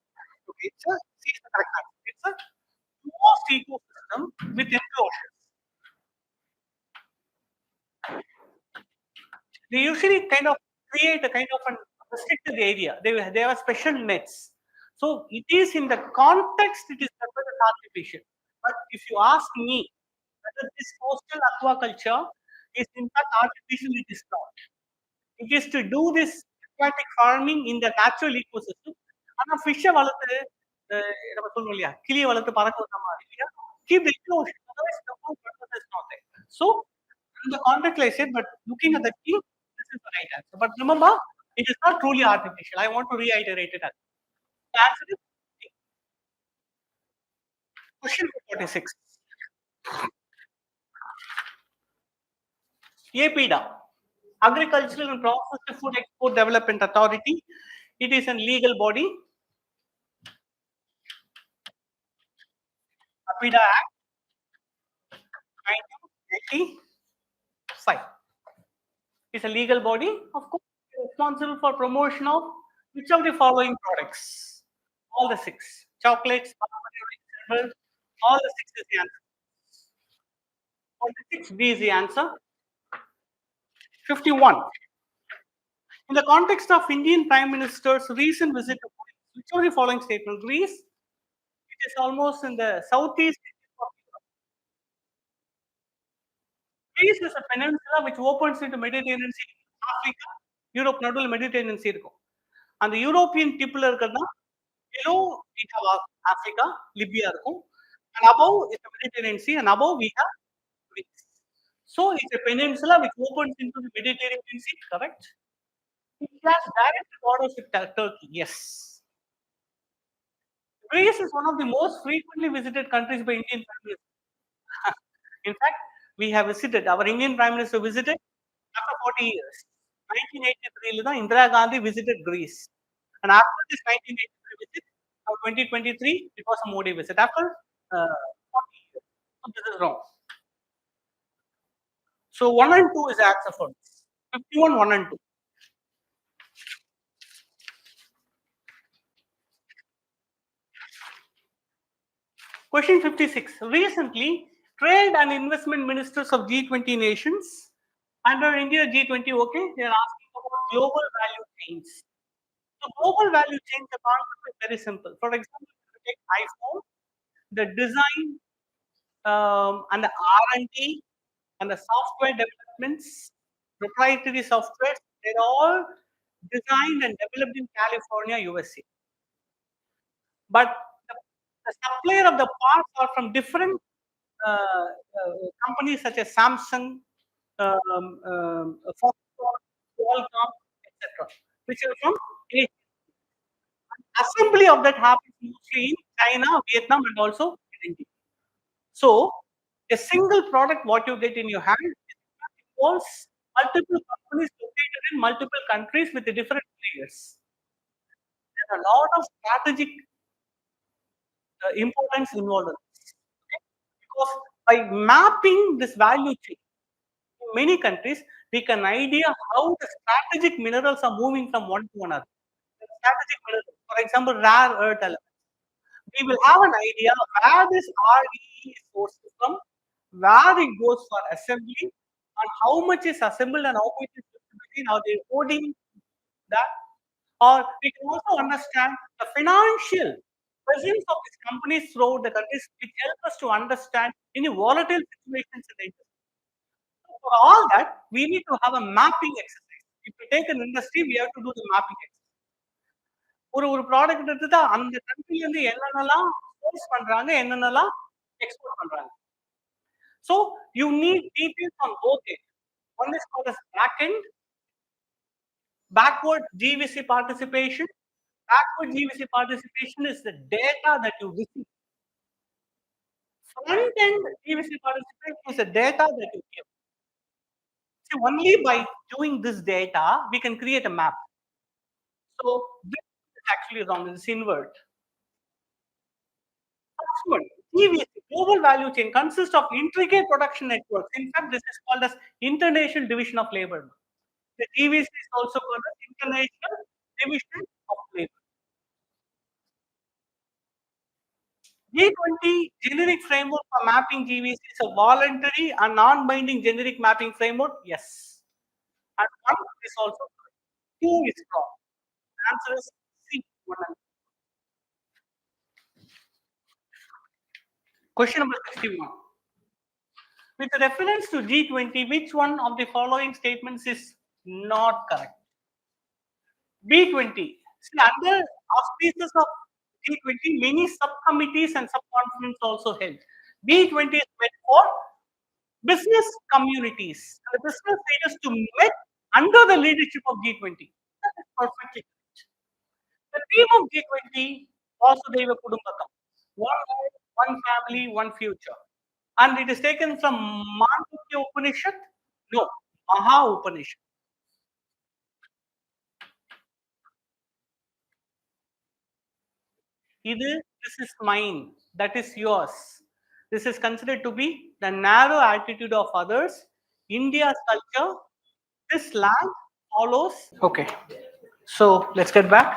Okay, C is the correct answer. It's a closed ecosystem with enclosures. They usually kind of create a kind of a restricted area. They have special nets. So it is in the context it is considered artificial. But if you ask me whether this coastal aquaculture is in fact artificial, it is not. It is to do this aquatic farming in the natural ecosystem. ஆனா ஃபிஷ்ஷை வளர்த்து நம்ம சொல்லணும் இல்லையா கிளியை வளர்த்து பறக்க விட்ட மாதிரி இல்லையா keep the enclosure. Otherwise, the whole purpose is not there. So, in the context I said, but looking at the key, this is the right answer. But remember, it is not truly artificial. I want to reiterate it. The answer is C. Question 46. APDA, Agricultural and Processed Food Export Development Authority. It is a legal body. APDA Act 1985. Is a legal body, of course, responsible for promotion of which of the following products? All the six. Chocolates, all the six is the answer. 46 B is the answer. 51. In the context of Indian Prime Minister's recent visit to Greece, which of the following statement? Greece, it is almost in the southeast of Europe. Greece is a peninsula which opens into Mediterranean Sea. Africa, Europe, நடுவில் Mediterranean Sea இருக்கும். அந்த European டிப்ல இருக்கிறதா below we have Africa, Libya இருக்கும். And above is the Mediterranean Sea, and above we have Greece. So it's a peninsula which opens into the Mediterranean Sea, correct? It has direct borders with Turkey, yes. Greece is one of the most frequently visited countries by Indian Prime Minister. In fact, we have visited, our Indian Prime Minister visited after 40 years. 1983, Indira Gandhi visited Greece. And after this 1983 visit, 2023, it was a Modi visit. After 40 years. So this is wrong. So 1 and 2 is the answer for this. 51, 1 and 2. Question 56. Recently, trade and investment ministers of G20 nations under India G20, okay, they are asking about global value chains. So global value chain, the concept is very simple. For example, if you take iPhone, the design and the R&D and the software developments, proprietary software, they're all designed and developed in California, USA. But the supplier of the parts are from different companies such as Samsung, Foxconn, Qualcomm, etc., which are from Asia. Assembly of that happens mostly in China, Vietnam, and also in India. So, a single product, what you get in your hand, involves multiple companies located in multiple countries with the different players. There's a lot of strategic importance involved in this. Okay? Because by mapping this value chain in many countries, we can idea how the strategic minerals are moving from one to another. The strategic minerals, for example, rare earth elements. We will have an idea where this RE is sourced from, where it goes for assembly, and how much is assembled and how much is distributed. Are they coding that? Or we can also understand the financial presence of these companies throughout the countries, which help us to understand any volatile situations in the industry. So for all that, we need to have a mapping exercise. If we take an industry, we have to do the mapping exercise. ஒரு product எடுத்துட்டா அந்த கண்ட்ரில இருந்து என்னென்னலாம் source பண்றாங்க, என்னென்னலாம் export பண்றாங்க. So you need details on both ends. One is called as back end, backward GVC participation. Backward GVC participation is the data that you receive. Front end GVC participation is the data that you give. See, only by doing this data, we can create a map. So this is actually wrong. It's invert. First one, GVC, global value chain, consists of intricate production networks. In fact, this is called as International Division of Labor. The GVC is also called as International Division of Labor. G20 generic framework for mapping GVC is a voluntary and non-binding generic mapping framework. Yes. And one is also correct. Two is wrong. The answer is C. One and question number 61. With reference to G20, which one of the following statements is not correct? B20. See, under auspices of G20, many subcommittees and subconferences also held. B20 is meant for business communities. And the business leaders to meet under the leadership of G20. That is perfectly correct. The theme of G20 also Vasudhaiva Kudumbakam. One earth, one family, one future. And it is taken from Mandukya Upanishad? No, Maha Upanishad. This is mine, that is yours. This is considered to be the narrow attitude of others. India's culture, this land follows. Okay, so let's get back.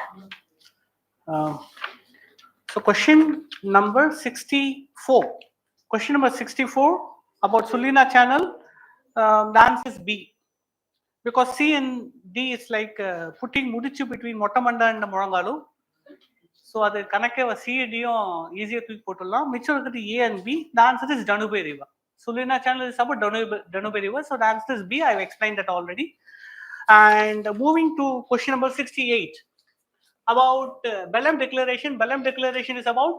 So question number 64. Question number 64 about Sulina channel. The answer is B. Because C and D is like putting mudichu between Motamanda and Morangalu. So அது கணக்கே சிடியும் ஈஸியா தூக்கி போட்டுடலாம். மிச்சம் இருக்கிறது A and B. The answer is Danube River. Sulina channel is about Danube River. So the answer is B. I've explained that already. And moving to question number 68 about Belém Declaration. Belém Declaration is about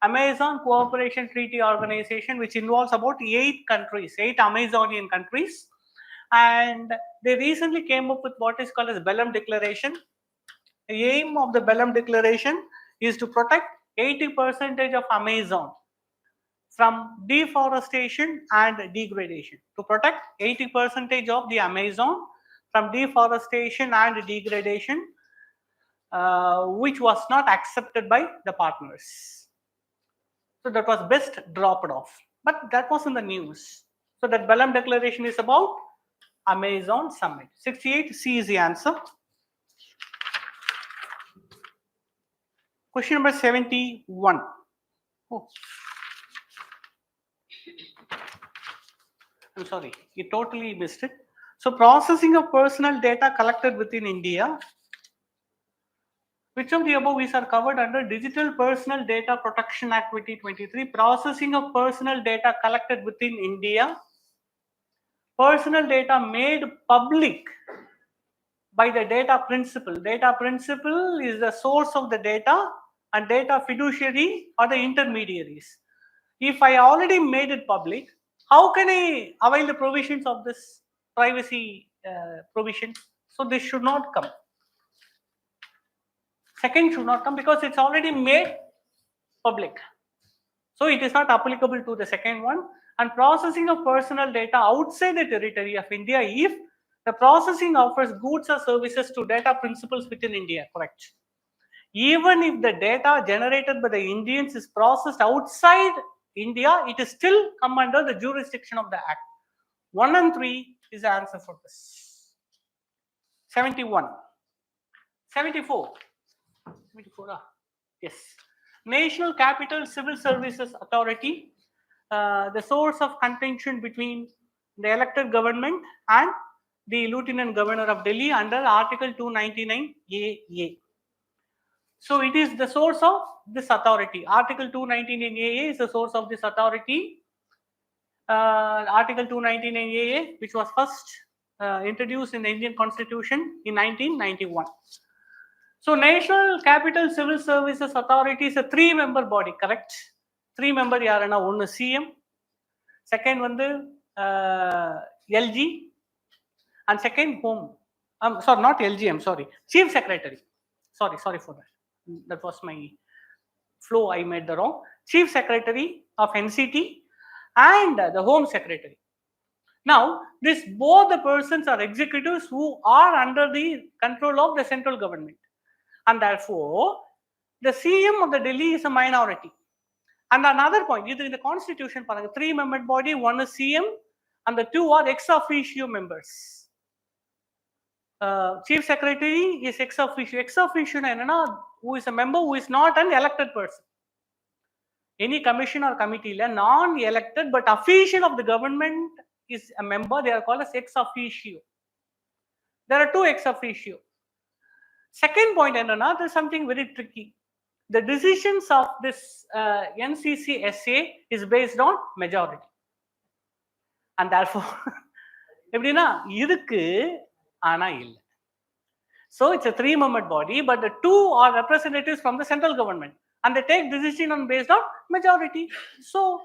Amazon Cooperation Treaty Organization, which involves about 8 countries, 8 Amazonian countries. And they recently came up with what is called as Belém Declaration. The aim of the Belém Declaration is to protect 80% of Amazon from deforestation and degradation. To protect 80% of the Amazon from deforestation and degradation, which was not accepted by the partners. So that was best dropped off. But that was in the news. So that Belém Declaration is about Amazon Summit. 68 C is the answer. Question number 71. Oh, I'm sorry, you totally missed it. So processing of personal data collected within India. Which of the above is are covered under Digital Personal Data Protection Act 2023? Processing of personal data collected within India. Personal data made public by the data principal. Data principal is the source of the data, and data fiduciary are the intermediaries. If I already made it public, how can I avail the provisions of this privacy provision? So this should not come. Second should not come because it's already made public. So it is not applicable to the second one. And processing of personal data outside the territory of India if the processing offers goods or services to data principals within India. Correct. Even if the data generated by the Indians is processed outside India, it is still come under the jurisdiction of the Act. 1 and 3 is the answer for this. 71. 74. 74. Yes. National Capital Civil Services Authority, the source of contention between the elected government and the Lieutenant Governor of Delhi under Article 299 AA. So it is the source of this authority. Article 299 AA is the source of this authority. Article 299 AA, which was first introduced in the Indian Constitution in 1991. So National Capital Civil Services Authority is a 3-member body, correct? 3-member yarana, one CM, second one LG, and second Home. Sorry, not LG, I'm sorry, Chief Secretary. Sorry for that. That was my flow, I made the wrong. Chief Secretary of NCT and the Home Secretary. Now, both the persons are executives who are under the control of the central government. And therefore, the CM of the Delhi is a minority. And another point, either in the constitution, 3-member body, one is CM, and the 2 are ex officio members. Chief Secretary is ex officio. Ex officio who is a member who is not an elected person. Any commission or committee, non-elected but official of the government is a member, they are called as ex officio. There are 2 ex officio. Second point, and another something very tricky. The decisions of this NCCSA is based on majority. And therefore, so it's a 3-member body, but the 2 are representatives from the central government. And they take decision based on majority. So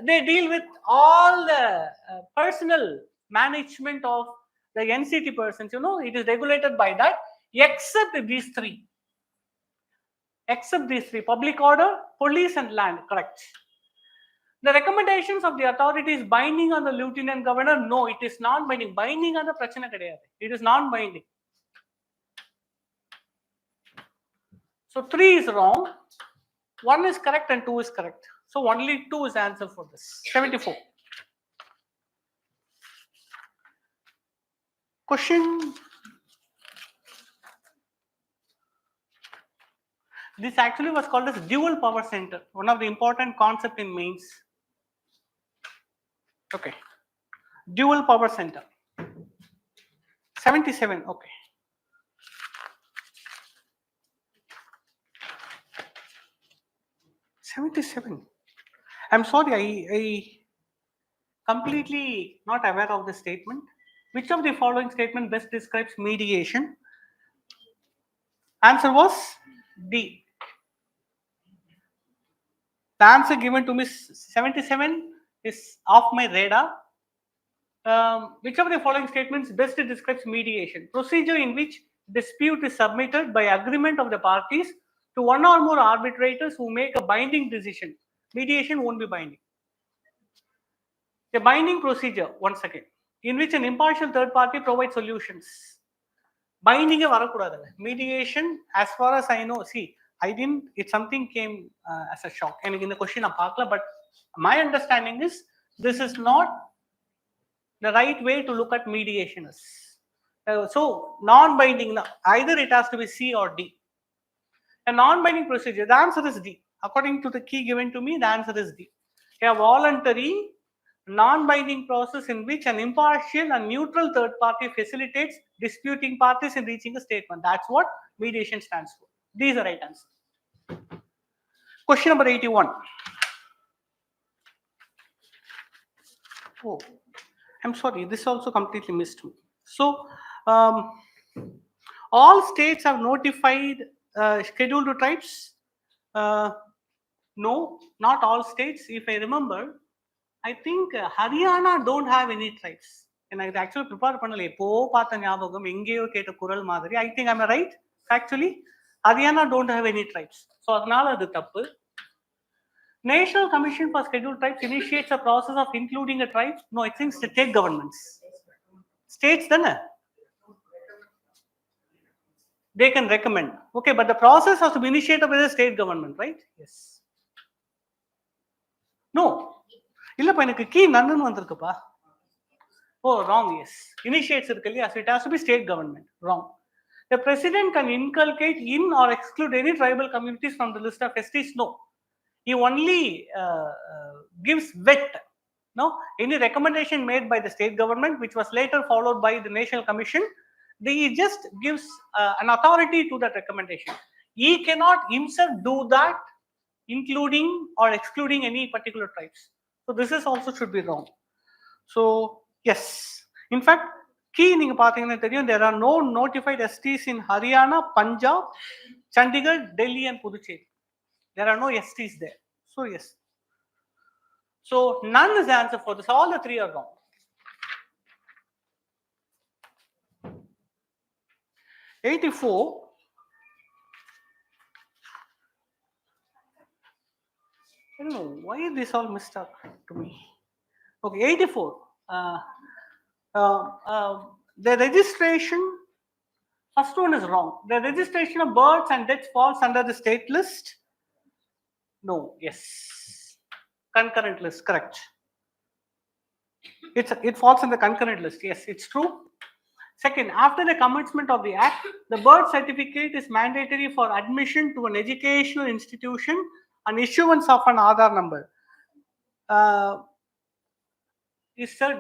they deal with all the personal management of the NCT persons, it is regulated by that, except these 3. Except these 3, public order, police and land, correct. The recommendations of the authority is binding on the Lieutenant Governor. No, it is not binding. Binding on the prachana kadayadu. It is not binding. So 3 is wrong, 1 is correct and 2 is correct. So only 2 is the answer for this. 74. Question. This actually was called as dual power center, one of the important concept in mains. Okay. Dual power center. 77. Okay. $77. I'm sorry, I completely not aware of the statement. Which of the following statement best describes mediation? Answer was D. The answer given to Miss 77 is off my radar. Which of the following statements best describes mediation? Procedure in which dispute is submitted by agreement of the parties to one or more arbitrators who make a binding decision. Mediation won't be binding. A binding procedure, once again, in which an impartial third party provides solutions. Binding mediation, as far as I know, see, it something came as a shock. And in the question, but my understanding is this is not the right way to look at mediation is. So non-binding, either it has to be C or D. A non-binding procedure, the answer is D. According to the key given to me, the answer is D. A voluntary, non-binding process in which an impartial and neutral third party facilitates disputing parties in reaching a statement. That's what mediation stands for. D is the right answer. Question number 81. Oh, I'm sorry, this also completely missed me. So, all states have notified scheduled tribes. No, not all states. If I remember, I think Haryana don't have any tribes. எனக்கு actually prepare பண்ணல, எப்போ பார்த்த ஞாபகம், எங்கேயோ கேட்ட குரல் மாதிரி. I think I'm right. Actually Haryana don't have any tribes. So அதனால அது தப்பு. National Commission for Scheduled Tribes initiates a process of including a tribe. No, I think state governments. States then they can recommend. Okay, but the process has to be initiated by the state government, right? Yes. No. இல்லப்பா எனக்கு key நன்னு வந்திருக்குப்பா. Oh, wrong. Yes. Initiates irukku illaya, so it has to be state government. Wrong. The president can inculcate in or exclude any tribal communities from the list of STs. No. He only gives vet. No, any recommendation made by the state government, which was later followed by the National Commission, he just gives an authority to that recommendation. He cannot himself do that, including or excluding any particular tribes. So this is also should be wrong. So yes, in fact, key neenga pathina theriyum, there are no notified STs in Haryana, Punjab, Chandigarh, Delhi and Puducherry. There are no STs there. So yes. So none is the answer for this. All the three are wrong. 84. I don't know why this all missed up to me. Okay, 84. The registration, first one is wrong. The registration of births and deaths falls under the state list. No, yes. Concurrent list, correct. It falls in the concurrent list. Yes, it's true. Second, after the commencement of the act, the birth certificate is mandatory for admission to an educational institution and issuance of an Aadhaar number.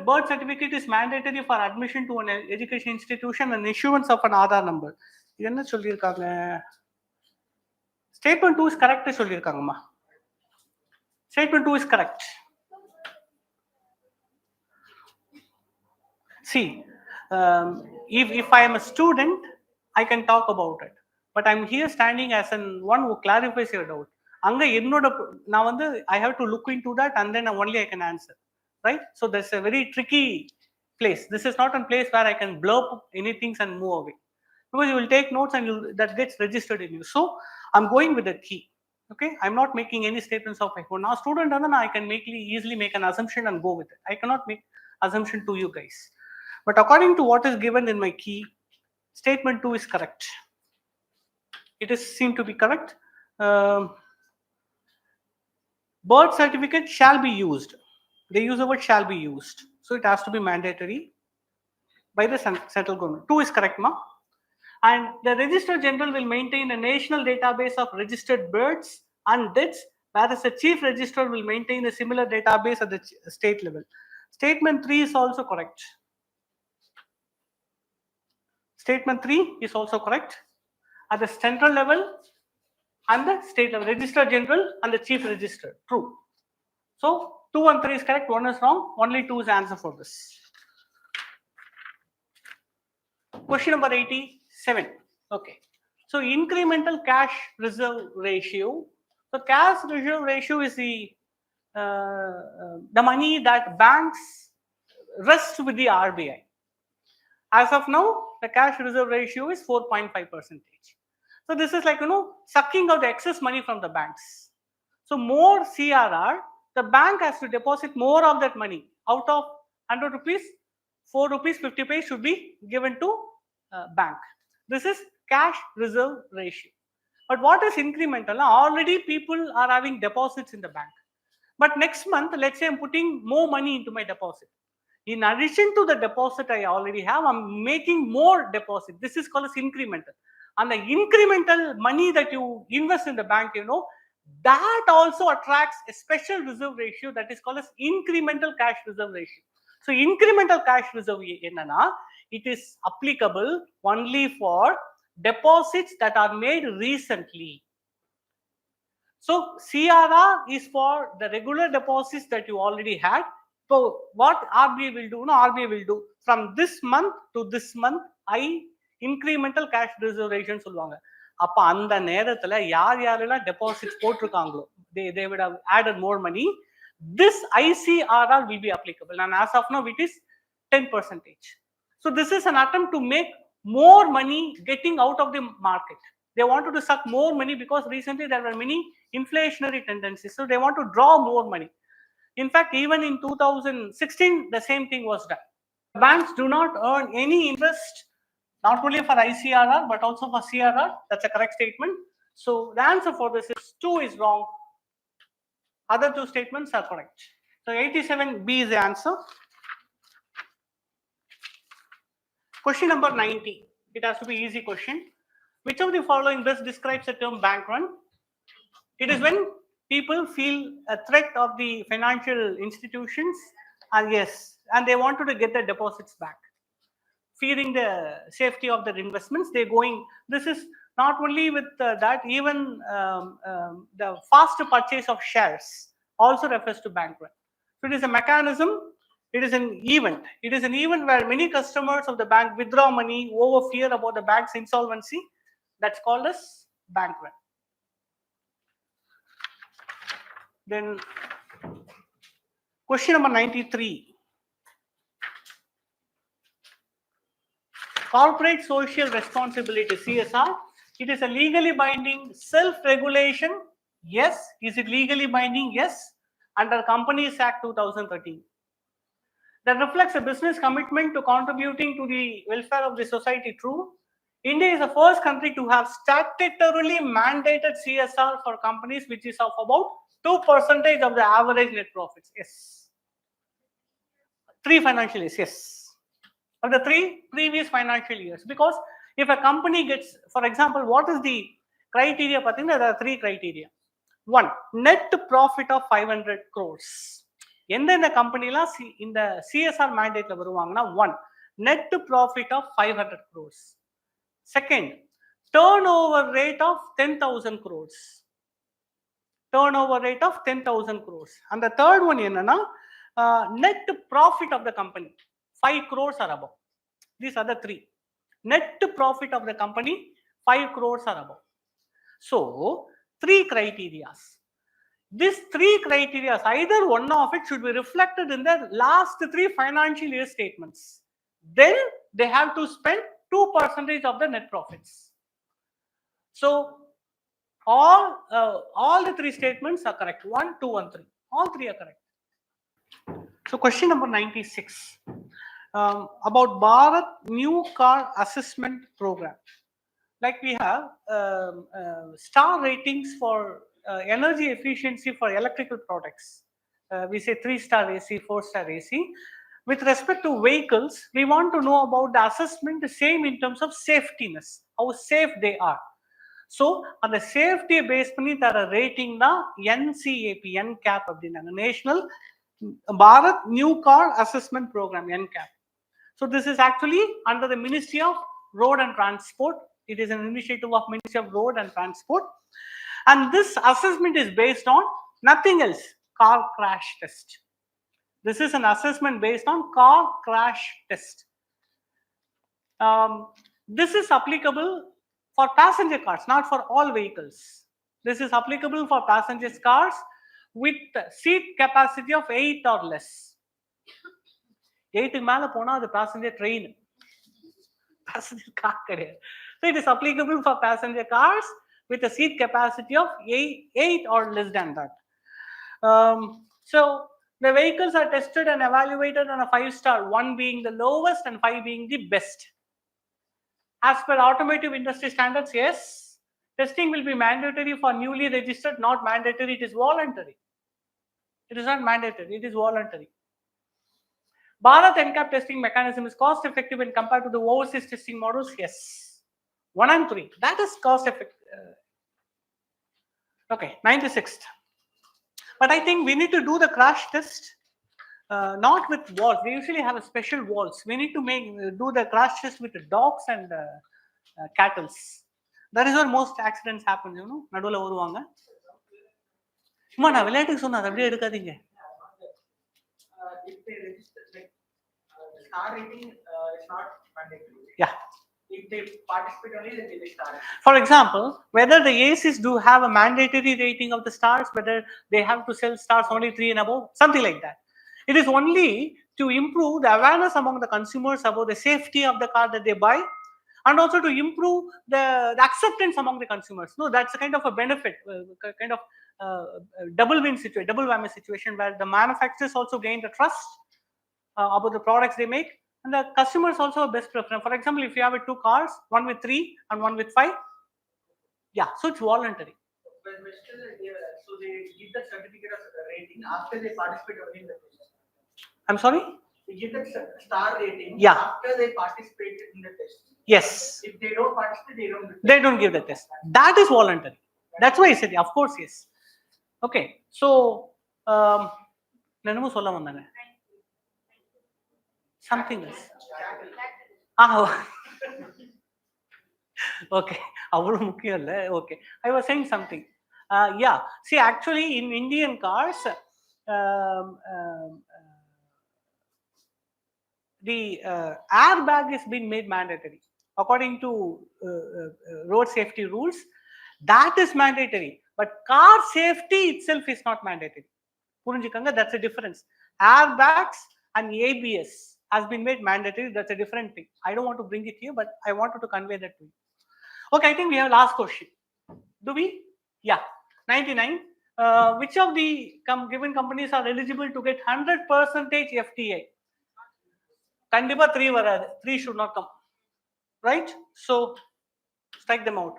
Birth certificate is mandatory for admission to an education institution and issuance of an Aadhaar number. என்ன சொல்லியிருக்காங்க? Statement 2 is correct சொல்லியிருக்காங்கம்மா. Statement 2 is correct. See, if I am a student, I can talk about it. But I'm here standing as one who clarifies your doubt. அங்க என்னோட நான் வந்து I have to look into that and then only I can answer. Right? So that's a very tricky place. This is not a place where I can blurb anything and move away. Because you will take notes and that gets registered in you. So I'm going with the key. Okay, I'm not making any statements of my own. Now, student, I can easily make an assumption and go with it. I cannot make assumption to you guys. But according to what is given in my key, statement 2 is correct. It is seen to be correct. Birth certificate shall be used. They use the word shall be used. So it has to be mandatory by the central government. 2 is correct, ma. And the Registrar General will maintain a national database of registered births and deaths, whereas the Chief Registrar will maintain a similar database at the state level. Statement 3 is also correct. Statement 3 is also correct. At the central level and the state level, Registrar General and the Chief Registrar. True. So 2 and 3 is correct, 1 is wrong. Only 2 is the answer for this. Question number 87. Okay. So incremental cash reserve ratio. So cash reserve ratio is the money that banks rest with the RBI. As of now, the cash reserve ratio is 4.5%. So this is like, sucking out the excess money from the banks. So more CRR, the bank has to deposit more of that money. Out of 100 rupees, 4 rupees 50 paise should be given to bank. This is cash reserve ratio. But what is incremental? Already people are having deposits in the bank. But next month, let's say I'm putting more money into my deposit. In addition to the deposit I already have, I'm making more deposit. This is called as incremental. And the incremental money that you invest in the bank, that also attracts a special reserve ratio that is called as incremental cash reserve ratio. So incremental cash reserve enna, it is applicable only for deposits that are made recently. So CRR is for the regular deposits that you already had. So what RBI will do? No, RBI will do from this month to this month, I incremental cash reservation சொல்லுவாங்க. அப்ப அந்த நேரத்துல யார் யாரெல்லாம் deposits போட்டிருக்காங்களோ they would have added more money. This ICRR will be applicable, and as of now it is 10%. So this is an attempt to make more money getting out of the market. They wanted to suck more money because recently there were many inflationary tendencies. So they want to draw more money. In fact, even in 2016, the same thing was done. Banks do not earn any interest, not only for ICRR, but also for CRR. That's a correct statement. So the answer for this is 2 is wrong. Other 2 statements are correct. So 87B is the answer. Question number 90. It has to be easy question. Which of the following best describes the term bank run? It is when people feel a threat of the financial institutions, and and they wanted to get their deposits back. Fearing the safety of their investments, they're going. This is not only with that, even the fast purchase of shares also refers to bank run. So it is a mechanism. It is an event. It is an event where many customers of the bank withdraw money over fear about the bank's insolvency. That's called as bank run. Then question number 93. Corporate social responsibility, CSR. It is a legally binding self-regulation. Yes. Is it legally binding? Yes. Under Companies Act 2013. That reflects a business commitment to contributing to the welfare of the society. True. India is the first country to have statutorily mandated CSR for companies, which is of about 2% of the average net profits. Yes. 3 financial years. Yes. Of the 3 previous financial years. Because if a company gets, for example, what is the criteria? There are 3 criteria. 1, net profit of 500 crores. எந்தெந்த கம்பெனிலாம் இந்த CSR மேண்டேட்ல வருவாங்கன்னா 1, net profit of 500 crores. Second, turnover rate of 10,000 crores. Turnover rate of 10,000 crores. And the third one என்னன்னா net profit of the company 5 crores or above. These are the 3. Net profit of the company 5 crores or above. So 3 criteria. These 3 criteria, either one of it should be reflected in the last 3 financial year statements. Then they have to spend 2% of the net profits. So all the 3 statements are correct. 1, 2, and 3. All 3 are correct. So question number 96. About Bharat New Car Assessment Program. Like we have star ratings for energy efficiency for electrical products. We say 3-star AC, 4-star AC. With respect to vehicles, we want to know about the assessment, the same in terms of safetyness, how safe they are. So on the safety based பண்ணி தர rating தான் NCAP, NCAP அப்படின்னாங்க, National Bharat New Car Assessment Program, NCAP. So this is actually under the Ministry of Road and Transport. It is an initiative of Ministry of Road and Transport. And this assessment is based on nothing else, car crash test. This is an assessment based on car crash test. This is applicable for passenger cars, not for all vehicles. This is applicable for passenger cars with seat capacity of 8 or less. 8 மேல போனா அது passenger train, passenger car கிடையாது. So it is applicable for passenger cars with a seat capacity of 8 or less than that. So the vehicles are tested and evaluated on a 5-star, 1 being the lowest and 5 being the best. As per automotive industry standards, yes, testing will be mandatory for newly registered, not mandatory, it is voluntary. It is not mandatory, it is voluntary. Bharat NCAP testing mechanism is cost effective when compared to the overseas testing models. Yes, 1 and 3. That is cost effective. Okay, 96th. But I think we need to do the crash test. Not with walls. They usually have a special walls. We need to do the crash test with the dogs and cattles. That is where most accidents happen. You know, நடுவுல வருவாங்க. சும்மா நான் விளையாட்டுக்கு சொன்னா அப்படியே எடுக்காதீங்க. If they register, like star rating is not mandatory. Yeah. If they participate only, then they will star. For example, whether the ACs do have a mandatory rating of the stars, whether they have to sell stars only 3 and above, something like that. It is only to improve the awareness among the consumers about the safety of the car that they buy, and also to improve the acceptance among the consumers. No, that's a kind of a benefit, kind of double win situation, double whammy situation, where the manufacturers also gain the trust about the products they make, and the customers also have best preference. For example, if you have 2 cars, one with 3 and one with 5, yeah, so it's voluntary. But still, so they give the certificate of rating after they participate only in the test. I'm sorry? They give the star rating after they participate in the test. Yes. If they don't participate, they don't give the test. That is voluntary. That's why I said, of course, yes. Okay, so nenamo solla vandanga. Something else. Okay, okay, I was saying something. Yeah, see, actually in Indian cars, the airbag is being made mandatory according to road safety rules. That is mandatory, but car safety itself is not mandatory. Purinjikanga, that's a difference. Airbags and ABS has been made mandatory. That's a different thing. I don't want to bring it here, but I wanted to convey that to you. Okay, I think we have last question. Do we? Yeah, 99. Which of the given companies are eligible to get 100% FTA? Kandipa 3 varadu. 3 should not come. Right? So strike them out.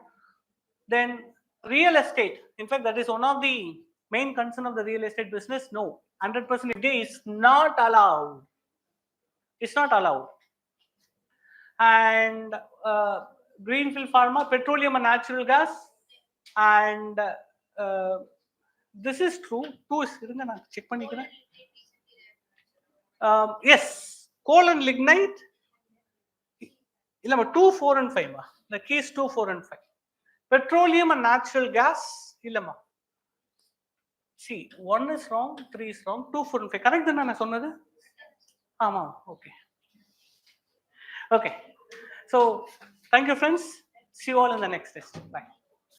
Then real estate. In fact, that is one of the main concern of the real estate business. No, 100% FTA is not allowed. It's not allowed. And greenfield pharma, petroleum and natural gas, and this is true. 2 is check pannikiren. Yes, coal and lignite. 2, 4 and 5. The case 2, 4 and 5. Petroleum and natural gas. See, 1 is wrong, 3 is wrong, 2, 4 and 5. Correct then I sonnadu? Ama, okay. Okay. So, thank you friends. See you all in the next test. Bye.